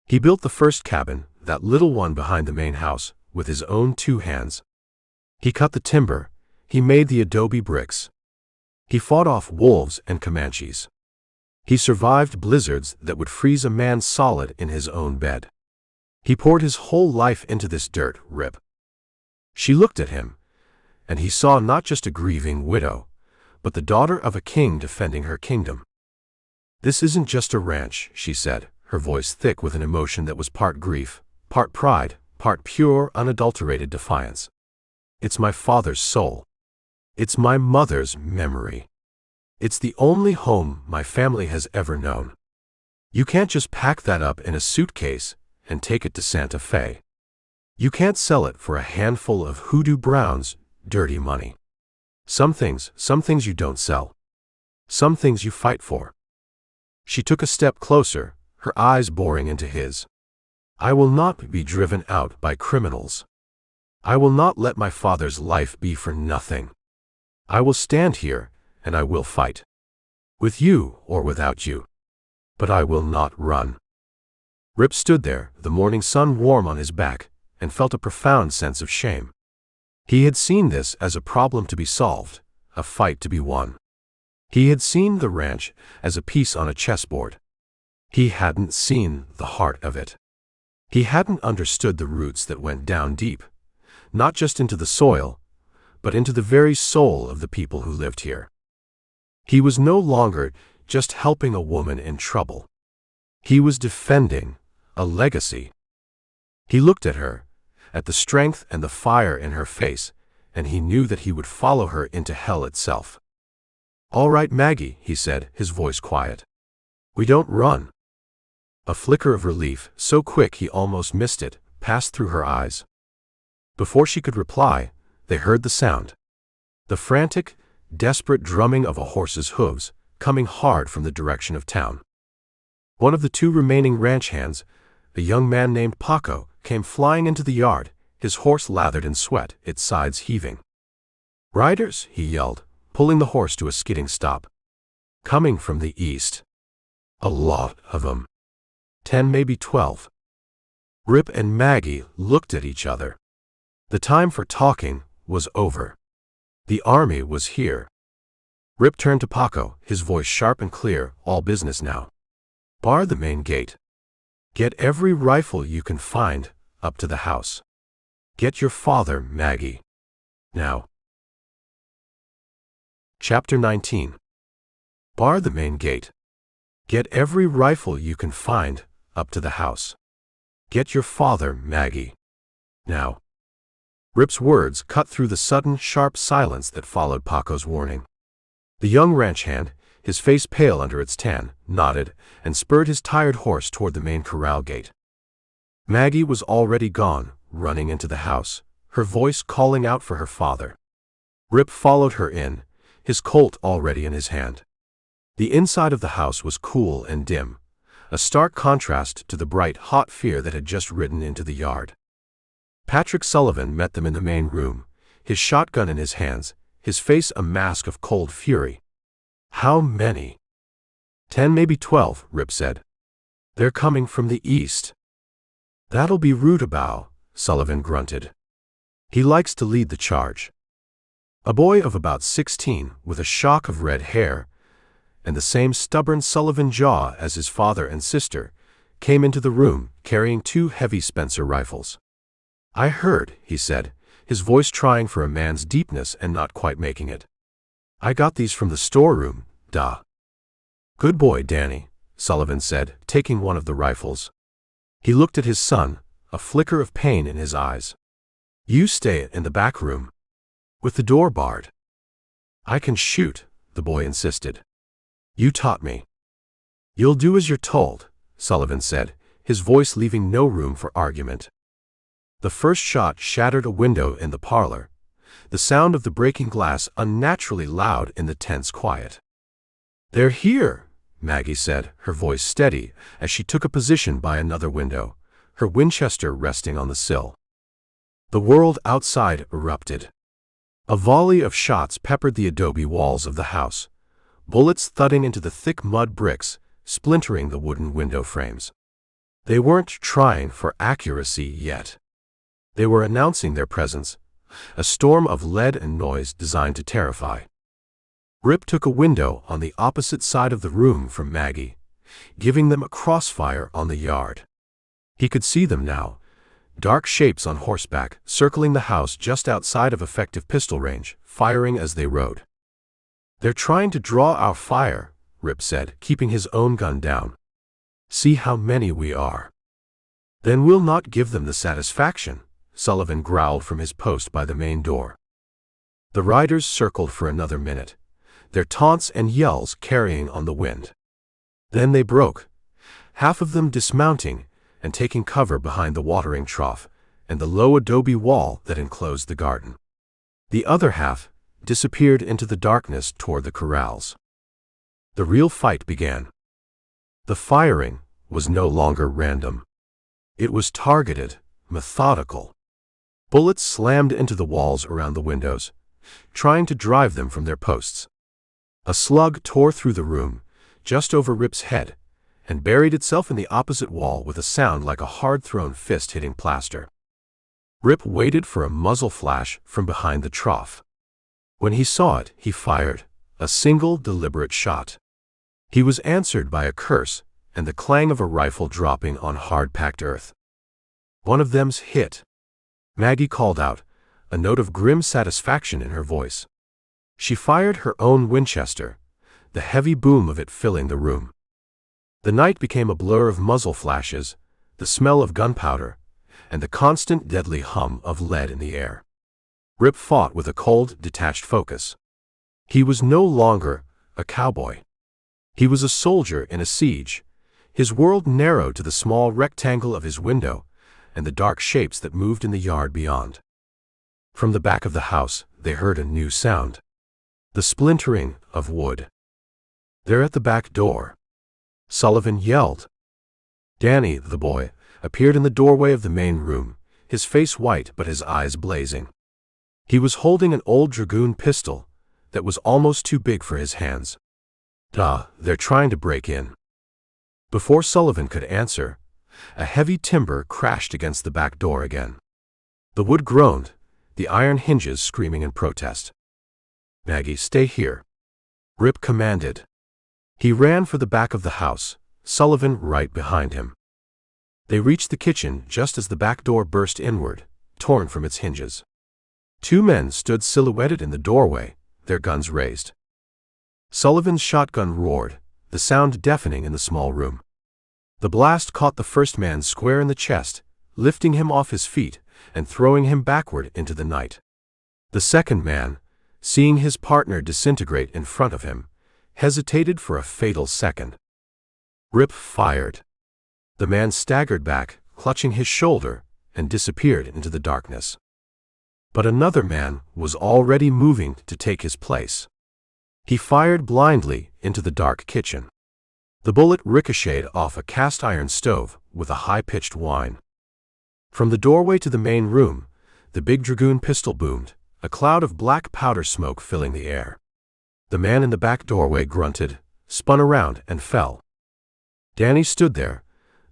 He built the first cabin, that little one behind the main house, with his own 2 hands. He cut the timber, he made the adobe bricks. He fought off wolves and Comanches. He survived blizzards that would freeze a man solid in his own bed. He poured his whole life into this dirt, Rip. She looked at him, and he saw not just a grieving widow, but the daughter of a king defending her kingdom. This isn't just a ranch, she said, her voice thick with an emotion that was part grief, part pride, part pure, unadulterated defiance. "It's my father's soul. It's my mother's memory. It's the only home my family has ever known. You can't just pack that up in a suitcase and take it to Santa Fe. You can't sell it for a handful of Hoodoo Brown's dirty money. Some things you don't sell. Some things you fight for." She took a step closer, her eyes boring into his. "I will not be driven out by criminals. I will not let my father's life be for nothing. I will stand here, and I will fight. With you or without you. But I will not run." Rip stood there, the morning sun warm on his back, and felt a profound sense of shame. He had seen this as a problem to be solved, a fight to be won. He had seen the ranch as a piece on a chessboard. He hadn't seen the heart of it. He hadn't understood the roots that went down deep, not just into the soil, but into the very soul of the people who lived here. He was no longer just helping a woman in trouble. He was defending a legacy. He looked at her, at the strength and the fire in her face, and he knew that he would follow her into hell itself. "All right, Maggie," he said, his voice quiet. "We don't run." A flicker of relief, so quick he almost missed it, passed through her eyes. Before she could reply, they heard the sound. The frantic, desperate drumming of a horse's hooves, coming hard from the direction of town. One of the two remaining ranch hands, a young man named Paco, came flying into the yard, his horse lathered in sweat, its sides heaving. "Riders," he yelled, pulling the horse to a skidding stop. "Coming from the east. A lot of them. 10, maybe 12. Rip and Maggie looked at each other. The time for talking was over. The army was here. Rip turned to Paco, his voice sharp and clear, all business now. "Bar the main gate. Get every rifle you can find up to the house. Get your father, Maggie. Now." Chapter 19. Bar the main gate. Get every rifle you can find up to the house. Get your father, Maggie. Now. Rip's words cut through the sudden, sharp silence that followed Paco's warning. The young ranch hand, his face pale under its tan, nodded and spurred his tired horse toward the main corral gate. Maggie was already gone, running into the house, her voice calling out for her father. Rip followed her in, his Colt already in his hand. The inside of the house was cool and dim, a stark contrast to the bright, hot fear that had just ridden into the yard. Patrick Sullivan met them in the main room, his shotgun in his hands, his face a mask of cold fury. "How many?" 10, maybe 12, Rip said. "They're coming from the east." "That'll be Rutabow," Sullivan grunted. "He likes to lead the charge." A boy of about 16, with a shock of red hair, and the same stubborn Sullivan jaw as his father and sister, came into the room, carrying 2 heavy Spencer rifles. "I heard," he said, his voice trying for a man's deepness and not quite making it. "I got these from the storeroom, duh." "Good boy, Danny," Sullivan said, taking one of the rifles. He looked at his son, a flicker of pain in his eyes. "You stay in the back room. With the door barred." "I can shoot," the boy insisted. "You taught me." "You'll do as you're told," Sullivan said, his voice leaving no room for argument. The first shot shattered a window in the parlor, the sound of the breaking glass unnaturally loud in the tense quiet. "They're here," Maggie said, her voice steady as she took a position by another window, her Winchester resting on the sill. The world outside erupted. A volley of shots peppered the adobe walls of the house, bullets thudding into the thick mud bricks, splintering the wooden window frames. They weren't trying for accuracy yet. They were announcing their presence, a storm of lead and noise designed to terrify. Rip took a window on the opposite side of the room from Maggie, giving them a crossfire on the yard. He could see them now, dark shapes on horseback, circling the house just outside of effective pistol range, firing as they rode. "They're trying to draw our fire," Rip said, keeping his own gun down. See how many we are. Then we'll not give them the satisfaction, Sullivan growled from his post by the main door. The riders circled for another minute, their taunts and yells carrying on the wind. Then they broke, half of them dismounting and taking cover behind the watering trough and the low adobe wall that enclosed the garden. The other half disappeared into the darkness toward the corrals. The real fight began. The firing was no longer random. It was targeted, methodical. Bullets slammed into the walls around the windows, trying to drive them from their posts. A slug tore through the room, just over Rip's head, and buried itself in the opposite wall with a sound like a hard-thrown fist hitting plaster. Rip waited for a muzzle flash from behind the trough. When he saw it, he fired, a single deliberate shot. He was answered by a curse and the clang of a rifle dropping on hard-packed earth. One of them's hit, Maggie called out, a note of grim satisfaction in her voice. She fired her own Winchester, the heavy boom of it filling the room. The night became a blur of muzzle flashes, the smell of gunpowder, and the constant deadly hum of lead in the air. Rip fought with a cold, detached focus. He was no longer a cowboy. He was a soldier in a siege, his world narrowed to the small rectangle of his window and the dark shapes that moved in the yard beyond. From the back of the house, they heard a new sound. The splintering of wood. "They're at the back door," Sullivan yelled. Danny, the boy, appeared in the doorway of the main room, his face white but his eyes blazing. He was holding an old dragoon pistol that was almost too big for his hands. "Duh, they're trying to break in." Before Sullivan could answer, a heavy timber crashed against the back door again. The wood groaned, the iron hinges screaming in protest. "Maggie, stay here," Rip commanded. He ran for the back of the house, Sullivan right behind him. They reached the kitchen just as the back door burst inward, torn from its hinges. Two men stood silhouetted in the doorway, their guns raised. Sullivan's shotgun roared, the sound deafening in the small room. The blast caught the first man square in the chest, lifting him off his feet and throwing him backward into the night. The second man, seeing his partner disintegrate in front of him, hesitated for a fatal second. Rip fired. The man staggered back, clutching his shoulder, and disappeared into the darkness. But another man was already moving to take his place. He fired blindly into the dark kitchen. The bullet ricocheted off a cast-iron stove with a high-pitched whine. From the doorway to the main room, the big dragoon pistol boomed, a cloud of black powder smoke filling the air. The man in the back doorway grunted, spun around, and fell. Danny stood there,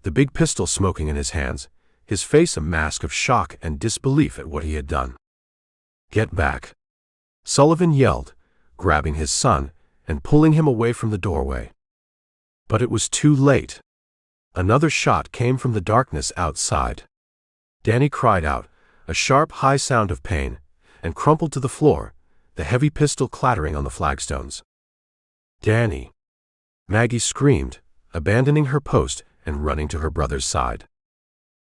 the big pistol smoking in his hands, his face a mask of shock and disbelief at what he had done. "Get back," Sullivan yelled, grabbing his son and pulling him away from the doorway. But it was too late. Another shot came from the darkness outside. Danny cried out, a sharp, high sound of pain, and crumpled to the floor, the heavy pistol clattering on the flagstones. "Danny!" Maggie screamed, abandoning her post and running to her brother's side.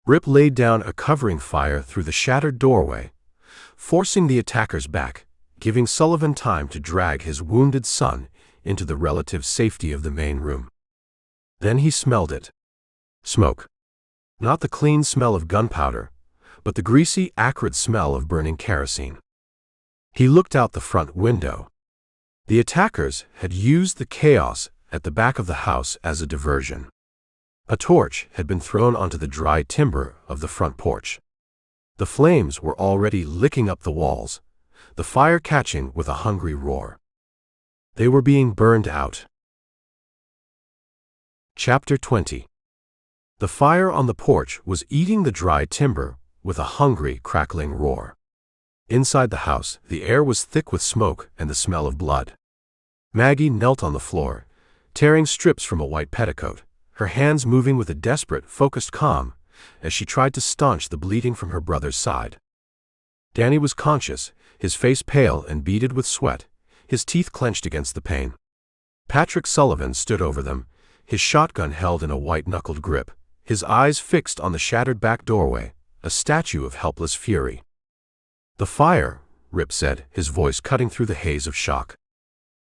Rip laid down a covering fire through the shattered doorway, forcing the attackers back, giving Sullivan time to drag his wounded son into the relative safety of the main room. Then he smelled it. Smoke. Not the clean smell of gunpowder, but the greasy, acrid smell of burning kerosene. He looked out the front window. The attackers had used the chaos at the back of the house as a diversion. A torch had been thrown onto the dry timber of the front porch. The flames were already licking up the walls, the fire catching with a hungry roar. They were being burned out. Chapter 20. The fire on the porch was eating the dry timber with a hungry, crackling roar. Inside the house, the air was thick with smoke and the smell of blood. Maggie knelt on the floor, tearing strips from a white petticoat, her hands moving with a desperate, focused calm as she tried to staunch the bleeding from her brother's side. Danny was conscious, his face pale and beaded with sweat, his teeth clenched against the pain. Patrick Sullivan stood over them, his shotgun held in a white-knuckled grip, his eyes fixed on the shattered back doorway, a statue of helpless fury. "The fire," Rip said, his voice cutting through the haze of shock.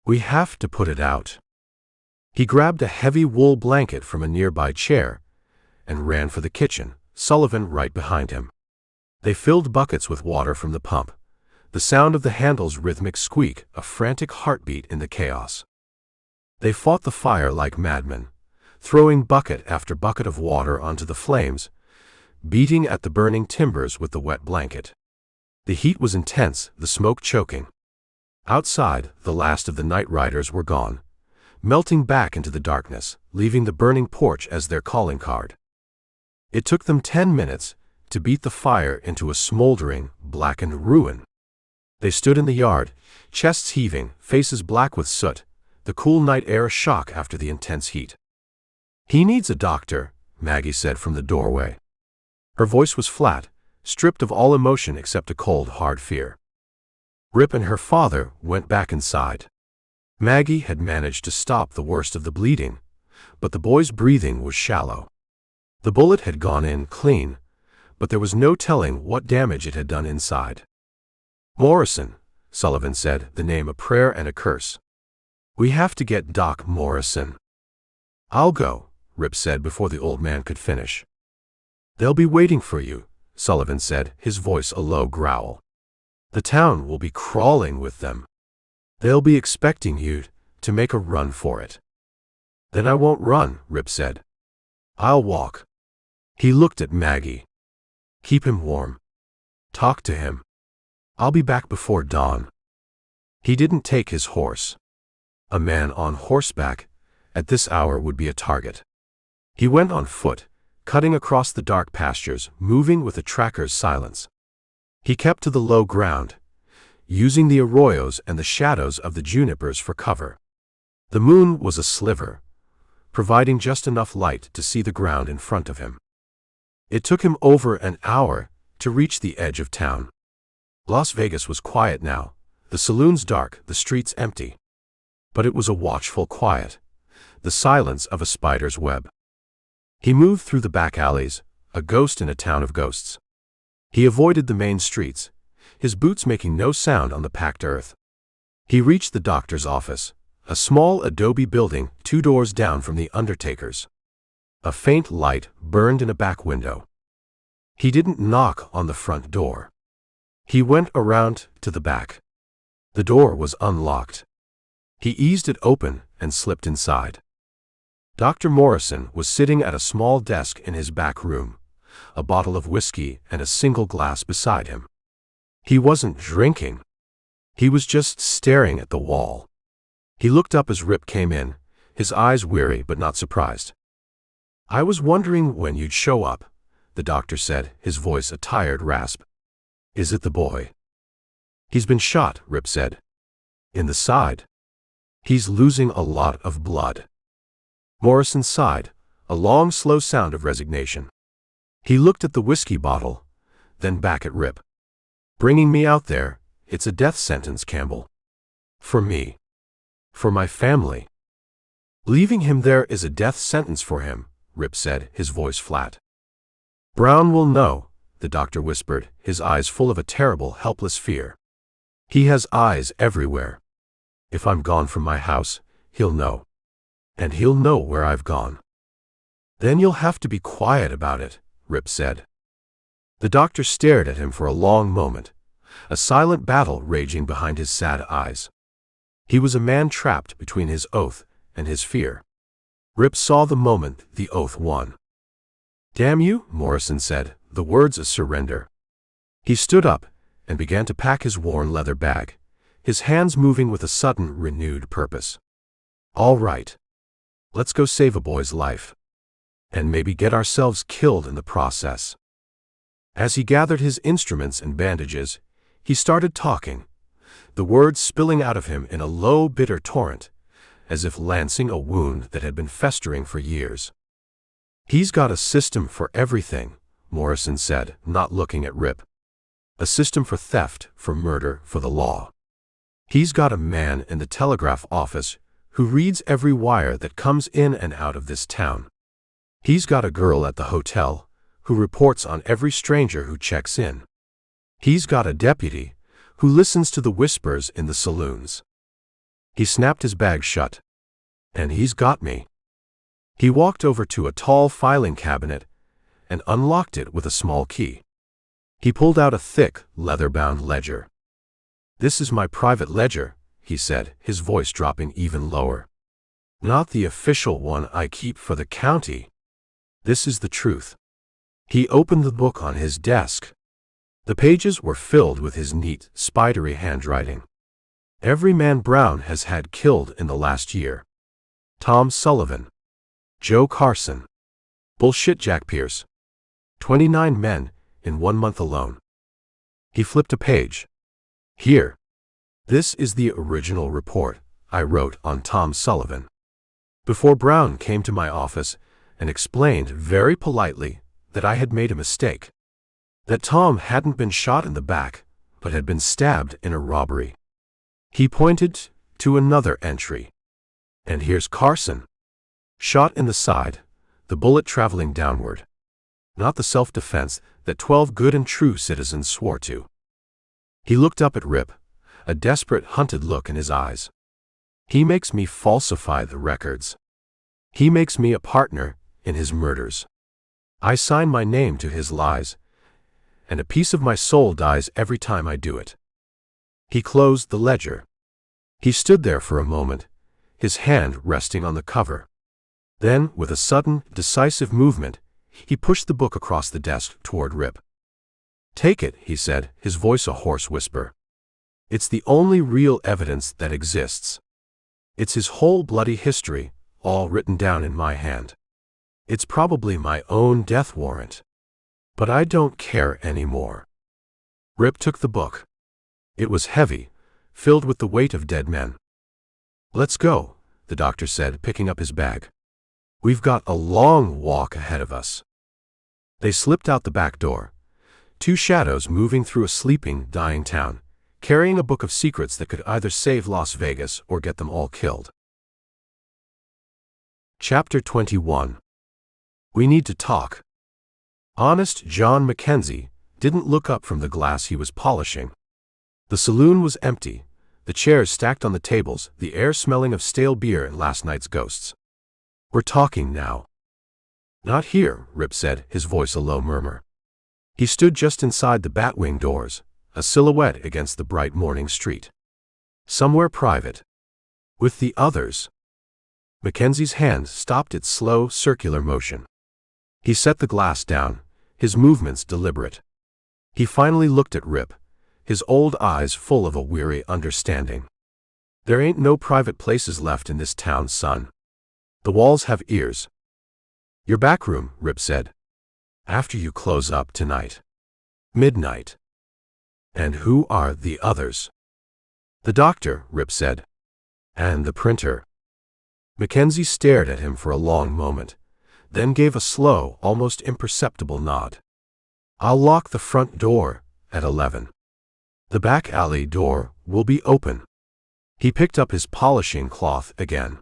"We have to put it out." He grabbed a heavy wool blanket from a nearby chair and ran for the kitchen, Sullivan right behind him. They filled buckets with water from the pump, the sound of the handle's rhythmic squeak a frantic heartbeat in the chaos. They fought the fire like madmen, throwing bucket after bucket of water onto the flames, beating at the burning timbers with the wet blanket. The heat was intense, the smoke choking. Outside, the last of the night riders were gone, melting back into the darkness, leaving the burning porch as their calling card. It took them 10 minutes to beat the fire into a smoldering, blackened ruin. They stood in the yard, chests heaving, faces black with soot, the cool night air a shock after the intense heat. "He needs a doctor," Maggie said from the doorway. Her voice was flat, stripped of all emotion except a cold, hard fear. Rip and her father went back inside. Maggie had managed to stop the worst of the bleeding, but the boy's breathing was shallow. The bullet had gone in clean, but there was no telling what damage it had done inside. "Morrison," Sullivan said, the name a prayer and a curse. "We have to get Doc Morrison." "I'll go," Rip said before the old man could finish. "They'll be waiting for you," Sullivan said, his voice a low growl. "The town will be crawling with them. They'll be expecting you to make a run for it." "Then I won't run," Rip said. "I'll walk." He looked at Maggie. "Keep him warm. Talk to him. I'll be back before dawn." He didn't take his horse. A man on horseback at this hour would be a target. He went on foot, cutting across the dark pastures, moving with a tracker's silence. He kept to the low ground, using the arroyos and the shadows of the junipers for cover. The moon was a sliver, providing just enough light to see the ground in front of him. It took him over an hour to reach the edge of town. Las Vegas was quiet now, the saloons dark, the streets empty. But it was a watchful quiet, the silence of a spider's web. He moved through the back alleys, a ghost in a town of ghosts. He avoided the main streets, his boots making no sound on the packed earth. He reached the doctor's office, a small adobe building 2 doors down from the undertaker's. A faint light burned in a back window. He didn't knock on the front door. He went around to the back. The door was unlocked. He eased it open and slipped inside. Dr. Morrison was sitting at a small desk in his back room, a bottle of whiskey and a single glass beside him. He wasn't drinking. He was just staring at the wall. He looked up as Rip came in, his eyes weary but not surprised. "I was wondering when you'd show up," the doctor said, his voice a tired rasp. "Is it the boy?" "He's been shot," Rip said. "In the side. He's losing a lot of blood." Morrison sighed, a long, slow sound of resignation. He looked at the whiskey bottle, then back at Rip. "Bringing me out there, it's a death sentence, Campbell. For me. For my family. Leaving him there is a death sentence for him," Rip said, his voice flat. "Brown will know," the doctor whispered, his eyes full of a terrible, helpless fear. "He has eyes everywhere. If I'm gone from my house, he'll know. And he'll know where I've gone." "Then you'll have to be quiet about it," Rip said. The doctor stared at him for a long moment, a silent battle raging behind his sad eyes. He was a man trapped between his oath and his fear. Rip saw the moment the oath won. "Damn you," Morrison said, the words a surrender. He stood up and began to pack his worn leather bag, his hands moving with a sudden, renewed purpose. "All right. Let's go save a boy's life. And maybe get ourselves killed in the process." As he gathered his instruments and bandages, he started talking, the words spilling out of him in a low, bitter torrent, as if lancing a wound that had been festering for years. "He's got a system for everything," Morrison said, not looking at Rip. "A system for theft, for murder, for the law. He's got a man in the telegraph office who reads every wire that comes in and out of this town. He's got a girl at the hotel who reports on every stranger who checks in. He's got a deputy who listens to the whispers in the saloons. He snapped his bag shut. And he's got me. He walked over to a tall filing cabinet and unlocked it with a small key. He pulled out a thick, leather-bound ledger. "This is my private ledger," he said, his voice dropping even lower. "Not the official one I keep for the county. This is the truth." He opened the book on his desk. The pages were filled with his neat, spidery handwriting. Every man Brown has had killed in the last year. Tom Sullivan. Joe Carson. Bullshit Jack Pierce. 29 men in 1 month alone. He flipped a page. "Here. This is the original report I wrote on Tom Sullivan. Before Brown came to my office and explained very politely that I had made a mistake. That Tom hadn't been shot in the back, but had been stabbed in a robbery." He pointed to another entry. "And here's Carson. Shot in the side, the bullet traveling downward. Not the self-defense that 12 good and true citizens swore to." He looked up at Rip, a desperate, hunted look in his eyes. "He makes me falsify the records. He makes me a partner in his murders. I sign my name to his lies, and a piece of my soul dies every time I do it." He closed the ledger. He stood there for a moment, his hand resting on the cover. Then, with a sudden, decisive movement, he pushed the book across the desk toward Rip. "Take it," he said, his voice a hoarse whisper. "It's the only real evidence that exists. It's his whole bloody history, all written down in my hand. It's probably my own death warrant. But I don't care anymore." Rip took the book. It was heavy, filled with the weight of dead men. "Let's go," the doctor said, picking up his bag. "We've got a long walk ahead of us." They slipped out the back door, two shadows moving through a sleeping, dying town, carrying a book of secrets that could either save Las Vegas or get them all killed. Chapter 21. We need to talk. Honest John Mackenzie didn't look up from the glass he was polishing. The saloon was empty, the chairs stacked on the tables, the air smelling of stale beer and last night's ghosts. "We're talking now." "Not here," Rip said, his voice a low murmur. He stood just inside the batwing doors, a silhouette against the bright morning street. "Somewhere private. With the others." Mackenzie's hand stopped its slow, circular motion. He set the glass down, his movements deliberate. He finally looked at Rip, his old eyes full of a weary understanding. "There ain't no private places left in this town, son. The walls have ears." "Your back room," Rip said. "After you close up tonight. Midnight." "And who are the others?" "The doctor," Rip said. "And the printer." Mackenzie stared at him for a long moment, then gave a slow, almost imperceptible nod. "I'll lock the front door at 11. The back alley door will be open." He picked up his polishing cloth again.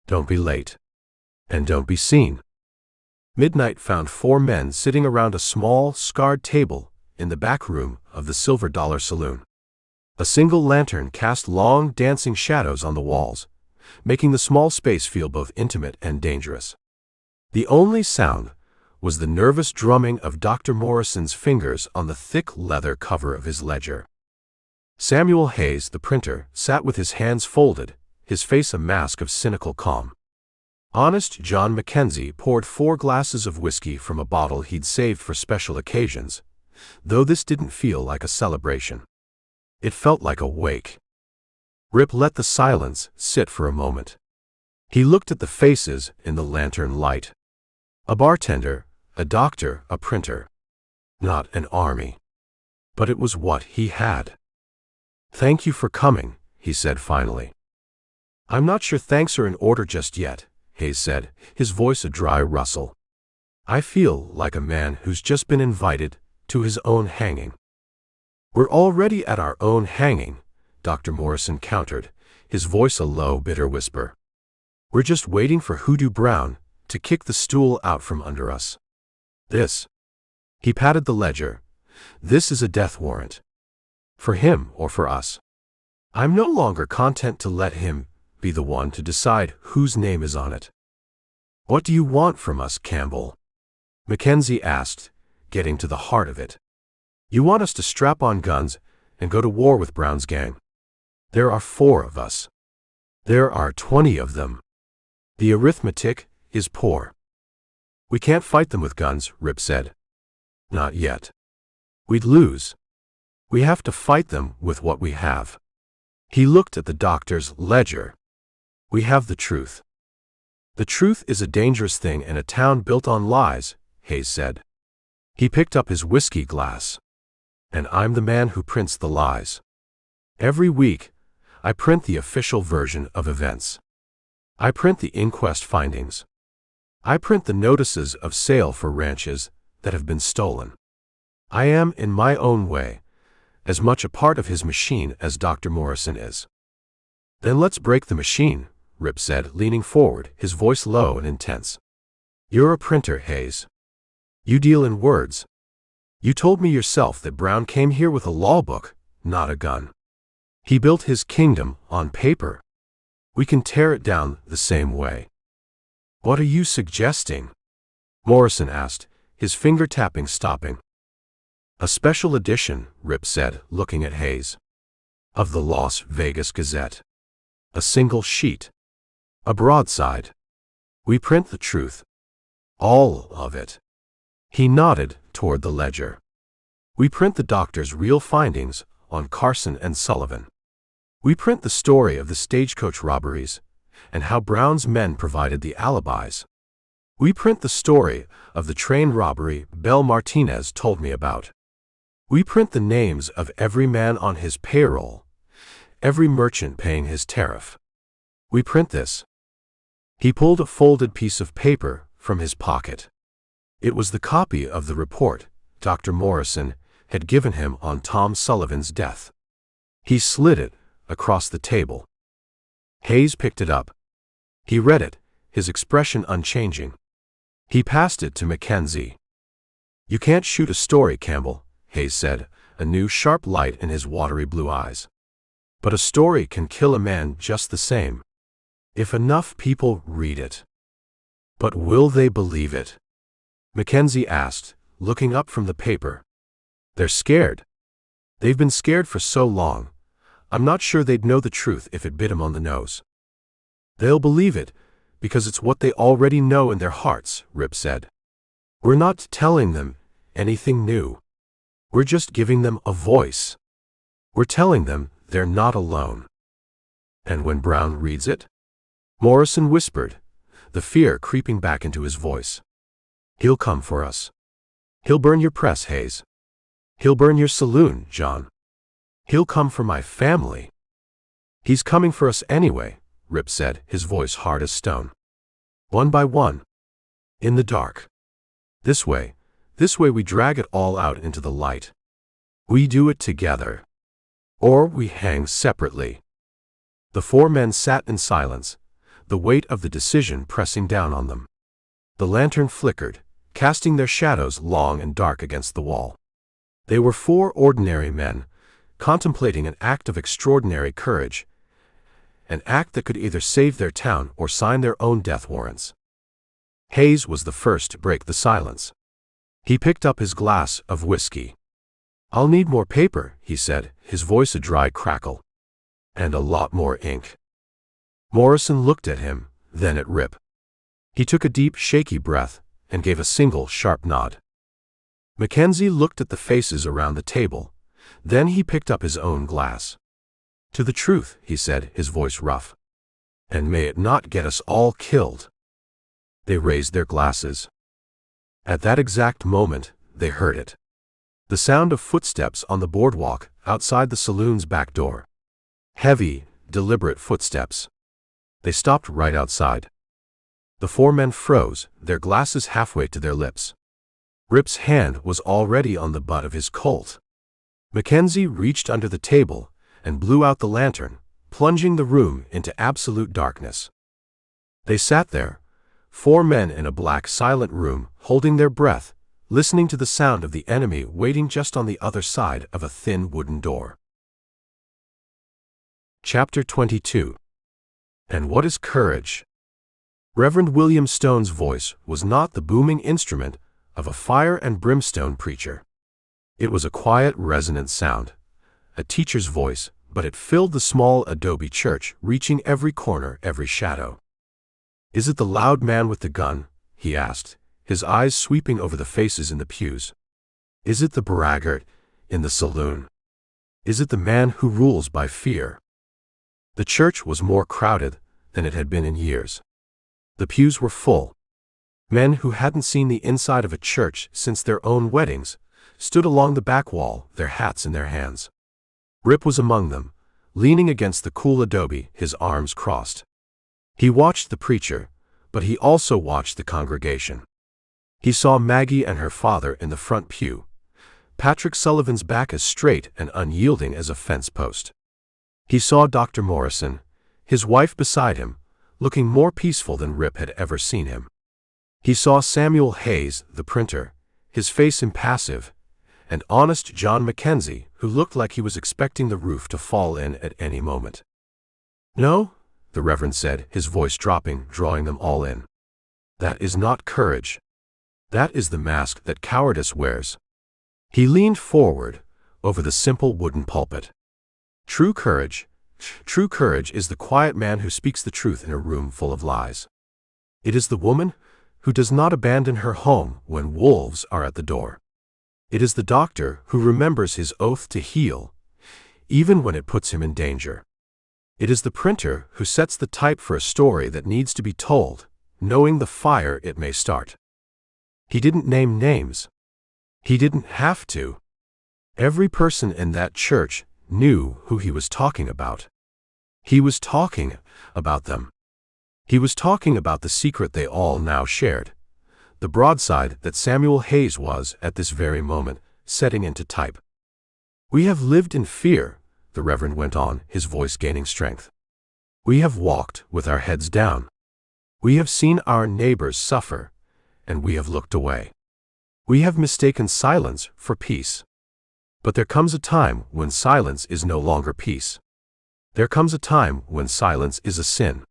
"Don't be late. And don't be seen." Midnight found 4 men sitting around a small, scarred table in the back room of the Silver Dollar Saloon. A single lantern cast long, dancing shadows on the walls, making the small space feel both intimate and dangerous. The only sound was the nervous drumming of Dr. Morrison's fingers on the thick leather cover of his ledger. Samuel Hayes, the printer, sat with his hands folded, his face a mask of cynical calm. Honest John Mackenzie poured 4 glasses of whiskey from a bottle he'd saved for special occasions, though this didn't feel like a celebration. It felt like a wake. Rip let the silence sit for a moment. He looked at the faces in the lantern light. A bartender, a doctor, a printer. Not an army. But it was what he had. "Thank you for coming," he said finally. "I'm not sure thanks are in order just yet," Hayes said, his voice a dry rustle. "I feel like a man who's just been invited to his own hanging." "We're already at our own hanging," Dr. Morrison countered, his voice a low, bitter whisper. "We're just waiting for Hoodoo Brown to kick the stool out from under us. This," he patted the ledger, "this is a death warrant. For him or for us. I'm no longer content to let him be the one to decide whose name is on it." "What do you want from us, Campbell?" Mackenzie asked, getting to the heart of it. "You want us to strap on guns and go to war with Brown's gang? There are 4 of us. There are 20 of them. The arithmetic is poor." "We can't fight them with guns," Rip said. "Not yet. We'd lose. We have to fight them with what we have." He looked at the doctor's ledger. "We have the truth." "The truth is a dangerous thing in a town built on lies," Hayes said. He picked up his whiskey glass. "And I'm the man who prints the lies. Every week, I print the official version of events. I print the inquest findings. I print the notices of sale for ranches that have been stolen. I am, in my own way, as much a part of his machine as Dr. Morrison is." "Then let's break the machine," Rip said, leaning forward, his voice low and intense. "You're a printer, Hayes. You deal in words. You told me yourself that Brown came here with a law book, not a gun. He built his kingdom on paper. We can tear it down the same way." "What are you suggesting?" Morrison asked, his finger-tapping stopping. "A special edition," Rip said, looking at Hayes, "of the Las Vegas Gazette. A single sheet. A broadside. We print the truth. All of it." He nodded toward the ledger. "We print the doctor's real findings on Carson and Sullivan. We print the story of the stagecoach robberies and how Brown's men provided the alibis. We print the story of the train robbery Belle Martinez told me about. We print the names of every man on his payroll, every merchant paying his tariff. We print this." He pulled a folded piece of paper from his pocket. It was the copy of the report Dr. Morrison had given him on Tom Sullivan's death. He slid it across the table. Hayes picked it up. He read it, his expression unchanging. He passed it to Mackenzie. "You can't shoot a story, Campbell," Hayes said, a new sharp light in his watery blue eyes. "But a story can kill a man just the same. If enough people read it." "But will they believe it?" Mackenzie asked, looking up from the paper. "They're scared. They've been scared for so long, I'm not sure they'd know the truth if it bit 'em on the nose." "They'll believe it, because it's what they already know in their hearts," Rip said. "We're not telling them anything new. We're just giving them a voice. We're telling them they're not alone." "And when Brown reads it?" Morrison whispered, the fear creeping back into his voice. "He'll come for us. He'll burn your press, Hayes. He'll burn your saloon, John. He'll come for my family." "He's coming for us anyway," Rip said, his voice hard as stone. "One by one. In the dark. This way we drag it all out into the light. We do it together. Or we hang separately." The 4 men sat in silence, the weight of the decision pressing down on them. The lantern flickered, casting their shadows long and dark against the wall. They were 4 ordinary men, contemplating an act of extraordinary courage, an act that could either save their town or sign their own death warrants. Hayes was the first to break the silence. He picked up his glass of whiskey. "I'll need more paper," he said, his voice a dry crackle. "And a lot more ink." Morrison looked at him, then at Rip. He took a deep, shaky breath and gave a single, sharp nod. Mackenzie looked at the faces around the table. Then he picked up his own glass. "To the truth," he said, his voice rough. "And may it not get us all killed." They raised their glasses. At that exact moment, they heard it. The sound of footsteps on the boardwalk outside the saloon's back door. Heavy, deliberate footsteps. They stopped right outside. The 4 men froze, their glasses halfway to their lips. Rip's hand was already on the butt of his Colt. Mackenzie reached under the table and blew out the lantern, plunging the room into absolute darkness. They sat there, 4 men in a black, silent room, holding their breath, listening to the sound of the enemy waiting just on the other side of a thin wooden door. Chapter 22. And what is courage? Reverend William Stone's voice was not the booming instrument of a fire and brimstone preacher. It was a quiet, resonant sound, a teacher's voice, but it filled the small adobe church, reaching every corner, every shadow. "Is it the loud man with the gun?" he asked, his eyes sweeping over the faces in the pews. "Is it the braggart in the saloon? Is it the man who rules by fear?" The church was more crowded than it had been in years. The pews were full. Men who hadn't seen the inside of a church since their own weddings stood along the back wall, their hats in their hands. Rip was among them, leaning against the cool adobe, his arms crossed. He watched the preacher, but he also watched the congregation. He saw Maggie and her father in the front pew, Patrick Sullivan's back as straight and unyielding as a fence post. He saw Dr. Morrison, his wife beside him, looking more peaceful than Rip had ever seen him. He saw Samuel Hayes, the printer, his face impassive, and honest John Mackenzie, who looked like he was expecting the roof to fall in at any moment. "No," the Reverend said, his voice dropping, drawing them all in. "That is not courage. That is the mask that cowardice wears." He leaned forward over the simple wooden pulpit. True courage is the quiet man who speaks the truth in a room full of lies. It is the woman who does not abandon her home when wolves are at the door. It is the doctor who remembers his oath to heal, even when it puts him in danger. It is the printer who sets the type for a story that needs to be told, knowing the fire it may start. He didn't name names. He didn't have to. Every person in that church knew who he was talking about. He was talking about them. He was talking about the secret they all now shared, the broadside that Samuel Hayes was, at this very moment, setting into type. "We have lived in fear," the Reverend went on, his voice gaining strength. "We have walked with our heads down. We have seen our neighbors suffer, and we have looked away. We have mistaken silence for peace. But there comes a time when silence is no longer peace. There comes a time when silence is a sin.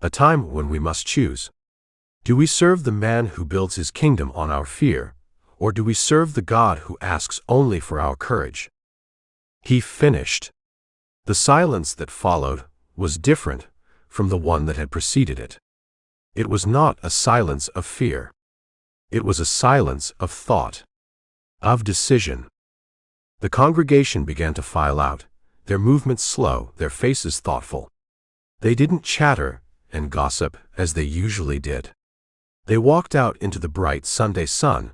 A time when we must choose. Do we serve the man who builds his kingdom on our fear, or do we serve the God who asks only for our courage?" He finished. The silence that followed was different from the one that had preceded it. It was not a silence of fear. It was a silence of thought, of decision. The congregation began to file out, their movements slow, their faces thoughtful. They didn't chatter and gossip as they usually did. They walked out into the bright Sunday sun,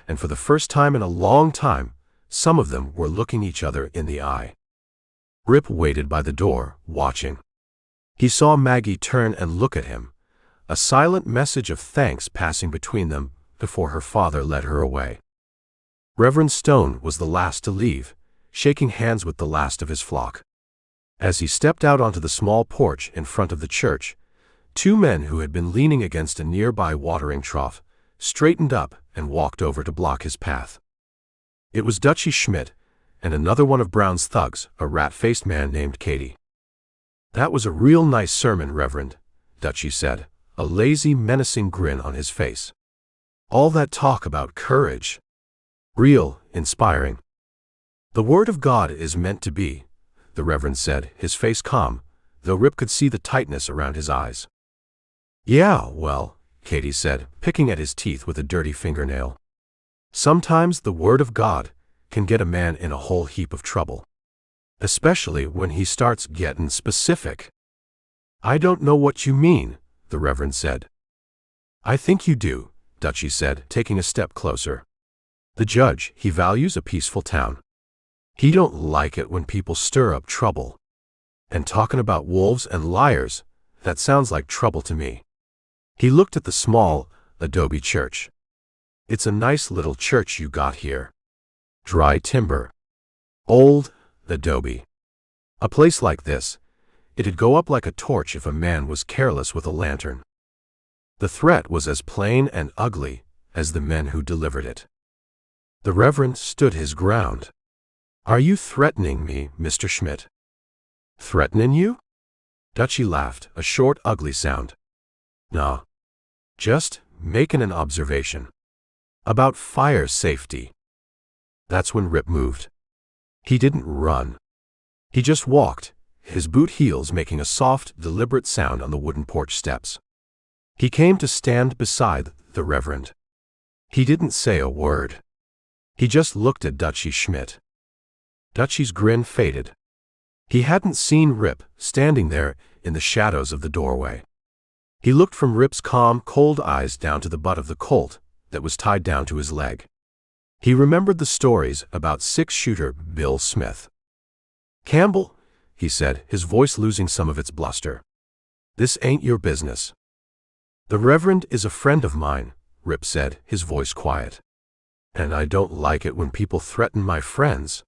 and for the first time in a long time, some of them were looking each other in the eye. Rip waited by the door, watching. He saw Maggie turn and look at him, a silent message of thanks passing between them before her father led her away. Reverend Stone was the last to leave, shaking hands with the last of his flock. As he stepped out onto the small porch in front of the church, 2 men who had been leaning against a nearby watering trough straightened up and walked over to block his path. It was Dutchy Schmidt and another one of Brown's thugs, a rat-faced man named Katie. "That was a real nice sermon, Reverend," Dutchy said, a lazy, menacing grin on his face. "All that talk about courage. Real, inspiring." "The Word of God is meant to be," the Reverend said, his face calm, though Rip could see the tightness around his eyes. "Yeah, well," Katie said, picking at his teeth with a dirty fingernail. "Sometimes the Word of God can get a man in a whole heap of trouble. Especially when he starts getting specific." "I don't know what you mean," the Reverend said. "I think you do," Dutchy said, taking a step closer. "The judge, he values a peaceful town. He don't like it when people stir up trouble. And talking about wolves and liars, that sounds like trouble to me." He looked at the small adobe church. "It's a nice little church you got here. Dry timber. Old adobe. A place like this, It'd go up like a torch if a man was careless with a lantern. The threat was as plain and ugly as the men who delivered it. The Reverend stood his ground. "Are you threatening me, Mr. Schmidt?" "Threatening you?" Dutchy laughed, a short, ugly sound. "Nah. Just making an observation. About fire safety." That's when Rip moved. He didn't run. He just walked, his boot heels making a soft, deliberate sound on the wooden porch steps. He came to stand beside the Reverend. He didn't say a word. He just looked at Dutchy Schmidt. Dutchy's grin faded. He hadn't seen Rip standing there in the shadows of the doorway. He looked from Rip's calm, cold eyes down to the butt of the Colt that was tied down to his leg. He remembered the stories about six-shooter Bill Smith. "Campbell," he said, his voice losing some of its bluster. "This ain't your business." "The Reverend is a friend of mine," Rip said, his voice quiet. "And I don't like it when people threaten my friends."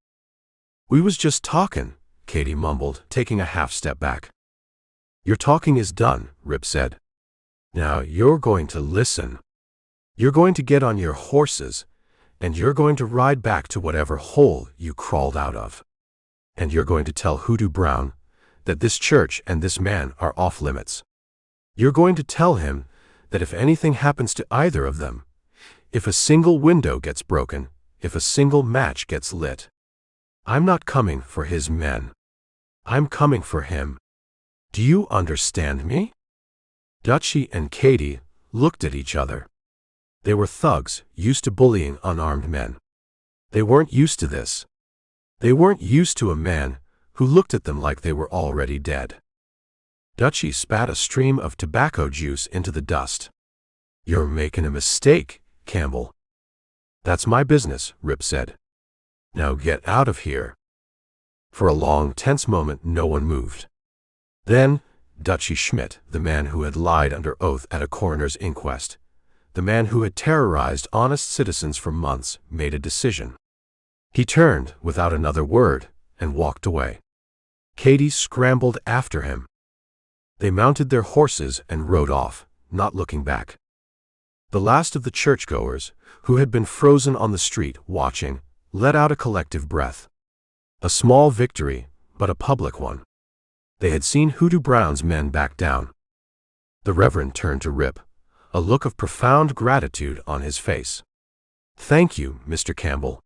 "We was just talking," Katie mumbled, taking a half step back. "Your talking is done," Rip said. "Now you're going to listen. You're going to get on your horses, and you're going to ride back to whatever hole you crawled out of. And you're going to tell Hoodoo Brown that this church and this man are off limits. You're going to tell him that if anything happens to either of them, if a single window gets broken, if a single match gets lit, I'm not coming for his men. I'm coming for him. Do you understand me?" Dutchy and Katie looked at each other. They were thugs, used to bullying unarmed men. They weren't used to this. They weren't used to a man who looked at them like they were already dead. Dutchy spat a stream of tobacco juice into the dust. "You're making a mistake, Campbell." "That's my business," Rip said. "Now get out of here." For a long, tense moment, no one moved. Then, Dutchy Schmidt, the man who had lied under oath at a coroner's inquest, the man who had terrorized honest citizens for months, made a decision. He turned, without another word, and walked away. Katie scrambled after him. They mounted their horses and rode off, not looking back. The last of the churchgoers, who had been frozen on the street watching, let out a collective breath. A small victory, but a public one. They had seen Hoodoo Brown's men back down. The Reverend turned to Rip, a look of profound gratitude on his face. "Thank you, Mr. Campbell."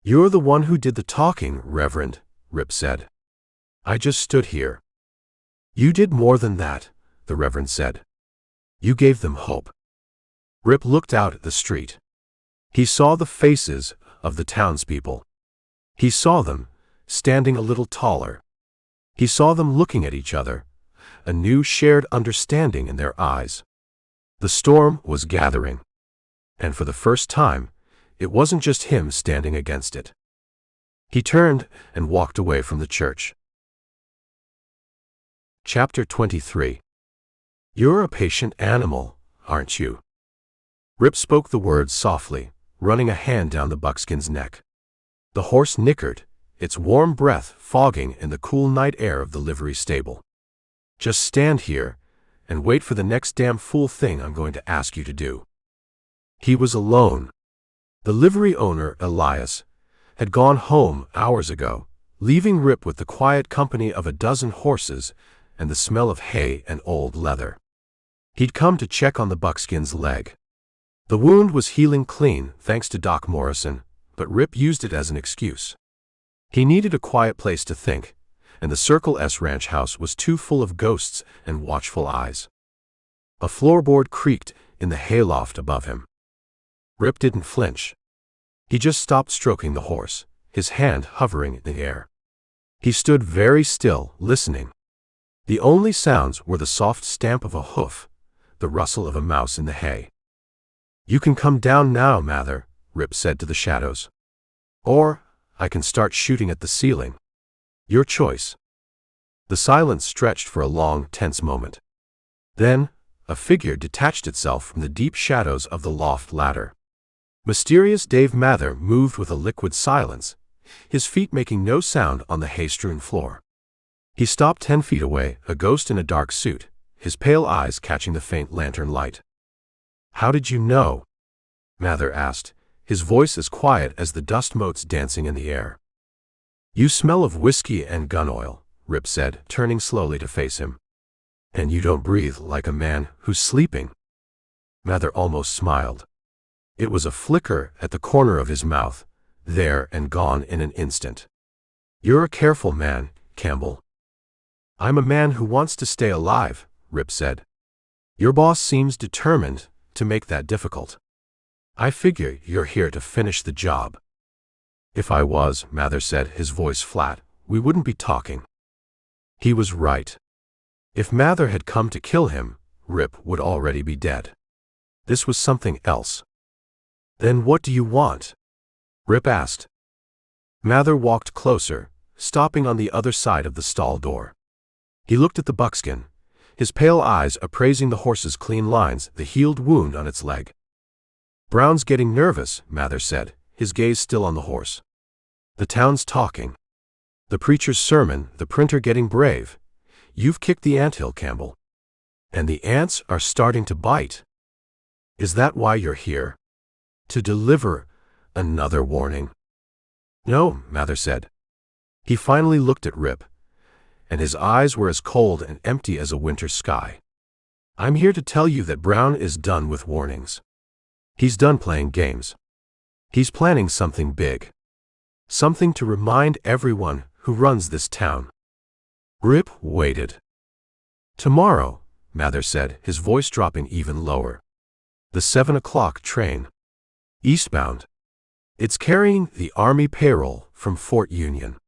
"You're the one who did the talking, Reverend," Rip said. "I just stood here." "You did more than that," the Reverend said. "You gave them hope." Rip looked out at the street. He saw the faces of the townspeople. He saw them, standing a little taller. He saw them looking at each other, a new shared understanding in their eyes. The storm was gathering. And for the first time, it wasn't just him standing against it. He turned and walked away from the church. Chapter 23. "You're a patient animal, aren't you?" Rip spoke the words softly, running a hand down the buckskin's neck. The horse nickered, its warm breath fogging in the cool night air of the livery stable. "Just stand here and wait for the next damn fool thing I'm going to ask you to do." He was alone. The livery owner, Elias, had gone home hours ago, leaving Rip with the quiet company of a dozen horses and the smell of hay and old leather. He'd come to check on the buckskin's leg. The wound was healing clean, thanks to Doc Morrison, but Rip used it as an excuse. He needed a quiet place to think, and the Circle S ranch house was too full of ghosts and watchful eyes. A floorboard creaked in the hayloft above him. Rip didn't flinch. He just stopped stroking the horse, his hand hovering in the air. He stood very still, listening. The only sounds were the soft stamp of a hoof, the rustle of a mouse in the hay. "You can come down now, Mather," Rip said to the shadows. "Or I can start shooting at the ceiling. Your choice." The silence stretched for a long, tense moment. Then, a figure detached itself from the deep shadows of the loft ladder. Mysterious Dave Mather moved with a liquid silence, his feet making no sound on the hay-strewn floor. He stopped 10 feet away, a ghost in a dark suit, his pale eyes catching the faint lantern light. "How did you know?" Mather asked, his voice as quiet as the dust motes dancing in the air. "You smell of whiskey and gun oil," Rip said, turning slowly to face him. "And you don't breathe like a man who's sleeping." Mather almost smiled. It was a flicker at the corner of his mouth, there and gone in an instant. "You're a careful man, Campbell." "I'm a man who wants to stay alive," Rip said. "Your boss seems determined to make that difficult. I figure you're here to finish the job." "If I was," Mather said, his voice flat, "we wouldn't be talking." He was right. If Mather had come to kill him, Rip would already be dead. This was something else. "Then what do you want?" Rip asked. Mather walked closer, stopping on the other side of the stall door. He looked at the buckskin, his pale eyes appraising the horse's clean lines, the healed wound on its leg. "Brown's getting nervous," Mather said, his gaze still on the horse. "The town's talking. The preacher's sermon, the printer getting brave. You've kicked the anthill, Campbell. And the ants are starting to bite. Is that why you're here? To deliver another warning?" "No," Mather said. He finally looked at Rip, and his eyes were as cold and empty as a winter sky. "I'm here to tell you that Brown is done with warnings. He's done playing games. He's planning something big. Something to remind everyone who runs this town." Rip waited. "Tomorrow," Mather said, his voice dropping even lower. "The 7 o'clock train. Eastbound. It's carrying the Army payroll from Fort Union.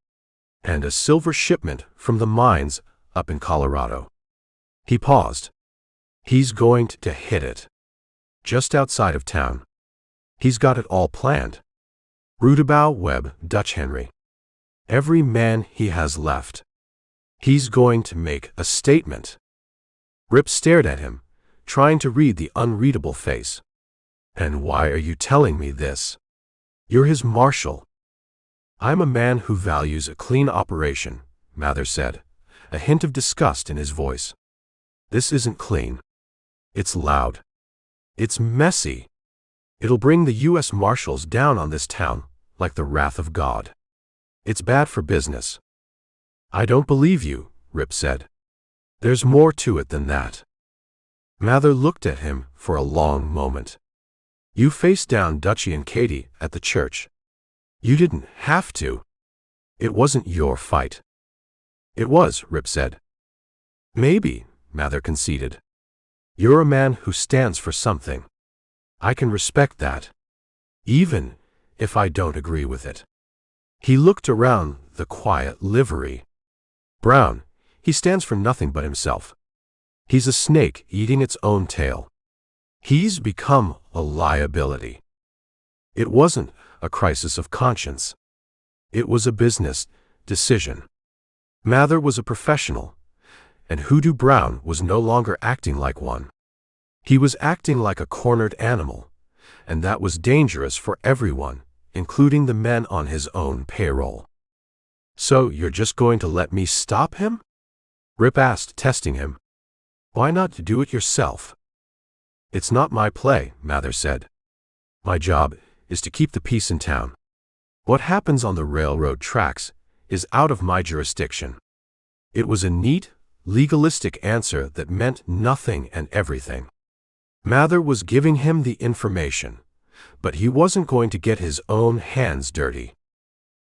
And a silver shipment from the mines up in Colorado." He paused. "He's going to hit it. Just outside of town. He's got it all planned. Rudabout Webb, Dutch Henry. Every man he has left. He's going to make a statement." Rip stared at him, trying to read the unreadable face. "And why are you telling me this? You're his marshal." "I'm a man who values a clean operation," Mather said, a hint of disgust in his voice. "This isn't clean. It's loud. It's messy. It'll bring the U.S. Marshals down on this town like the wrath of God. It's bad for business." "I don't believe you," Rip said. "There's more to it than that." Mather looked at him for a long moment. "You faced down Dutchie and Katie at the church. You didn't have to. It wasn't your fight." "It was," Rip said. "Maybe," Mather conceded. "You're a man who stands for something. I can respect that, even if I don't agree with it." He looked around the quiet livery. "Brown, he stands for nothing but himself. He's a snake eating its own tail. He's become a liability." It wasn't a crisis of conscience. It was a business decision. Mather was a professional, and Hoodoo Brown was no longer acting like one. He was acting like a cornered animal, and that was dangerous for everyone, including the men on his own payroll. "So you're just going to let me stop him?" Rip asked, testing him. "Why not do it yourself?" "It's not my play," Mather said. "My job is to keep the peace in town. What happens on the railroad tracks is out of my jurisdiction." It was a neat, legalistic answer that meant nothing and everything. Mather was giving him the information, but he wasn't going to get his own hands dirty.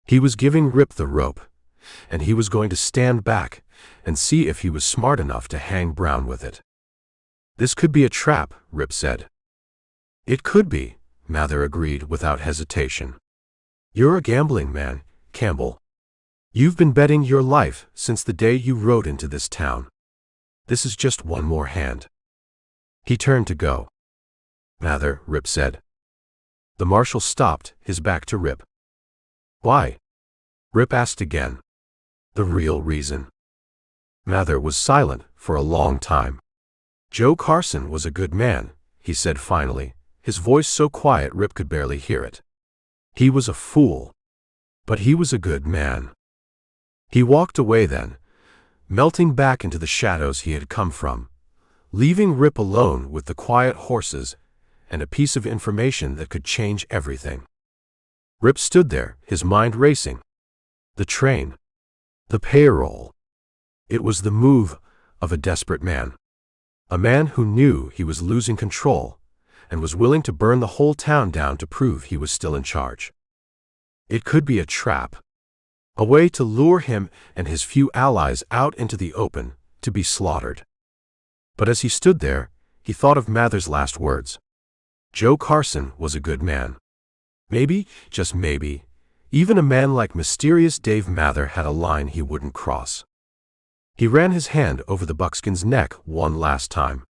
He was giving Rip the rope, and he was going to stand back and see if he was smart enough to hang Brown with it. "This could be a trap," Rip said. "It could be," Mather agreed without hesitation. "You're a gambling man, Campbell. You've been betting your life since the day you rode into this town. This is just one more hand." He turned to go. "Mather," Rip said. The marshal stopped, his back to Rip. "Why?" Rip asked again. "The real reason." Mather was silent for a long time. "Joe Carson was a good man," he said finally, his voice so quiet Rip could barely hear it. "He was a fool, but he was a good man." He walked away then, melting back into the shadows he had come from, leaving Rip alone with the quiet horses and a piece of information that could change everything. Rip stood there, his mind racing. The train. The payroll. It was the move of a desperate man. A man who knew he was losing control and was willing to burn the whole town down to prove he was still in charge. It could be a trap. A way to lure him and his few allies out into the open to be slaughtered. But as he stood there, he thought of Mather's last words. Joe Carson was a good man. Maybe, just maybe, even a man like mysterious Dave Mather had a line he wouldn't cross. He ran his hand over the buckskin's neck one last time.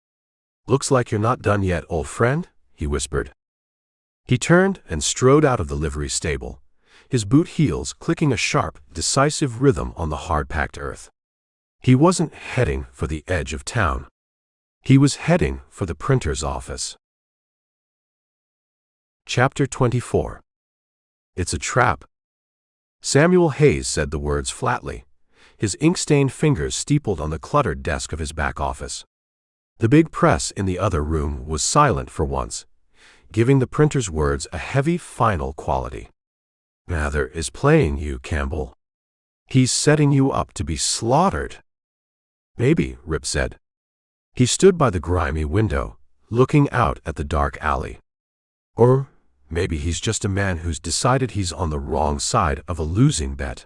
"Looks like you're not done yet, old friend," he whispered. He turned and strode out of the livery stable, his boot heels clicking a sharp, decisive rhythm on the hard-packed earth. He wasn't heading for the edge of town. He was heading for the printer's office. Chapter 24. It's a trap. Samuel Hayes said the words flatly, his ink-stained fingers steepled on the cluttered desk of his back office. The big press in the other room was silent for once, giving the printer's words a heavy, final quality. Mather is playing you, Campbell. He's setting you up to be slaughtered. Maybe, Rip said. He stood by the grimy window, looking out at the dark alley. Or maybe he's just a man who's decided he's on the wrong side of a losing bet.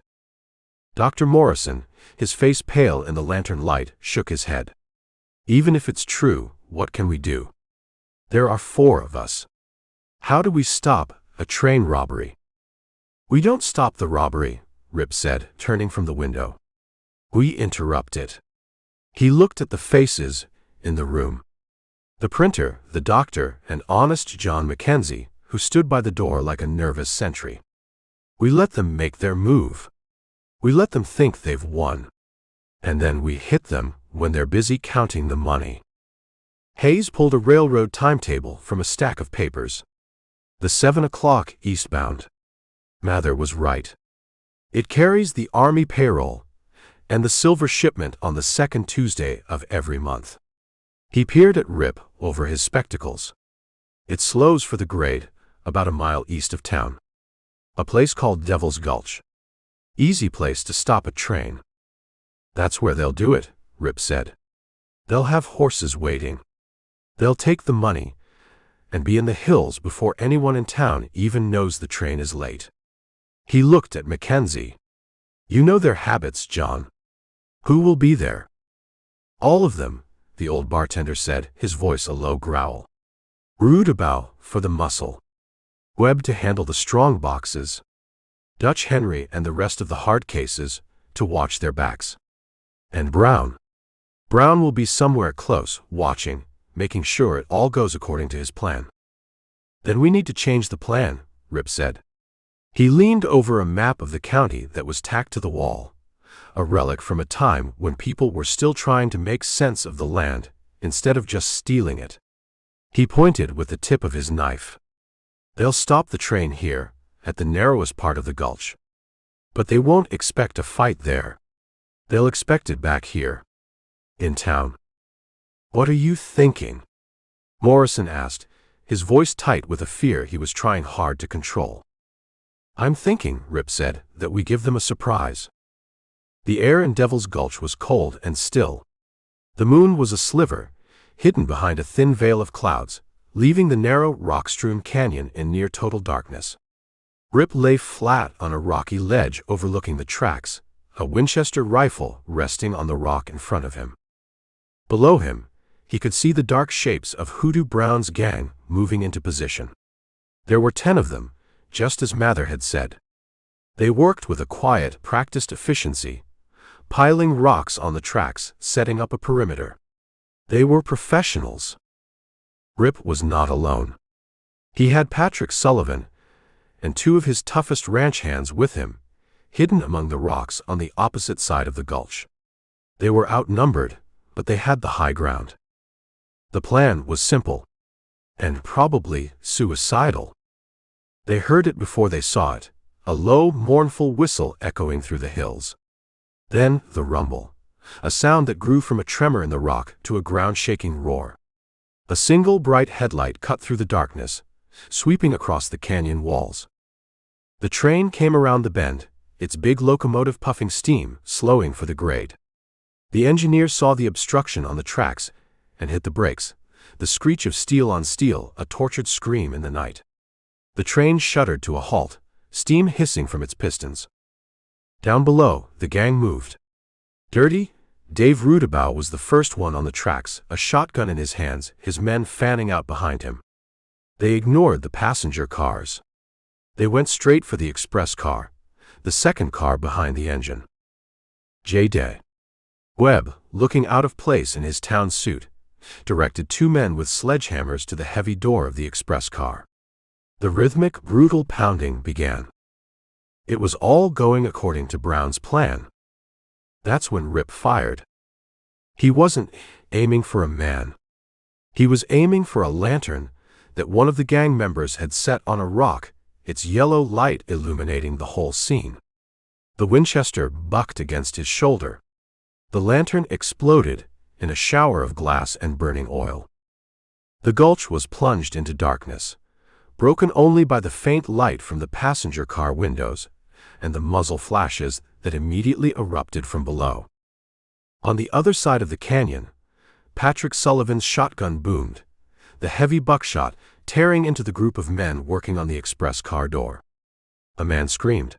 Dr. Morrison, his face pale in the lantern light, shook his head. Even if it's true, what can we do? There are 4 of us. How do we stop a train robbery? We don't stop the robbery, Rip said, turning from the window. We interrupt it. He looked at the faces in the room. The printer, the doctor, and honest John Mackenzie, who stood by the door like a nervous sentry. We let them make their move. We let them think they've won. And then we hit them when they're busy counting the money. Hayes pulled a railroad timetable from a stack of papers. The 7 o'clock eastbound. Mather was right. It carries the Army payroll and the silver shipment on the 2nd Tuesday of every month. He peered at Rip over his spectacles. It slows for the grade, about a mile east of town. A place called Devil's Gulch. Easy place to stop a train. That's where they'll do it, Rip said. They'll have horses waiting. They'll take the money and be in the hills before anyone in town even knows the train is late. He looked at Mackenzie. You know their habits, John. Who will be there? All of them, the old bartender said, his voice a low growl. Rudabout for the muscle. Webb to handle the strong boxes. Dutch Henry and the rest of the hard cases to watch their backs. And Brown. Brown will be somewhere close, watching, making sure it all goes according to his plan. Then we need to change the plan, Rip said. He leaned over a map of the county that was tacked to the wall, a relic from a time when people were still trying to make sense of the land instead of just stealing it. He pointed with the tip of his knife. They'll stop the train here, at the narrowest part of the gulch. But they won't expect a fight there. They'll expect it back here. In town. What are you thinking? Morrison asked, his voice tight with a fear he was trying hard to control. I'm thinking, Rip said, that we give them a surprise. The air in Devil's Gulch was cold and still. The moon was a sliver, hidden behind a thin veil of clouds, leaving the narrow, rock-strewn canyon in near total darkness. Rip lay flat on a rocky ledge overlooking the tracks, a Winchester rifle resting on the rock in front of him. Below him, he could see the dark shapes of Hoodoo Brown's gang moving into position. There were 10 of them, just as Mather had said. They worked with a quiet, practiced efficiency, piling rocks on the tracks, setting up a perimeter. They were professionals. Rip was not alone. He had Patrick Sullivan and 2 of his toughest ranch hands with him, hidden among the rocks on the opposite side of the gulch. They were outnumbered, but they had the high ground. The plan was simple, and probably suicidal. They heard it before they saw it, a low, mournful whistle echoing through the hills. Then the rumble, a sound that grew from a tremor in the rock to a ground-shaking roar. A single bright headlight cut through the darkness, sweeping across the canyon walls. The train came around the bend, its big locomotive puffing steam, slowing for the grade. The engineer saw the obstruction on the tracks and hit the brakes, the screech of steel on steel, a tortured scream in the night. The train shuddered to a halt, steam hissing from its pistons. Down below, the gang moved. Dirty Dave Rudabout was the first one on the tracks, a shotgun in his hands, his men fanning out behind him. They ignored the passenger cars. They went straight for the express car, the second car behind the engine. J. Webb, looking out of place in his town suit, directed two men with sledgehammers to the heavy door of the express car. The rhythmic, brutal pounding began. It was all going according to Brown's plan. That's when Rip fired. He wasn't aiming for a man. He was aiming for a lantern that one of the gang members had set on a rock, its yellow light illuminating the whole scene. The Winchester bucked against his shoulder. The lantern exploded in a shower of glass and burning oil. The gulch was plunged into darkness, broken only by the faint light from the passenger car windows and the muzzle flashes that immediately erupted from below. On the other side of the canyon, Patrick Sullivan's shotgun boomed, the heavy buckshot tearing into the group of men working on the express car door. A man screamed.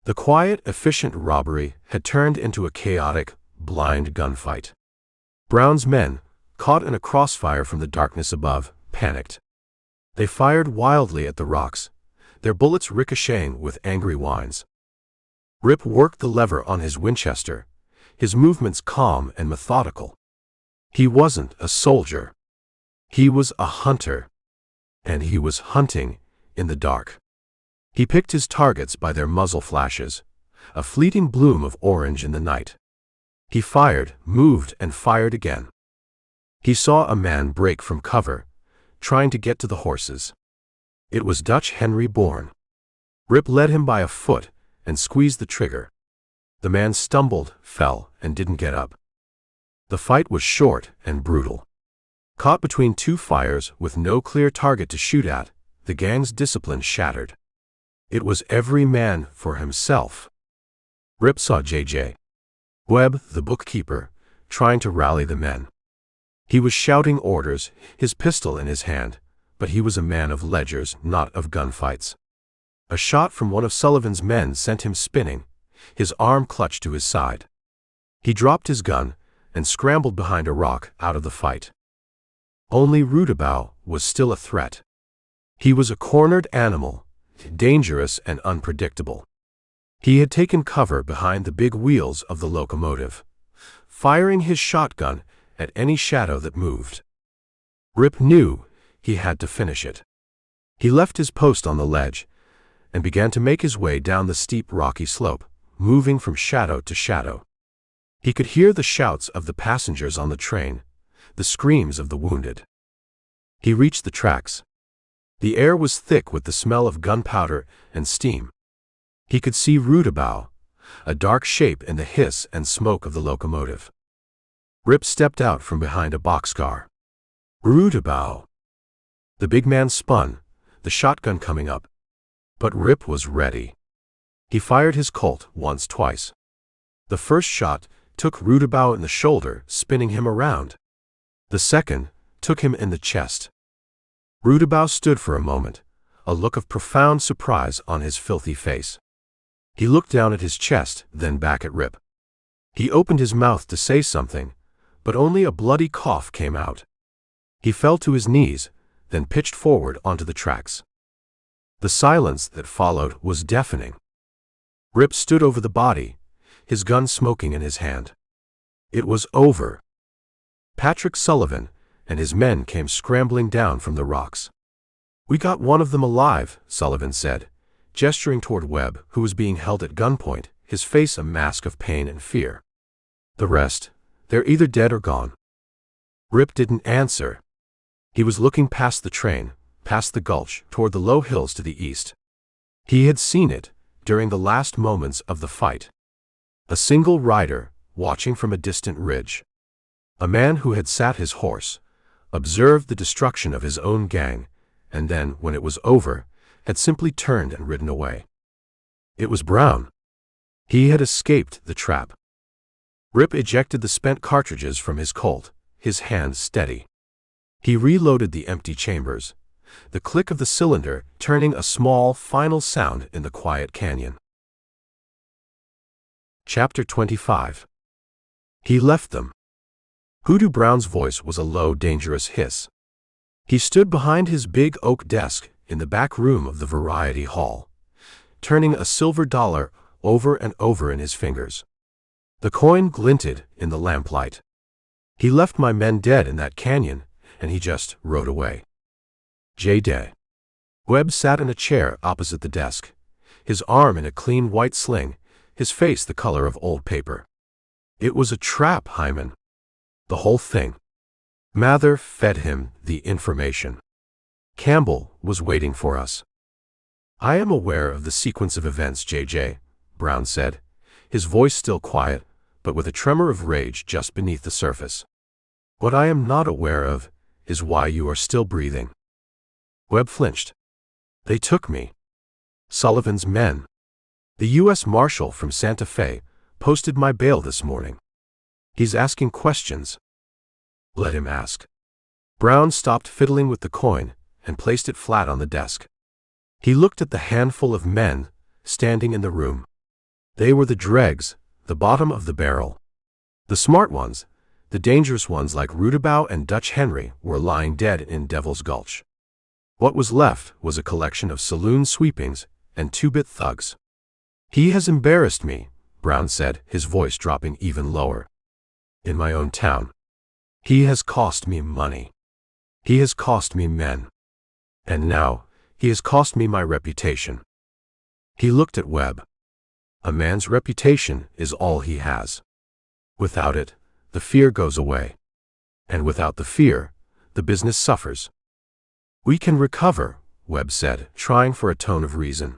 The quiet, efficient robbery had turned into a chaotic, blind gunfight. Brown's men, caught in a crossfire from the darkness above, panicked. They fired wildly at the rocks, their bullets ricocheting with angry whines. Rip worked the lever on his Winchester, his movements calm and methodical. He wasn't a soldier. He was a hunter. And he was hunting in the dark. He picked his targets by their muzzle flashes, a fleeting bloom of orange in the night. He fired, moved, and fired again. He saw a man break from cover, trying to get to the horses. It was Dutch Henry Bourne. Rip led him by a foot and squeezed the trigger. The man stumbled, fell, and didn't get up. The fight was short and brutal. Caught between two fires with no clear target to shoot at, the gang's discipline shattered. It was every man for himself. Rip saw J. Webb, the bookkeeper, trying to rally the men. He was shouting orders, his pistol in his hand, but he was a man of ledgers, not of gunfights. A shot from one of Sullivan's men sent him spinning, his arm clutched to his side. He dropped his gun and scrambled behind a rock out of the fight. Only Rudabout was still a threat. He was a cornered animal, dangerous and unpredictable. He had taken cover behind the big wheels of the locomotive, firing his shotgun at any shadow that moved. Rip knew he had to finish it. He left his post on the ledge and began to make his way down the steep rocky slope, moving from shadow to shadow. He could hear the shouts of the passengers on the train, the screams of the wounded. He reached the tracks. The air was thick with the smell of gunpowder and steam. He could see Rudabout, a dark shape in the hiss and smoke of the locomotive. Rip stepped out from behind a boxcar. Rudabout. The big man spun, the shotgun coming up. But Rip was ready. He fired his Colt once, twice. The first shot took Rudabout in the shoulder, spinning him around. The second took him in the chest. Rudabout stood for a moment, a look of profound surprise on his filthy face. He looked down at his chest, then back at Rip. He opened his mouth to say something, but only a bloody cough came out. He fell to his knees, then pitched forward onto the tracks. The silence that followed was deafening. Rip stood over the body, his gun smoking in his hand. It was over. Patrick Sullivan and his men came scrambling down from the rocks. "We got one of them alive," Sullivan said, gesturing toward Webb, who was being held at gunpoint, his face a mask of pain and fear. "The rest, they're either dead or gone." Rip didn't answer. He was looking past the train, past the gulch, toward the low hills to the east. He had seen it during the last moments of the fight. A single rider, watching from a distant ridge. A man who had sat his horse, observed the destruction of his own gang, and then, when it was over, had simply turned and ridden away. It was Brown. He had escaped the trap. Rip ejected the spent cartridges from his Colt, his hand steady. He reloaded the empty chambers, the click of the cylinder turning a small, final sound in the quiet canyon. Chapter 25. He left them. Hoodoo Brown's voice was a low, dangerous hiss. He stood behind his big oak desk in the back room of the Variety Hall, turning a silver dollar over and over in his fingers. The coin glinted in the lamplight. He left my men dead in that canyon, and he just rode away. J-Day. Webb sat in a chair opposite the desk, his arm in a clean white sling, his face the color of old paper. It was a trap, Hyman. The whole thing. Mather fed him the information. Campbell was waiting for us. I am aware of the sequence of events, J.J., Brown said, his voice still quiet, but with a tremor of rage just beneath the surface. What I am not aware of is why you are still breathing. Webb flinched. They took me. Sullivan's men. The U.S. Marshal from Santa Fe posted my bail this morning. He's asking questions. Let him ask. Brown stopped fiddling with the coin and placed it flat on the desk. He looked at the handful of men standing in the room. They were the dregs, the bottom of the barrel. The smart ones, the dangerous ones like Rudabaugh and Dutch Henry, were lying dead in Devil's Gulch. What was left was a collection of saloon sweepings and two-bit thugs. He has embarrassed me, Brown said, his voice dropping even lower. In my own town. He has cost me money. He has cost me men. And now, he has cost me my reputation. He looked at Webb. A man's reputation is all he has. Without it, the fear goes away. And without the fear, the business suffers. We can recover, Webb said, trying for a tone of reason.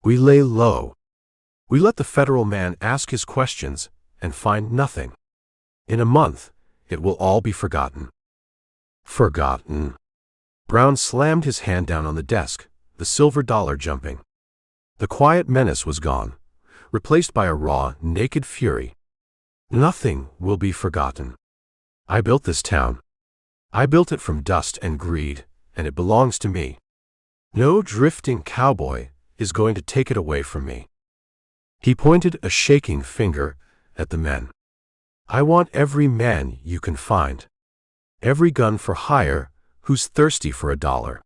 We lay low. We let the federal man ask his questions and find nothing. In a month, it will all be forgotten. Forgotten. Brown slammed his hand down on the desk, the silver dollar jumping. The quiet menace was gone, replaced by a raw, naked fury. Nothing will be forgotten. I built this town. I built it from dust and greed, and it belongs to me. No drifting cowboy is going to take it away from me. He pointed a shaking finger at the men. I want every man you can find. Every gun for hire who's thirsty for $1.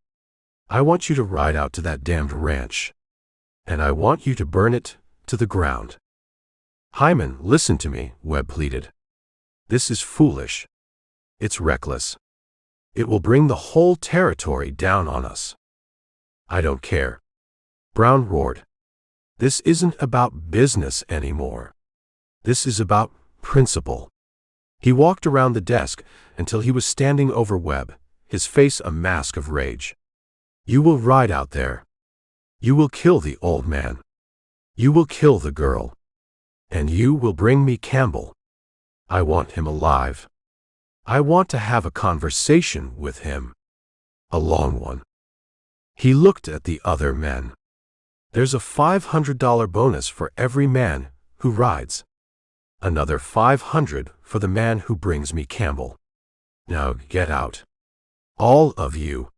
I want you to ride out to that damned ranch. And I want you to burn it to the ground. Hyman, listen to me, Webb pleaded. This is foolish. It's reckless. It will bring the whole territory down on us. I don't care. Brown roared. This isn't about business anymore. This is about principle. He walked around the desk until he was standing over Webb, his face a mask of rage. You will ride out there. You will kill the old man. You will kill the girl. And you will bring me Campbell. I want him alive. I want to have a conversation with him. A long one. He looked at the other men. There's a $500 bonus for every man who rides. Another $500 for the man who brings me Campbell. Now get out. All of you.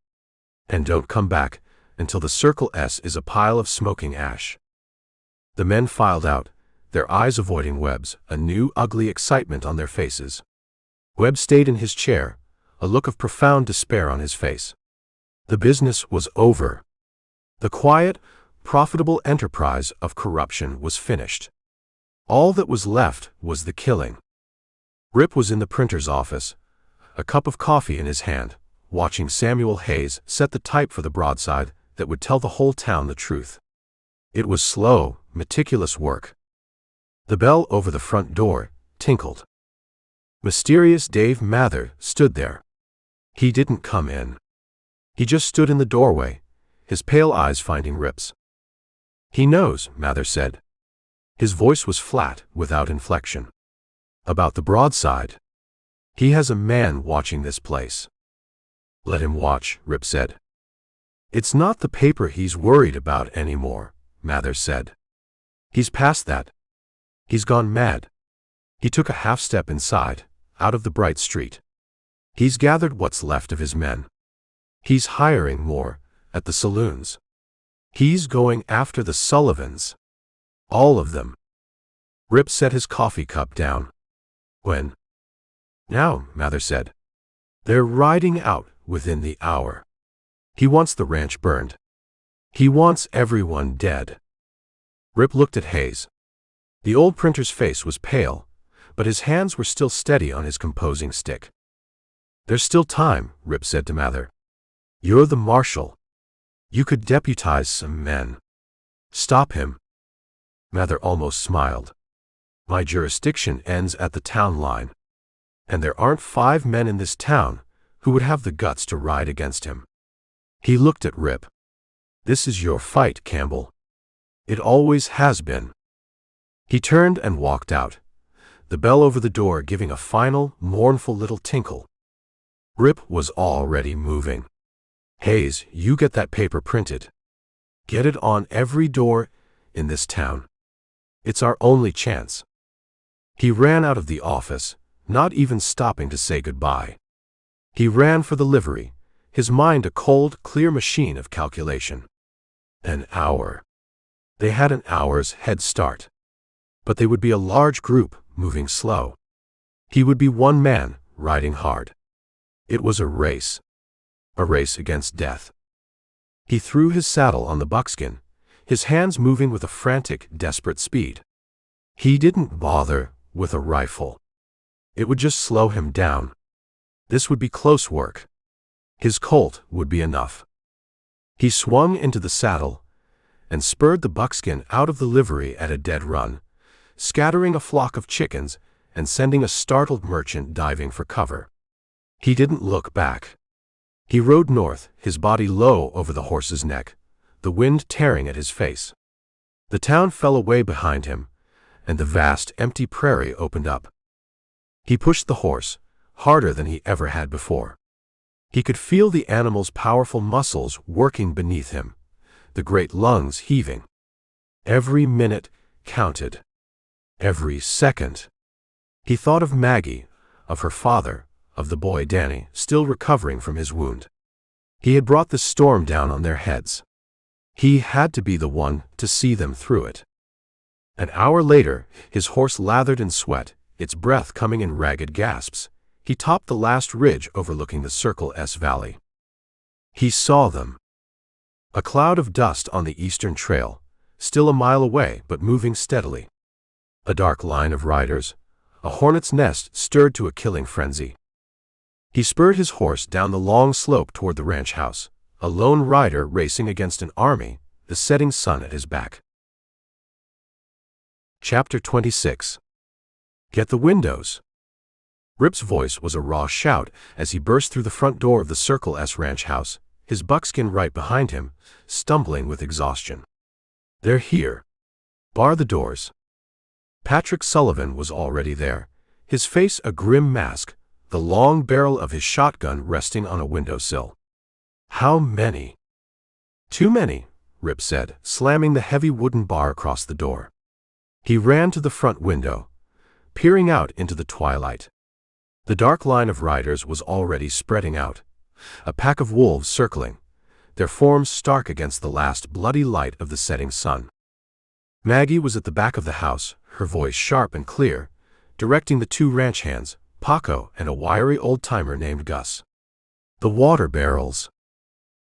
And don't come back until the Circle S is a pile of smoking ash. The men filed out, their eyes avoiding Webb's, a new ugly excitement on their faces. Webb stayed in his chair, a look of profound despair on his face. The business was over. The quiet, profitable enterprise of corruption was finished. All that was left was the killing. Rip was in the printer's office, a cup of coffee in his hand, watching Samuel Hayes set the type for the broadside that would tell the whole town the truth. It was slow, meticulous work. The bell over the front door tinkled. Mysterious Dave Mather stood there. He didn't come in. He just stood in the doorway, his pale eyes finding Rip's. He knows, Mather said. His voice was flat, without inflection. About the broadside. He has a man watching this place. Let him watch, Rip said. It's not the paper he's worried about anymore, Mather said. He's past that. He's gone mad. He took a half step inside, out of the bright street. He's gathered what's left of his men. He's hiring more, at the saloons. He's going after the Sullivans. All of them. Rip set his coffee cup down. When? Now, Mather said. They're riding out within the hour. He wants the ranch burned. He wants everyone dead. Rip looked at Hayes. The old printer's face was pale, but his hands were still steady on his composing stick. There's still time, Rip said to Mather. You're the marshal. You could deputize some men. Stop him. Mather almost smiled. My jurisdiction ends at the town line. And there aren't 5 men in this town who would have the guts to ride against him. He looked at Rip. This is your fight, Campbell. It always has been. He turned and walked out, the bell over the door giving a final, mournful little tinkle. Rip was already moving. Hayes, you get that paper printed. Get it on every door in this town. It's our only chance. He ran out of the office, not even stopping to say goodbye. He ran for the livery, his mind a cold, clear machine of calculation. An hour. They had an hour's head start. But they would be a large group, moving slow. He would be one man, riding hard. It was a race. A race against death. He threw his saddle on the buckskin, his hands moving with a frantic, desperate speed. He didn't bother with a rifle. It would just slow him down. This would be close work. His Colt would be enough. He swung into the saddle and spurred the buckskin out of the livery at a dead run, scattering a flock of chickens and sending a startled merchant diving for cover. He didn't look back. He rode north, his body low over the horse's neck, the wind tearing at his face. The town fell away behind him, and the vast, empty prairie opened up. He pushed the horse, harder than he ever had before. He could feel the animal's powerful muscles working beneath him, the great lungs heaving. Every minute counted. Every second. He thought of Maggie, of her father, of the boy Danny, still recovering from his wound. He had brought the storm down on their heads. He had to be the one to see them through it. An hour later, his horse lathered in sweat, its breath coming in ragged gasps. He topped the last ridge overlooking the Circle S Valley. He saw them. A cloud of dust on the eastern trail, still a mile away but moving steadily. A dark line of riders, a hornet's nest stirred to a killing frenzy. He spurred his horse down the long slope toward the ranch house, a lone rider racing against an army, the setting sun at his back. Chapter 26. Get the windows. Rip's voice was a raw shout as he burst through the front door of the Circle S ranch house, his buckskin right behind him, stumbling with exhaustion. They're here. Bar the doors. Patrick Sullivan was already there, his face a grim mask, the long barrel of his shotgun resting on a windowsill. How many? Too many, Rip said, slamming the heavy wooden bar across the door. He ran to the front window, peering out into the twilight. The dark line of riders was already spreading out, a pack of wolves circling, their forms stark against the last bloody light of the setting sun. Maggie was at the back of the house, her voice sharp and clear, directing the 2 ranch hands, Paco and a wiry old-timer named Gus. The water barrels.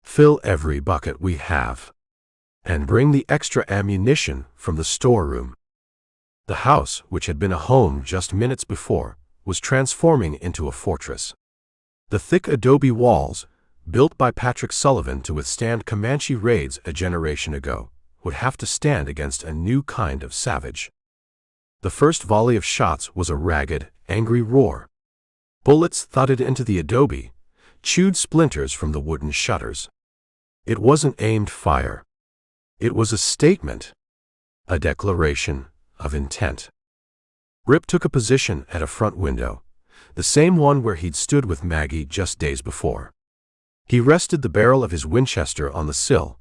Fill every bucket we have. And bring the extra ammunition from the storeroom. The house, which had been a home just minutes before, was transforming into a fortress. The thick adobe walls, built by Patrick Sullivan to withstand Comanche raids a generation ago, would have to stand against a new kind of savage. The first volley of shots was a ragged, angry roar. Bullets thudded into the adobe, chewed splinters from the wooden shutters. It wasn't aimed fire. It was a statement, a declaration of intent. Rip took a position at a front window, the same one where he'd stood with Maggie just days before. He rested the barrel of his Winchester on the sill,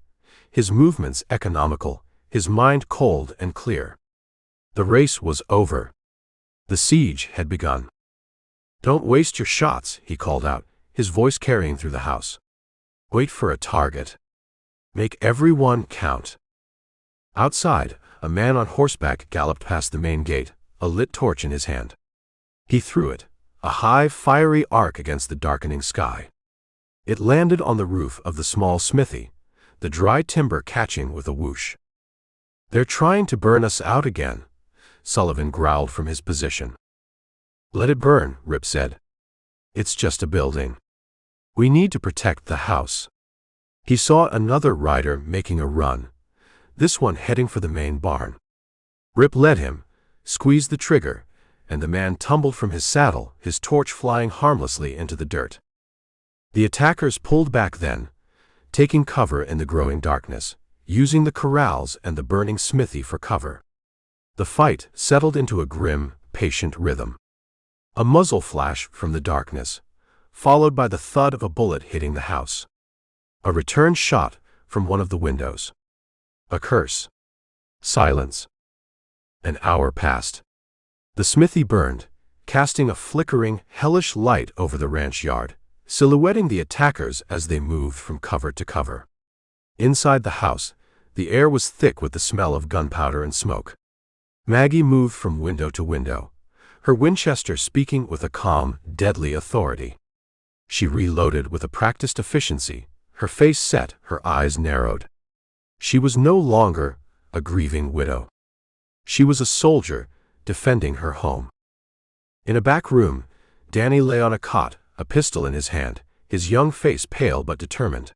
his movements economical, his mind cold and clear. The race was over. The siege had begun. "Don't waste your shots," he called out, his voice carrying through the house. "Wait for a target. Make every one count." Outside, a man on horseback galloped past the main gate, a lit torch in his hand. He threw it, a high, fiery arc against the darkening sky. It landed on the roof of the small smithy, the dry timber catching with a whoosh. "They're trying to burn us out again," Sullivan growled from his position. "Let it burn," Rip said. "It's just a building. We need to protect the house." He saw another rider making a run, this one heading for the main barn. Rip led him, squeezed the trigger, and the man tumbled from his saddle, his torch flying harmlessly into the dirt. The attackers pulled back then, taking cover in the growing darkness, using the corrals and the burning smithy for cover. The fight settled into a grim, patient rhythm. A muzzle flash from the darkness, followed by the thud of a bullet hitting the house. A return shot from one of the windows. A curse. Silence. An hour passed. The smithy burned, casting a flickering, hellish light over the ranch yard, silhouetting the attackers as they moved from cover to cover. Inside the house, the air was thick with the smell of gunpowder and smoke. Maggie moved from window to window, her Winchester speaking with a calm, deadly authority. She reloaded with a practiced efficiency, her face set, her eyes narrowed. She was no longer a grieving widow. She was a soldier defending her home. In a back room, Danny lay on a cot, a pistol in his hand, his young face pale but determined.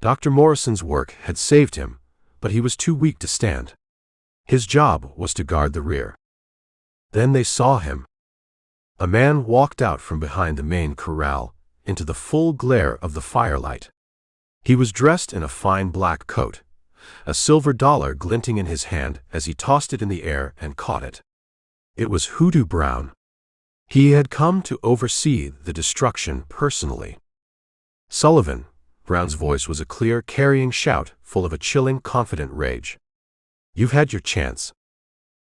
Dr. Morrison's work had saved him, but he was too weak to stand. His job was to guard the rear. Then they saw him. A man walked out from behind the main corral into the full glare of the firelight. He was dressed in a fine black coat, a silver dollar glinting in his hand as he tossed it in the air and caught it. It was Hoodoo Brown. He had come to oversee the destruction personally. "Sullivan," Brown's voice was a clear, carrying shout full of a chilling, confident rage. "You've had your chance.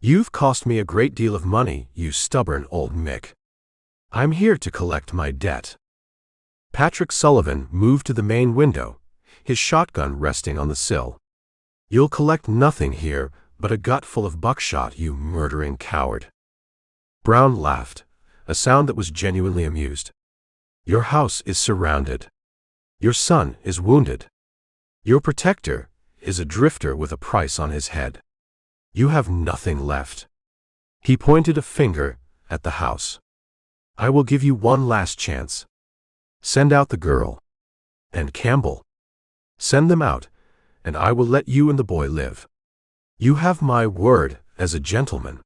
You've cost me a great deal of money, you stubborn old Mick. I'm here to collect my debt." Patrick Sullivan moved to the main window, his shotgun resting on the sill. "You'll collect nothing here but a gut full of buckshot, you murdering coward." Brown laughed, a sound that was genuinely amused. "Your house is surrounded. Your son is wounded. Your protector is a drifter with a price on his head. You have nothing left." He pointed a finger at the house. "I will give you one last chance. Send out the girl. And Campbell. Send them out, and I will let you and the boy live. You have my word as a gentleman.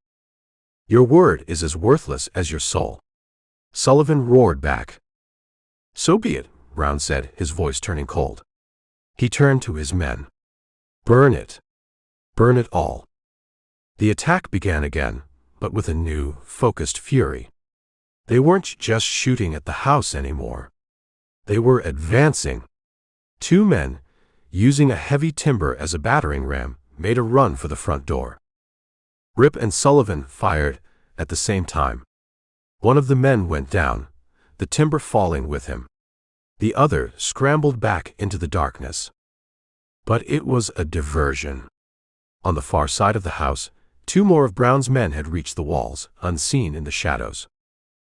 Your word is as worthless as your soul." Sullivan roared back. "So be it," Brown said, his voice turning cold. He turned to his men. "Burn it. Burn it all." The attack began again, but with a new, focused fury. They weren't just shooting at the house anymore. They were advancing. Two men, using a heavy timber as a battering ram, made a run for the front door. Rip and Sullivan fired at the same time. One of the men went down, the timber falling with him. The other scrambled back into the darkness. But it was a diversion. On the far side of the house, two more of Brown's men had reached the walls, unseen in the shadows.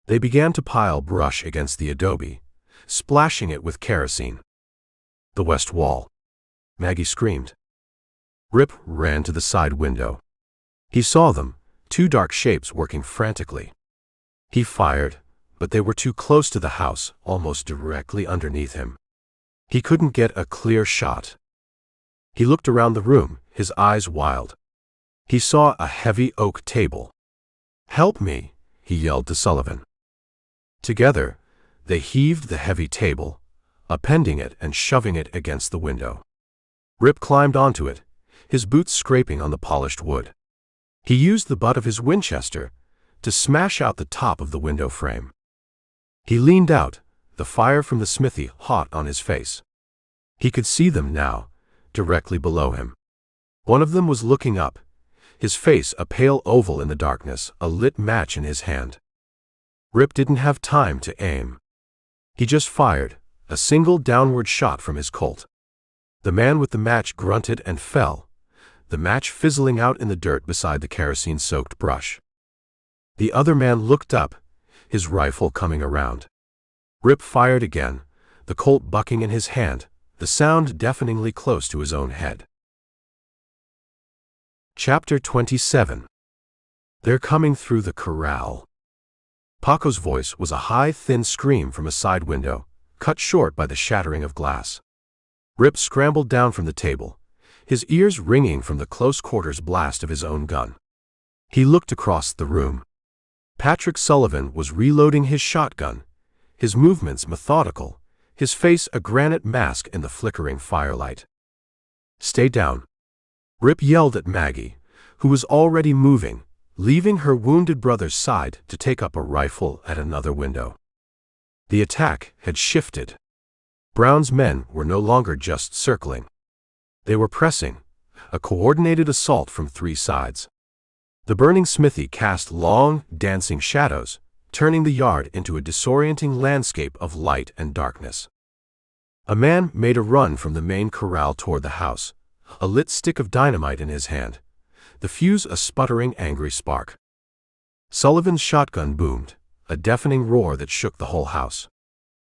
They began to pile brush against the adobe, splashing it with kerosene. "The west wall!" Maggie screamed. Rip ran to the side window. He saw them, two dark shapes working frantically. He fired, but they were too close to the house, almost directly underneath him. He couldn't get a clear shot. He looked around the room, his eyes wild. He saw a heavy oak table. "Help me," he yelled to Sullivan. Together, they heaved the heavy table, upending it and shoving it against the window. Rip climbed onto it, his boots scraping on the polished wood. He used the butt of his Winchester to smash out the top of the window frame. He leaned out, the fire from the smithy hot on his face. He could see them now, directly below him. One of them was looking up, his face a pale oval in the darkness, a lit match in his hand. Rip didn't have time to aim. He just fired, a single downward shot from his Colt. The man with the match grunted and fell, the match fizzling out in the dirt beside the kerosene-soaked brush. The other man looked up, his rifle coming around. Rip fired again, the Colt bucking in his hand, the sound deafeningly close to his own head. Chapter 27. They're coming through the corral. Paco's voice was a high, thin scream from a side window, cut short by the shattering of glass. Rip scrambled down from the table, his ears ringing from the close-quarters blast of his own gun. He looked across the room. Patrick Sullivan was reloading his shotgun, his movements methodical, his face a granite mask in the flickering firelight. "Stay down," Rip yelled at Maggie, who was already moving, leaving her wounded brother's side to take up a rifle at another window. The attack had shifted. Brown's men were no longer just circling. They were pressing, a coordinated assault from three sides. The burning smithy cast long, dancing shadows, turning the yard into a disorienting landscape of light and darkness. A man made a run from the main corral toward the house, a lit stick of dynamite in his hand, the fuse a sputtering, angry spark. Sullivan's shotgun boomed, a deafening roar that shook the whole house.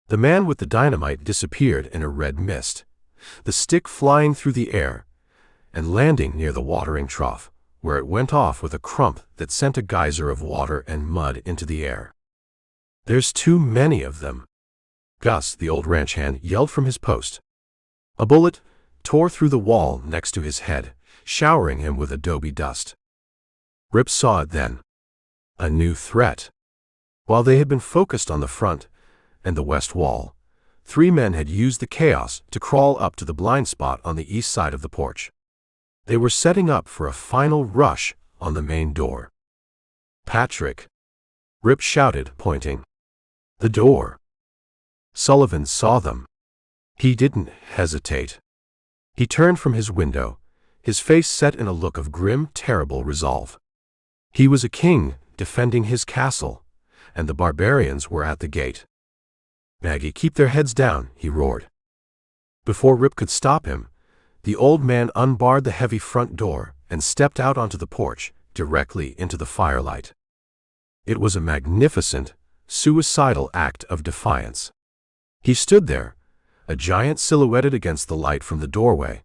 The man with the dynamite disappeared in a red mist, the stick flying through the air and landing near the watering trough, where it went off with a crump that sent a geyser of water and mud into the air. "There's too many of them," Gus, the old ranch hand, yelled from his post. A bullet tore through the wall next to his head, showering him with adobe dust. Rip saw it then. A new threat. While they had been focused on the front and the west wall, three men had used the chaos to crawl up to the blind spot on the east side of the porch. They were setting up for a final rush on the main door. "Patrick!" Rip shouted, pointing. "The door!" Sullivan saw them. He didn't hesitate. He turned from his window, his face set in a look of grim, terrible resolve. He was a king defending his castle, and the barbarians were at the gate. "Maggie, keep their heads down," he roared. Before Rip could stop him, the old man unbarred the heavy front door and stepped out onto the porch, directly into the firelight. It was a magnificent, suicidal act of defiance. He stood there, a giant silhouetted against the light from the doorway,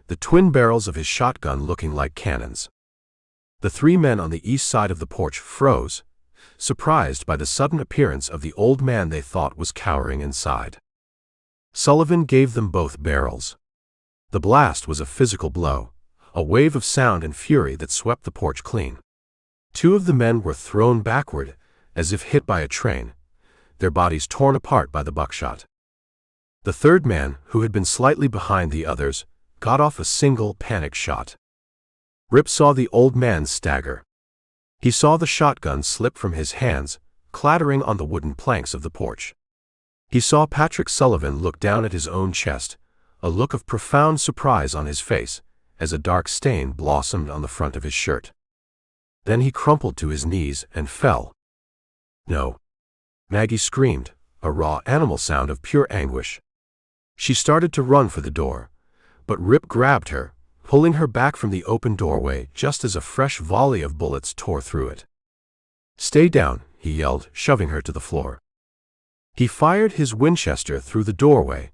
the twin barrels of his shotgun looking like cannons. The three men on the east side of the porch froze, surprised by the sudden appearance of the old man they thought was cowering inside. Sullivan gave them both barrels. The blast was a physical blow, a wave of sound and fury that swept the porch clean. Two of the men were thrown backward, as if hit by a train, their bodies torn apart by the buckshot. The third man, who had been slightly behind the others, got off a single panic shot. Rip saw the old man stagger. He saw the shotgun slip from his hands, clattering on the wooden planks of the porch. He saw Patrick Sullivan look down at his own chest, a look of profound surprise on his face, as a dark stain blossomed on the front of his shirt. Then he crumpled to his knees and fell. "No!" Maggie screamed, a raw animal sound of pure anguish. She started to run for the door, but Rip grabbed her, pulling her back from the open doorway just as a fresh volley of bullets tore through it. "Stay down," he yelled, shoving her to the floor. He fired his Winchester through the doorway,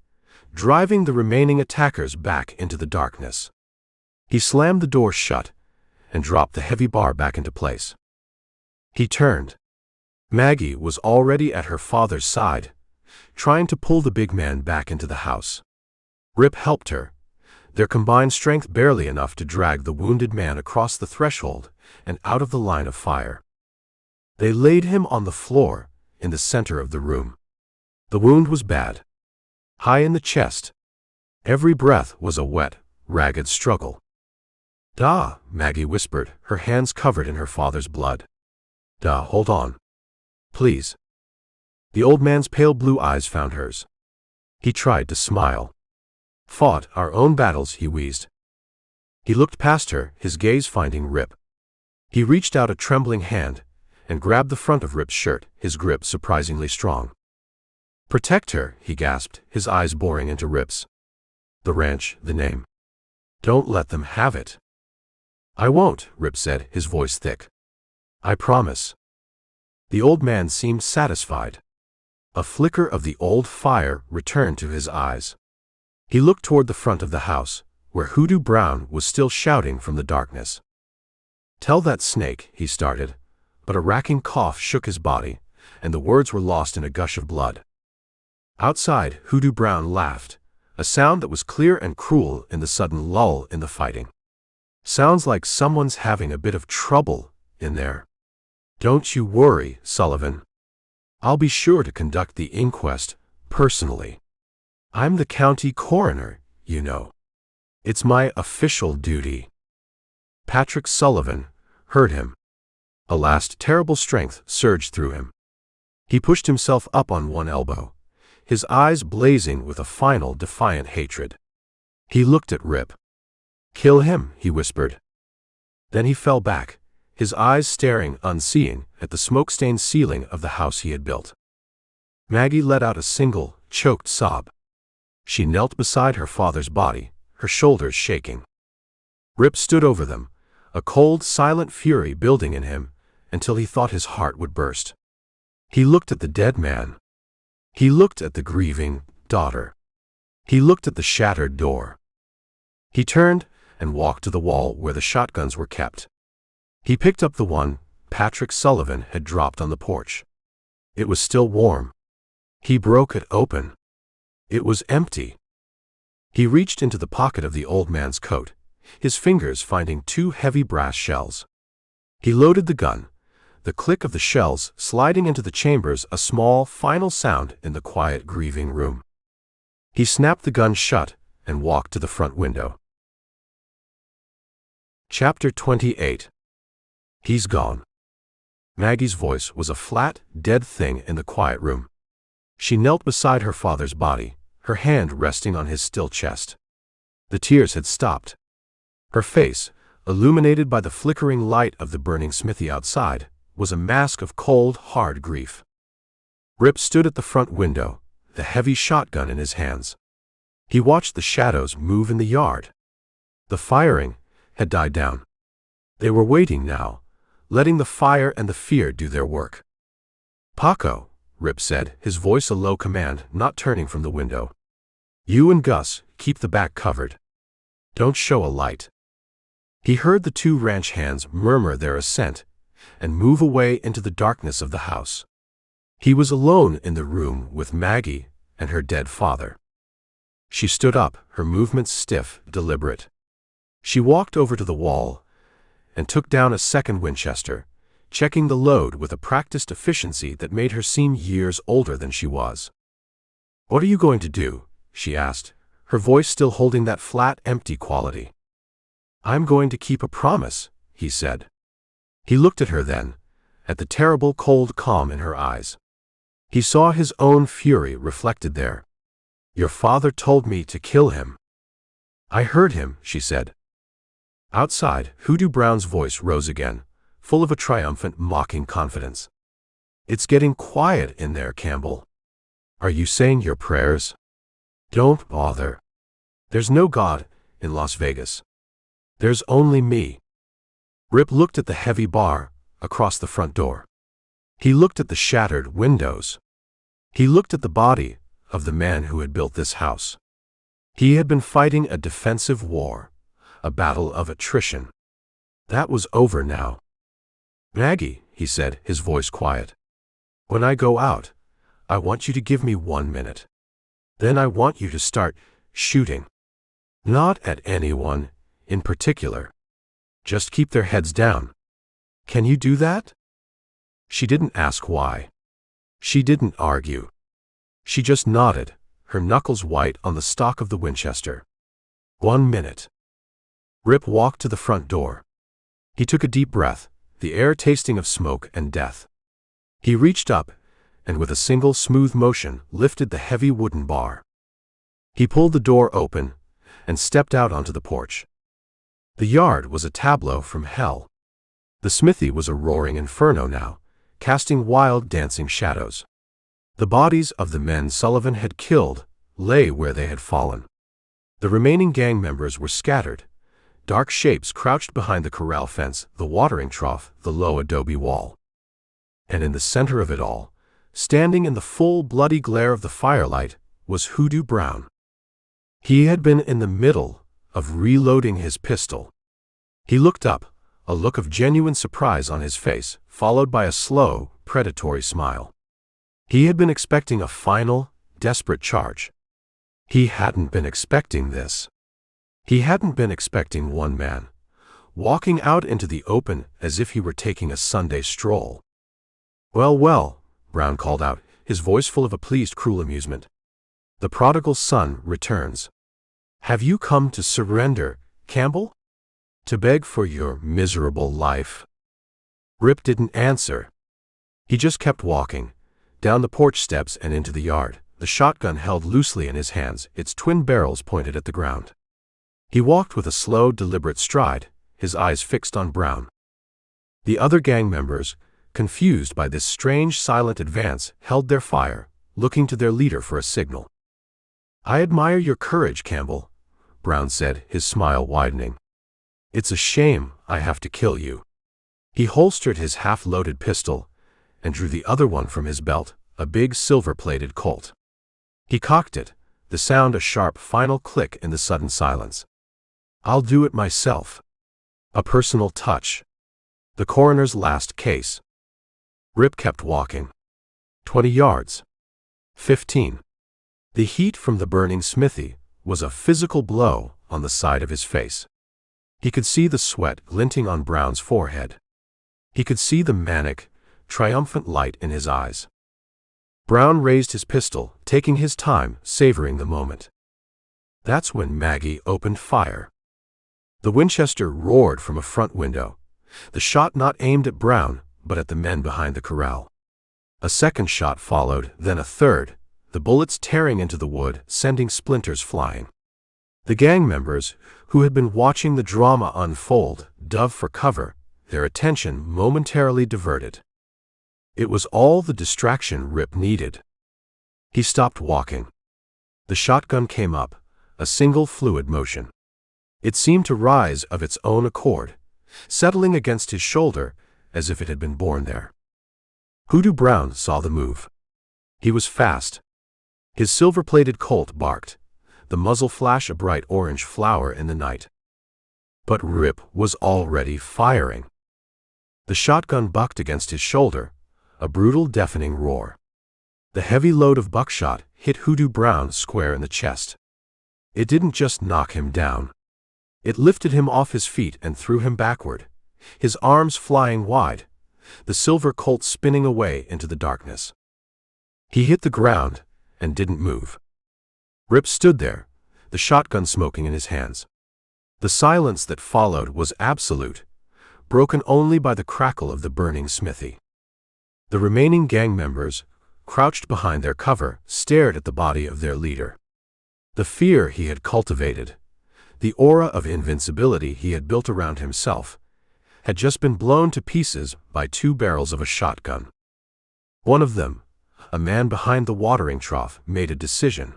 driving the remaining attackers back into the darkness. He slammed the door shut and dropped the heavy bar back into place. He turned. Maggie was already at her father's side, trying to pull the big man back into the house. Rip helped her, their combined strength barely enough to drag the wounded man across the threshold and out of the line of fire. They laid him on the floor in the center of the room. The wound was bad. High in the chest. Every breath was a wet, ragged struggle. "Da," Maggie whispered, her hands covered in her father's blood. Hold on. Please. The old man's pale blue eyes found hers. He tried to smile. Fought our own battles, he wheezed. He looked past her, his gaze finding Rip. He reached out a trembling hand and grabbed the front of Rip's shirt, his grip surprisingly strong. Protect her, he gasped, his eyes boring into Rip's. The ranch, the name. Don't let them have it. I won't, Rip said, his voice thick. I promise. The old man seemed satisfied. A flicker of the old fire returned to his eyes. He looked toward the front of the house, where Hoodoo Brown was still shouting from the darkness. Tell that snake, he started, but a racking cough shook his body, and the words were lost in a gush of blood. Outside, Hoodoo Brown laughed, a sound that was clear and cruel in the sudden lull in the fighting. Sounds like someone's having a bit of trouble in there. Don't you worry, Sullivan. I'll be sure to conduct the inquest personally. I'm the county coroner, you know. It's my official duty. Patrick Sullivan heard him. A last terrible strength surged through him. He pushed himself up on one elbow, his eyes blazing with a final defiant hatred. He looked at Rip. Kill him, he whispered. Then he fell back, his eyes staring unseeing at the smoke-stained ceiling of the house he had built. Maggie let out a single, choked sob. She knelt beside her father's body, her shoulders shaking. Rip stood over them, a cold, silent fury building in him until he thought his heart would burst. He looked at the dead man. He looked at the grieving daughter. He looked at the shattered door. He turned and walked to the wall where the shotguns were kept. He picked up the one Patrick Sullivan had dropped on the porch. It was still warm. He broke it open. It was empty. He reached into the pocket of the old man's coat, his fingers finding 2 heavy brass shells. He loaded the gun, the click of the shells sliding into the chambers a small, final sound in the quiet, grieving room. He snapped the gun shut and walked to the front window. Chapter 28. He's gone. Maggie's voice was a flat, dead thing in the quiet room. She knelt beside her father's body, her hand resting on his still chest. The tears had stopped. Her face, illuminated by the flickering light of the burning smithy outside, was a mask of cold, hard grief. Rip stood at the front window, the heavy shotgun in his hands. He watched the shadows move in the yard. The firing had died down. They were waiting now, letting the fire and the fear do their work. Paco, Rip said, his voice a low command, not turning from the window. You and Gus, keep the back covered. Don't show a light. He heard the 2 ranch hands murmur their assent and move away into the darkness of the house. He was alone in the room with Maggie and her dead father. She stood up, her movements stiff, deliberate. She walked over to the wall and took down a second Winchester, checking the load with a practiced efficiency that made her seem years older than she was. What are you going to do? She asked, her voice still holding that flat, empty quality. I'm going to keep a promise, he said. He looked at her then, at the terrible cold calm in her eyes. He saw his own fury reflected there. Your father told me to kill him. I heard him, she said. Outside, Hoodoo Brown's voice rose again, full of a triumphant, mocking confidence. It's getting quiet in there, Campbell. Are you saying your prayers? Don't bother. There's no God in Las Vegas. There's only me. Rip looked at the heavy bar across the front door. He looked at the shattered windows. He looked at the body of the man who had built this house. He had been fighting a defensive war, a battle of attrition. That was over now. Maggie, he said, his voice quiet. When I go out, I want you to give me 1 minute. Then I want you to start shooting. Not at anyone in particular. Just keep their heads down. Can you do that? She didn't ask why. She didn't argue. She just nodded, her knuckles white on the stock of the Winchester. 1 minute. Rip walked to the front door. He took a deep breath, the air tasting of smoke and death. He reached up, and with a single smooth motion lifted the heavy wooden bar. He pulled the door open and stepped out onto the porch. The yard was a tableau from hell. The smithy was a roaring inferno now, casting wild dancing shadows. The bodies of the men Sullivan had killed lay where they had fallen. The remaining gang members were scattered, dark shapes crouched behind the corral fence, the watering trough, the low adobe wall. And in the center of it all, standing in the full bloody glare of the firelight, was Hoodoo Brown. He had been in the middle of reloading his pistol. He looked up, a look of genuine surprise on his face, followed by a slow, predatory smile. He had been expecting a final, desperate charge. He hadn't been expecting this. He hadn't been expecting one man, walking out into the open as if he were taking a Sunday stroll. "Well, well," Brown called out, his voice full of a pleased, cruel amusement. "The prodigal son returns. Have you come to surrender, Campbell? To beg for your miserable life?" Rip didn't answer. He just kept walking, down the porch steps and into the yard, the shotgun held loosely in his hands, its twin barrels pointed at the ground. He walked with a slow, deliberate stride, his eyes fixed on Brown. The other gang members, confused by this strange, silent advance, held their fire, looking to their leader for a signal. "I admire your courage, Campbell," Brown said, his smile widening. "It's a shame I have to kill you." He holstered his half-loaded pistol and drew the other one from his belt, a big silver-plated Colt. He cocked it, the sound a sharp, final click in the sudden silence. "I'll do it myself." A personal touch. The coroner's last case. Rip kept walking. 20 yards. 15. The heat from the burning smithy was a physical blow on the side of his face. He could see the sweat glinting on Brown's forehead. He could see the manic, triumphant light in his eyes. Brown raised his pistol, taking his time, savoring the moment. That's when Maggie opened fire. The Winchester roared from a front window, the shot not aimed at Brown, but at the men behind the corral. A second shot followed, then a third, the bullets tearing into the wood, sending splinters flying. The gang members, who had been watching the drama unfold, dove for cover, their attention momentarily diverted. It was all the distraction Rip needed. He stopped walking. The shotgun came up, a single fluid motion. It seemed to rise of its own accord, settling against his shoulder as if it had been born there. Hoodoo Brown saw the move. He was fast. His silver-plated Colt barked, the muzzle flash a bright orange flower in the night. But Rip was already firing. The shotgun bucked against his shoulder, a brutal, deafening roar. The heavy load of buckshot hit Hoodoo Brown square in the chest. It didn't just knock him down. It lifted him off his feet and threw him backward, his arms flying wide, the silver Colt spinning away into the darkness. He hit the ground and didn't move. Rip stood there, the shotgun smoking in his hands. The silence that followed was absolute, broken only by the crackle of the burning smithy. The remaining gang members, crouched behind their cover, stared at the body of their leader. The fear he had cultivated, the aura of invincibility he had built around himself, had just been blown to pieces by 2 barrels of a shotgun. One of them, a man behind the watering trough, made a decision.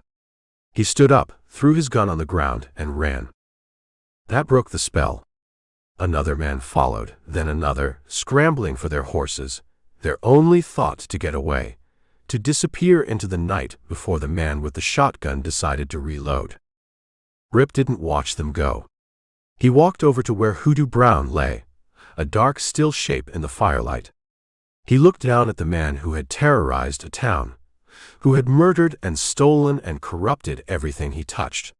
He stood up, threw his gun on the ground, and ran. That broke the spell. Another man followed, then another, scrambling for their horses, their only thought to get away, to disappear into the night before the man with the shotgun decided to reload. Rip didn't watch them go. He walked over to where Hoodoo Brown lay, a dark, still shape in the firelight. He looked down at the man who had terrorized a town, who had murdered and stolen and corrupted everything he touched.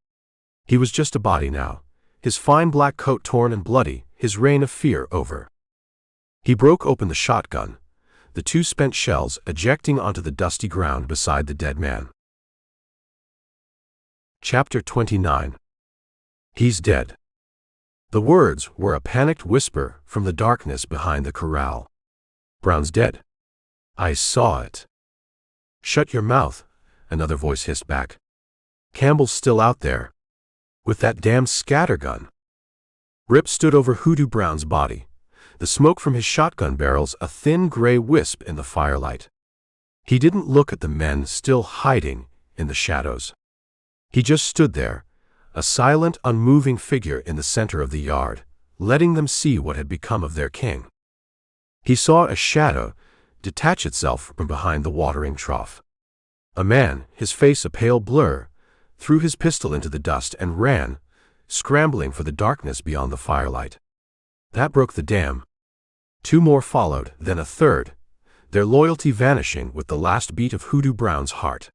He was just a body now, his fine black coat torn and bloody, his reign of fear over. He broke open the shotgun, the 2 spent shells ejecting onto the dusty ground beside the dead man. Chapter 29. He's dead. The words were a panicked whisper from the darkness behind the corral. "Brown's dead. I saw it." "Shut your mouth," another voice hissed back. "Campbell's still out there. With that damn scattergun." Rip stood over Hoodoo Brown's body, the smoke from his shotgun barrels a thin gray wisp in the firelight. He didn't look at the men still hiding in the shadows. He just stood there, a silent, unmoving figure in the center of the yard, letting them see what had become of their king. He saw a shadow detach itself from behind the watering trough. A man, his face a pale blur, threw his pistol into the dust and ran, scrambling for the darkness beyond the firelight. That broke the dam. Two more followed, then a third, their loyalty vanishing with the last beat of Hoodoo Brown's heart.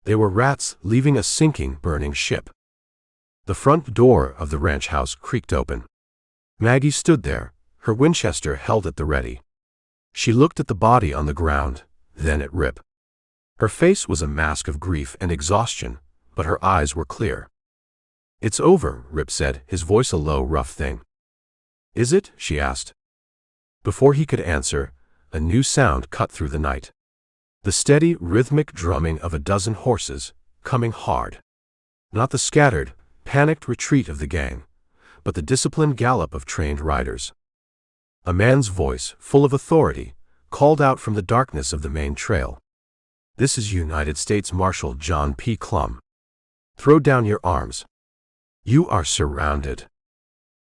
They were rats leaving a sinking, burning ship. The front door of the ranch house creaked open. Maggie stood there, her Winchester held at the ready. She looked at the body on the ground, then at Rip. Her face was a mask of grief and exhaustion, but her eyes were clear. "It's over," Rip said, his voice a low, rough thing. "Is it?" she asked. Before he could answer, a new sound cut through the night. The steady, rhythmic drumming of a dozen horses, coming hard. Not the scattered, panicked retreat of the gang, but the disciplined gallop of trained riders. A man's voice, full of authority, called out from the darkness of the main trail. "This is United States Marshal John P. Clum. Throw down your arms. You are surrounded."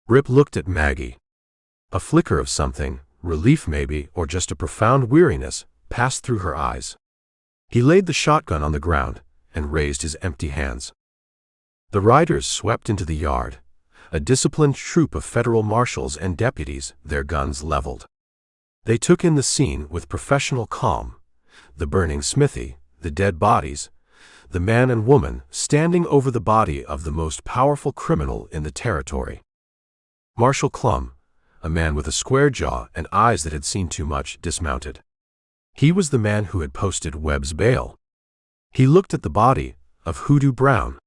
Rip looked at Maggie. A flicker of something, relief maybe, or just a profound weariness, passed through her eyes. He laid the shotgun on the ground and raised his empty hands. The riders swept into the yard, a disciplined troop of federal marshals and deputies, their guns leveled. They took in the scene with professional calm, the burning smithy, the dead bodies, the man and woman standing over the body of the most powerful criminal in the territory. Marshal Clum, a man with a square jaw and eyes that had seen too much, dismounted. He was the man who had posted Webb's bail. He looked at the body of Hoodoo Brown.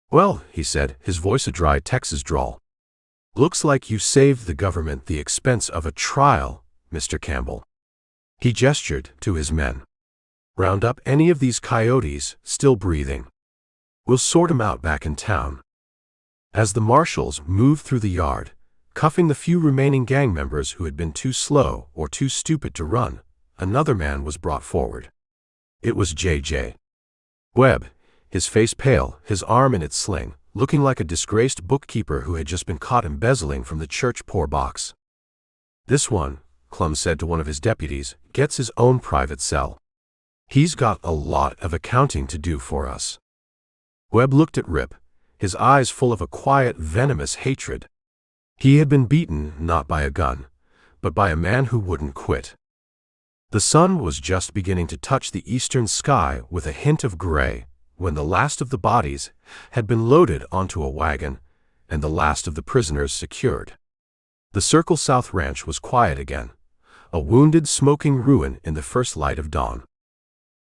"Well," he said, his voice a dry Texas drawl. "Looks like you saved the government the expense of a trial, Mr. Campbell." He gestured to his men. "Round up any of these coyotes still breathing. We'll sort 'em out back in town." As the marshals moved through the yard, cuffing the few remaining gang members who had been too slow or too stupid to run, another man was brought forward. It was J.J. Webb, his face pale, his arm in its sling, looking like a disgraced bookkeeper who had just been caught embezzling from the church poor box. "This one," Clum said to one of his deputies, "gets his own private cell. He's got a lot of accounting to do for us." Webb looked at Rip, his eyes full of a quiet, venomous hatred. He had been beaten not by a gun, but by a man who wouldn't quit. The sun was just beginning to touch the eastern sky with a hint of gray when the last of the bodies had been loaded onto a wagon and the last of the prisoners secured. The Circle South Ranch was quiet again, a wounded, smoking ruin in the first light of dawn.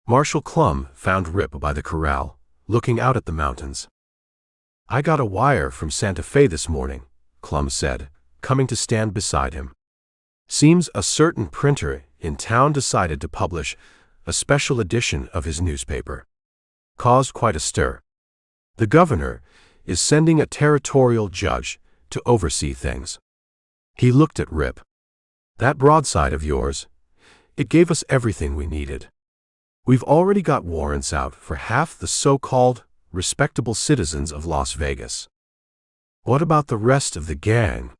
Marshal Clum found Rip by the corral, looking out at the mountains. "I got a wire from Santa Fe this morning," Clum said, coming to stand beside him. "Seems a certain printer in town decided to publish a special edition of his newspaper. Caused quite a stir. The governor is sending a territorial judge to oversee things." He looked at Rip. "That broadside of yours, it gave us everything we needed. We've already got warrants out for half the so-called respectable citizens of Las Vegas. What about the rest of the gang?"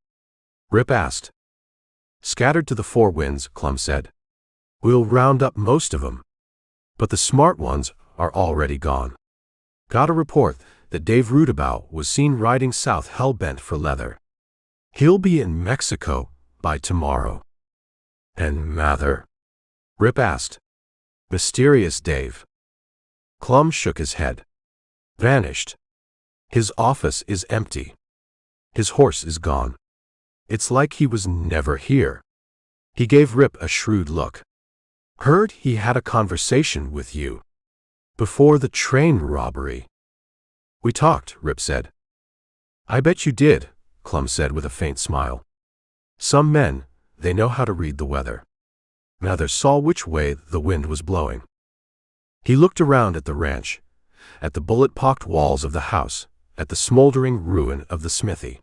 Rip asked. "Scattered to the four winds," Clum said. "We'll round up most of them. But the smart ones are already gone. Got a report that Dave Rudabout was seen riding south hell-bent for leather. He'll be in Mexico by tomorrow." "And Mather?" Rip asked. "Mysterious Dave." Clum shook his head. "Vanished. His office is empty. His horse is gone. It's like he was never here." He gave Rip a shrewd look. "Heard he had a conversation with you before the train robbery." "We talked," Rip said. "I bet you did," Clum said with a faint smile. Some men, they know how to read the weather. Mather saw which way the wind was blowing. He looked around at the ranch, at the bullet-pocked walls of the house, at the smoldering ruin of the smithy.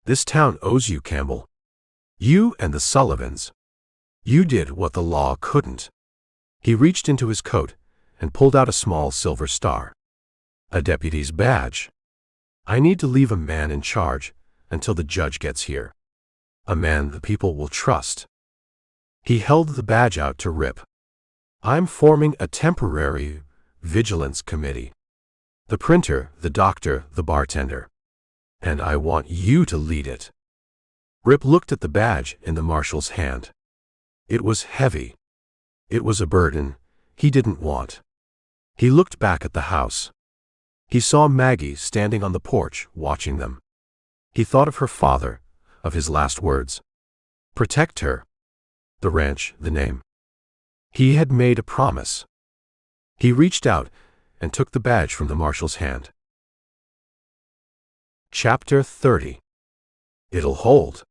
This town owes you, Campbell. You and the Sullivans. You did what the law couldn't. He reached into his coat and pulled out a small silver star. A deputy's badge. I need to leave a man in charge until the judge gets here. A man the people will trust. He held the badge out to Rip. I'm forming a temporary vigilance committee. The printer, the doctor, the bartender. And I want you to lead it. Rip looked at the badge in the marshal's hand. It was heavy. It was a burden he didn't want. He looked back at the house. He saw Maggie standing on the porch, watching them. He thought of her father, of his last words. Protect her. The ranch, the name. He had made a promise. He reached out and took the badge from the marshal's hand. Chapter 30. It'll hold.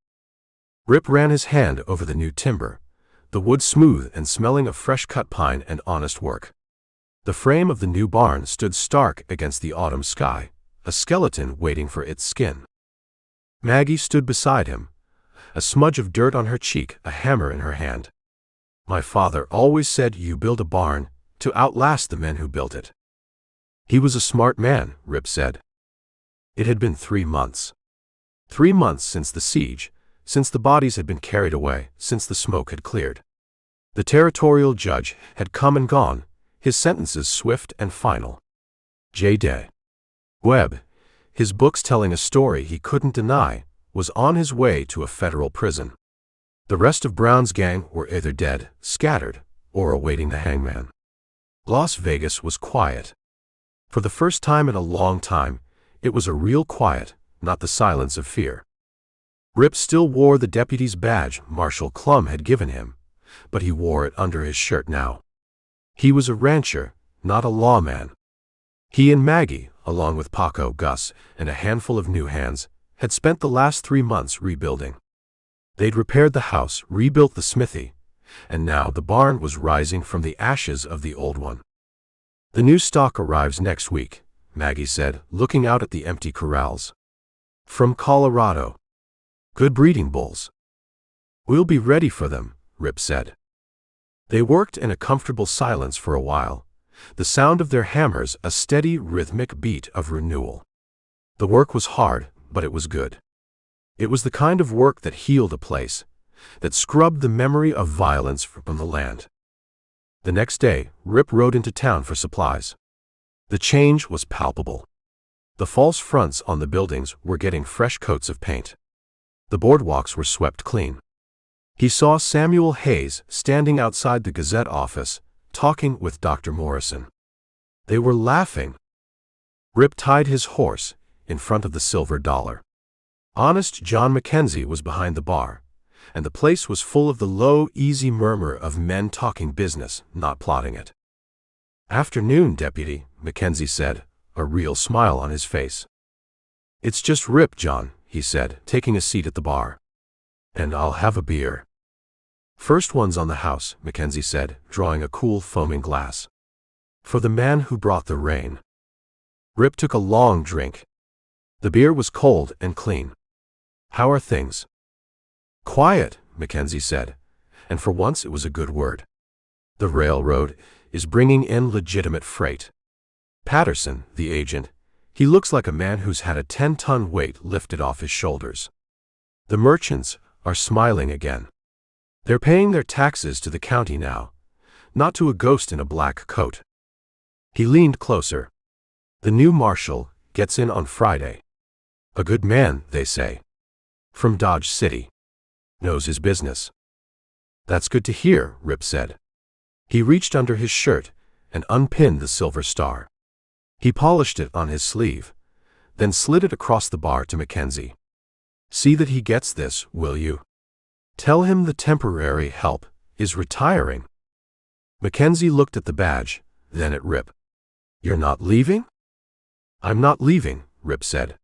Rip ran his hand over the new timber, the wood smooth and smelling of fresh-cut pine and honest work. The frame of the new barn stood stark against the autumn sky, a skeleton waiting for its skin. Maggie stood beside him, a smudge of dirt on her cheek, a hammer in her hand. My father always said you build a barn to outlast the men who built it. He was a smart man, Rip said. It had been 3 months. 3 months since the siege, since the bodies had been carried away, since the smoke had cleared. The territorial judge had come and gone, his sentences swift and final. J. Day. Webb, his books telling a story he couldn't deny, was on his way to a federal prison. The rest of Brown's gang were either dead, scattered, or awaiting the hangman. Las Vegas was quiet. For the first time in a long time, it was a real quiet, not the silence of fear. Rip still wore the deputy's badge Marshal Clum had given him, but he wore it under his shirt now. He was a rancher, not a lawman. He and Maggie, along with Paco, Gus, and a handful of new hands, had spent the last 3 months rebuilding. They'd repaired the house, rebuilt the smithy, and now the barn was rising from the ashes of the old one. The new stock arrives next week, Maggie said, looking out at the empty corrals. From Colorado. Good breeding bulls. We'll be ready for them, Rip said. They worked in a comfortable silence for a while, the sound of their hammers a steady rhythmic beat of renewal. The work was hard, but it was good. It was the kind of work that healed a place, that scrubbed the memory of violence from the land. The next day, Rip rode into town for supplies. The change was palpable. The false fronts on the buildings were getting fresh coats of paint. The boardwalks were swept clean. He saw Samuel Hayes standing outside the Gazette office, talking with Dr. Morrison. They were laughing. Rip tied his horse in front of the Silver Dollar. Honest John Mackenzie was behind the bar, and the place was full of the low, easy murmur of men talking business, not plotting it. Afternoon, Deputy, Mackenzie said, a real smile on his face. It's just Rip, John, he said, taking a seat at the bar. And I'll have a beer. First one's on the house, Mackenzie said, drawing a cool, foaming glass. For the man who brought the rain. Rip took a long drink. The beer was cold and clean. How are things? Quiet, Mackenzie said, and for once it was a good word. The railroad is bringing in legitimate freight. Patterson, the agent, he looks like a man who's had a 10-ton weight lifted off his shoulders. The merchants are smiling again. They're paying their taxes to the county now, not to a ghost in a black coat. He leaned closer. The new marshal gets in on Friday. A good man, they say. From Dodge City. Knows his business. That's good to hear, Rip said. He reached under his shirt and unpinned the silver star. He polished it on his sleeve, then slid it across the bar to Mackenzie. See that he gets this, will you? Tell him the temporary help is retiring. Mackenzie looked at the badge, then at Rip. You're not leaving? I'm not leaving, Rip said.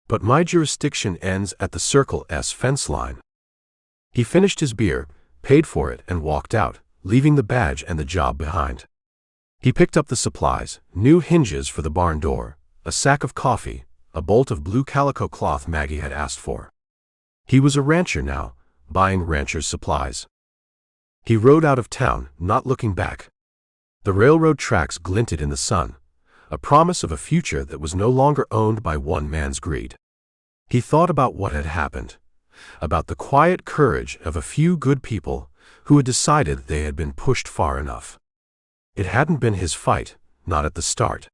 But my jurisdiction ends at the Circle S fence line. He finished his beer, paid for it, and walked out, leaving the badge and the job behind. He picked up the supplies, new hinges for the barn door, a sack of coffee, a bolt of blue calico cloth Maggie had asked for. He was a rancher now, buying rancher's supplies. He rode out of town, not looking back. The railroad tracks glinted in the sun, a promise of a future that was no longer owned by one man's greed. He thought about what had happened, about the quiet courage of a few good people who had decided they had been pushed far enough. It hadn't been his fight, not at the start,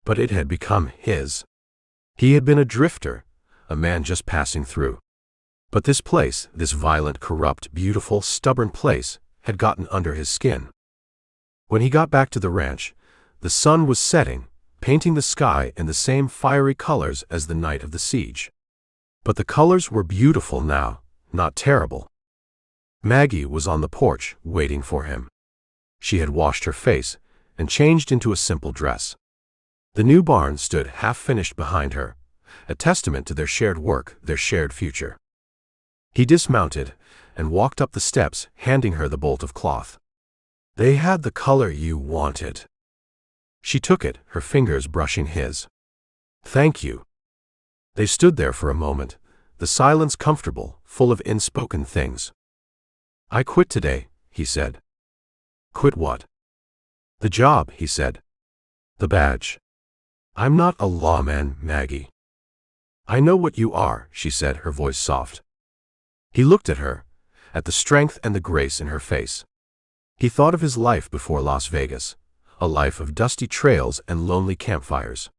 but it had become his. He had been a drifter, a man just passing through. But this place, this violent, corrupt, beautiful, stubborn place, had gotten under his skin. When he got back to the ranch, the sun was setting, painting the sky in the same fiery colors as the night of the siege. But the colors were beautiful now, not terrible. Maggie was on the porch, waiting for him. She had washed her face and changed into a simple dress. The new barn stood half-finished behind her, a testament to their shared work, their shared future. He dismounted and walked up the steps, handing her the bolt of cloth. "They had the color you wanted." She took it, her fingers brushing his. "Thank you." They stood there for a moment, the silence comfortable, full of unspoken things. "I quit today," he said. "Quit what?" "The job," he said. "The badge." "I'm not a lawman, Maggie." "I know what you are," she said, her voice soft. He looked at her, at the strength and the grace in her face. He thought of his life before Las Vegas, a life of dusty trails and lonely campfires.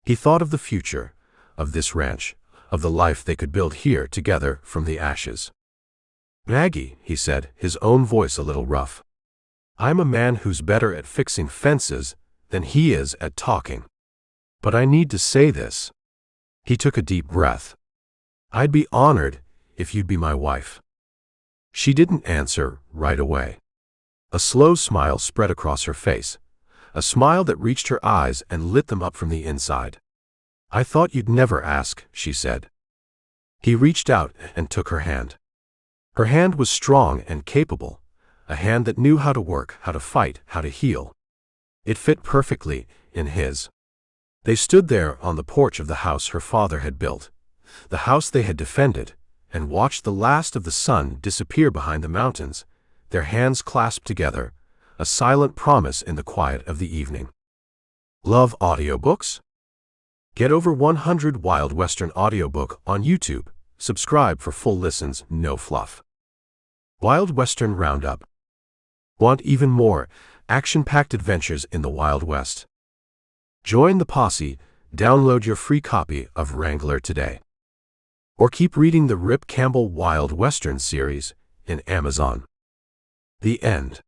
He thought of the future, of this ranch, of the life they could build here together from the ashes. "Maggie," he said, his own voice a little rough. "I'm a man who's better at fixing fences than he is at talking. But I need to say this." He took a deep breath. "I'd be honored if you'd be my wife." She didn't answer right away. A slow smile spread across her face, a smile that reached her eyes and lit them up from the inside. "I thought you'd never ask," she said. He reached out and took her hand. Her hand was strong and capable, a hand that knew how to work, how to fight, how to heal. It fit perfectly in his. They stood there on the porch of the house her father had built, the house they had defended, and watched the last of the sun disappear behind the mountains, their hands clasped together, a silent promise in the quiet of the evening. Love audiobooks? Get over 100 Wild Western audiobook on YouTube. Subscribe for full listens, no fluff. Wild Western Roundup. Want even more action-packed adventures in the Wild West? Join the posse. Download your free copy of Wrangler today. Or keep reading the Rip Campbell Wild Western series in Amazon. The end.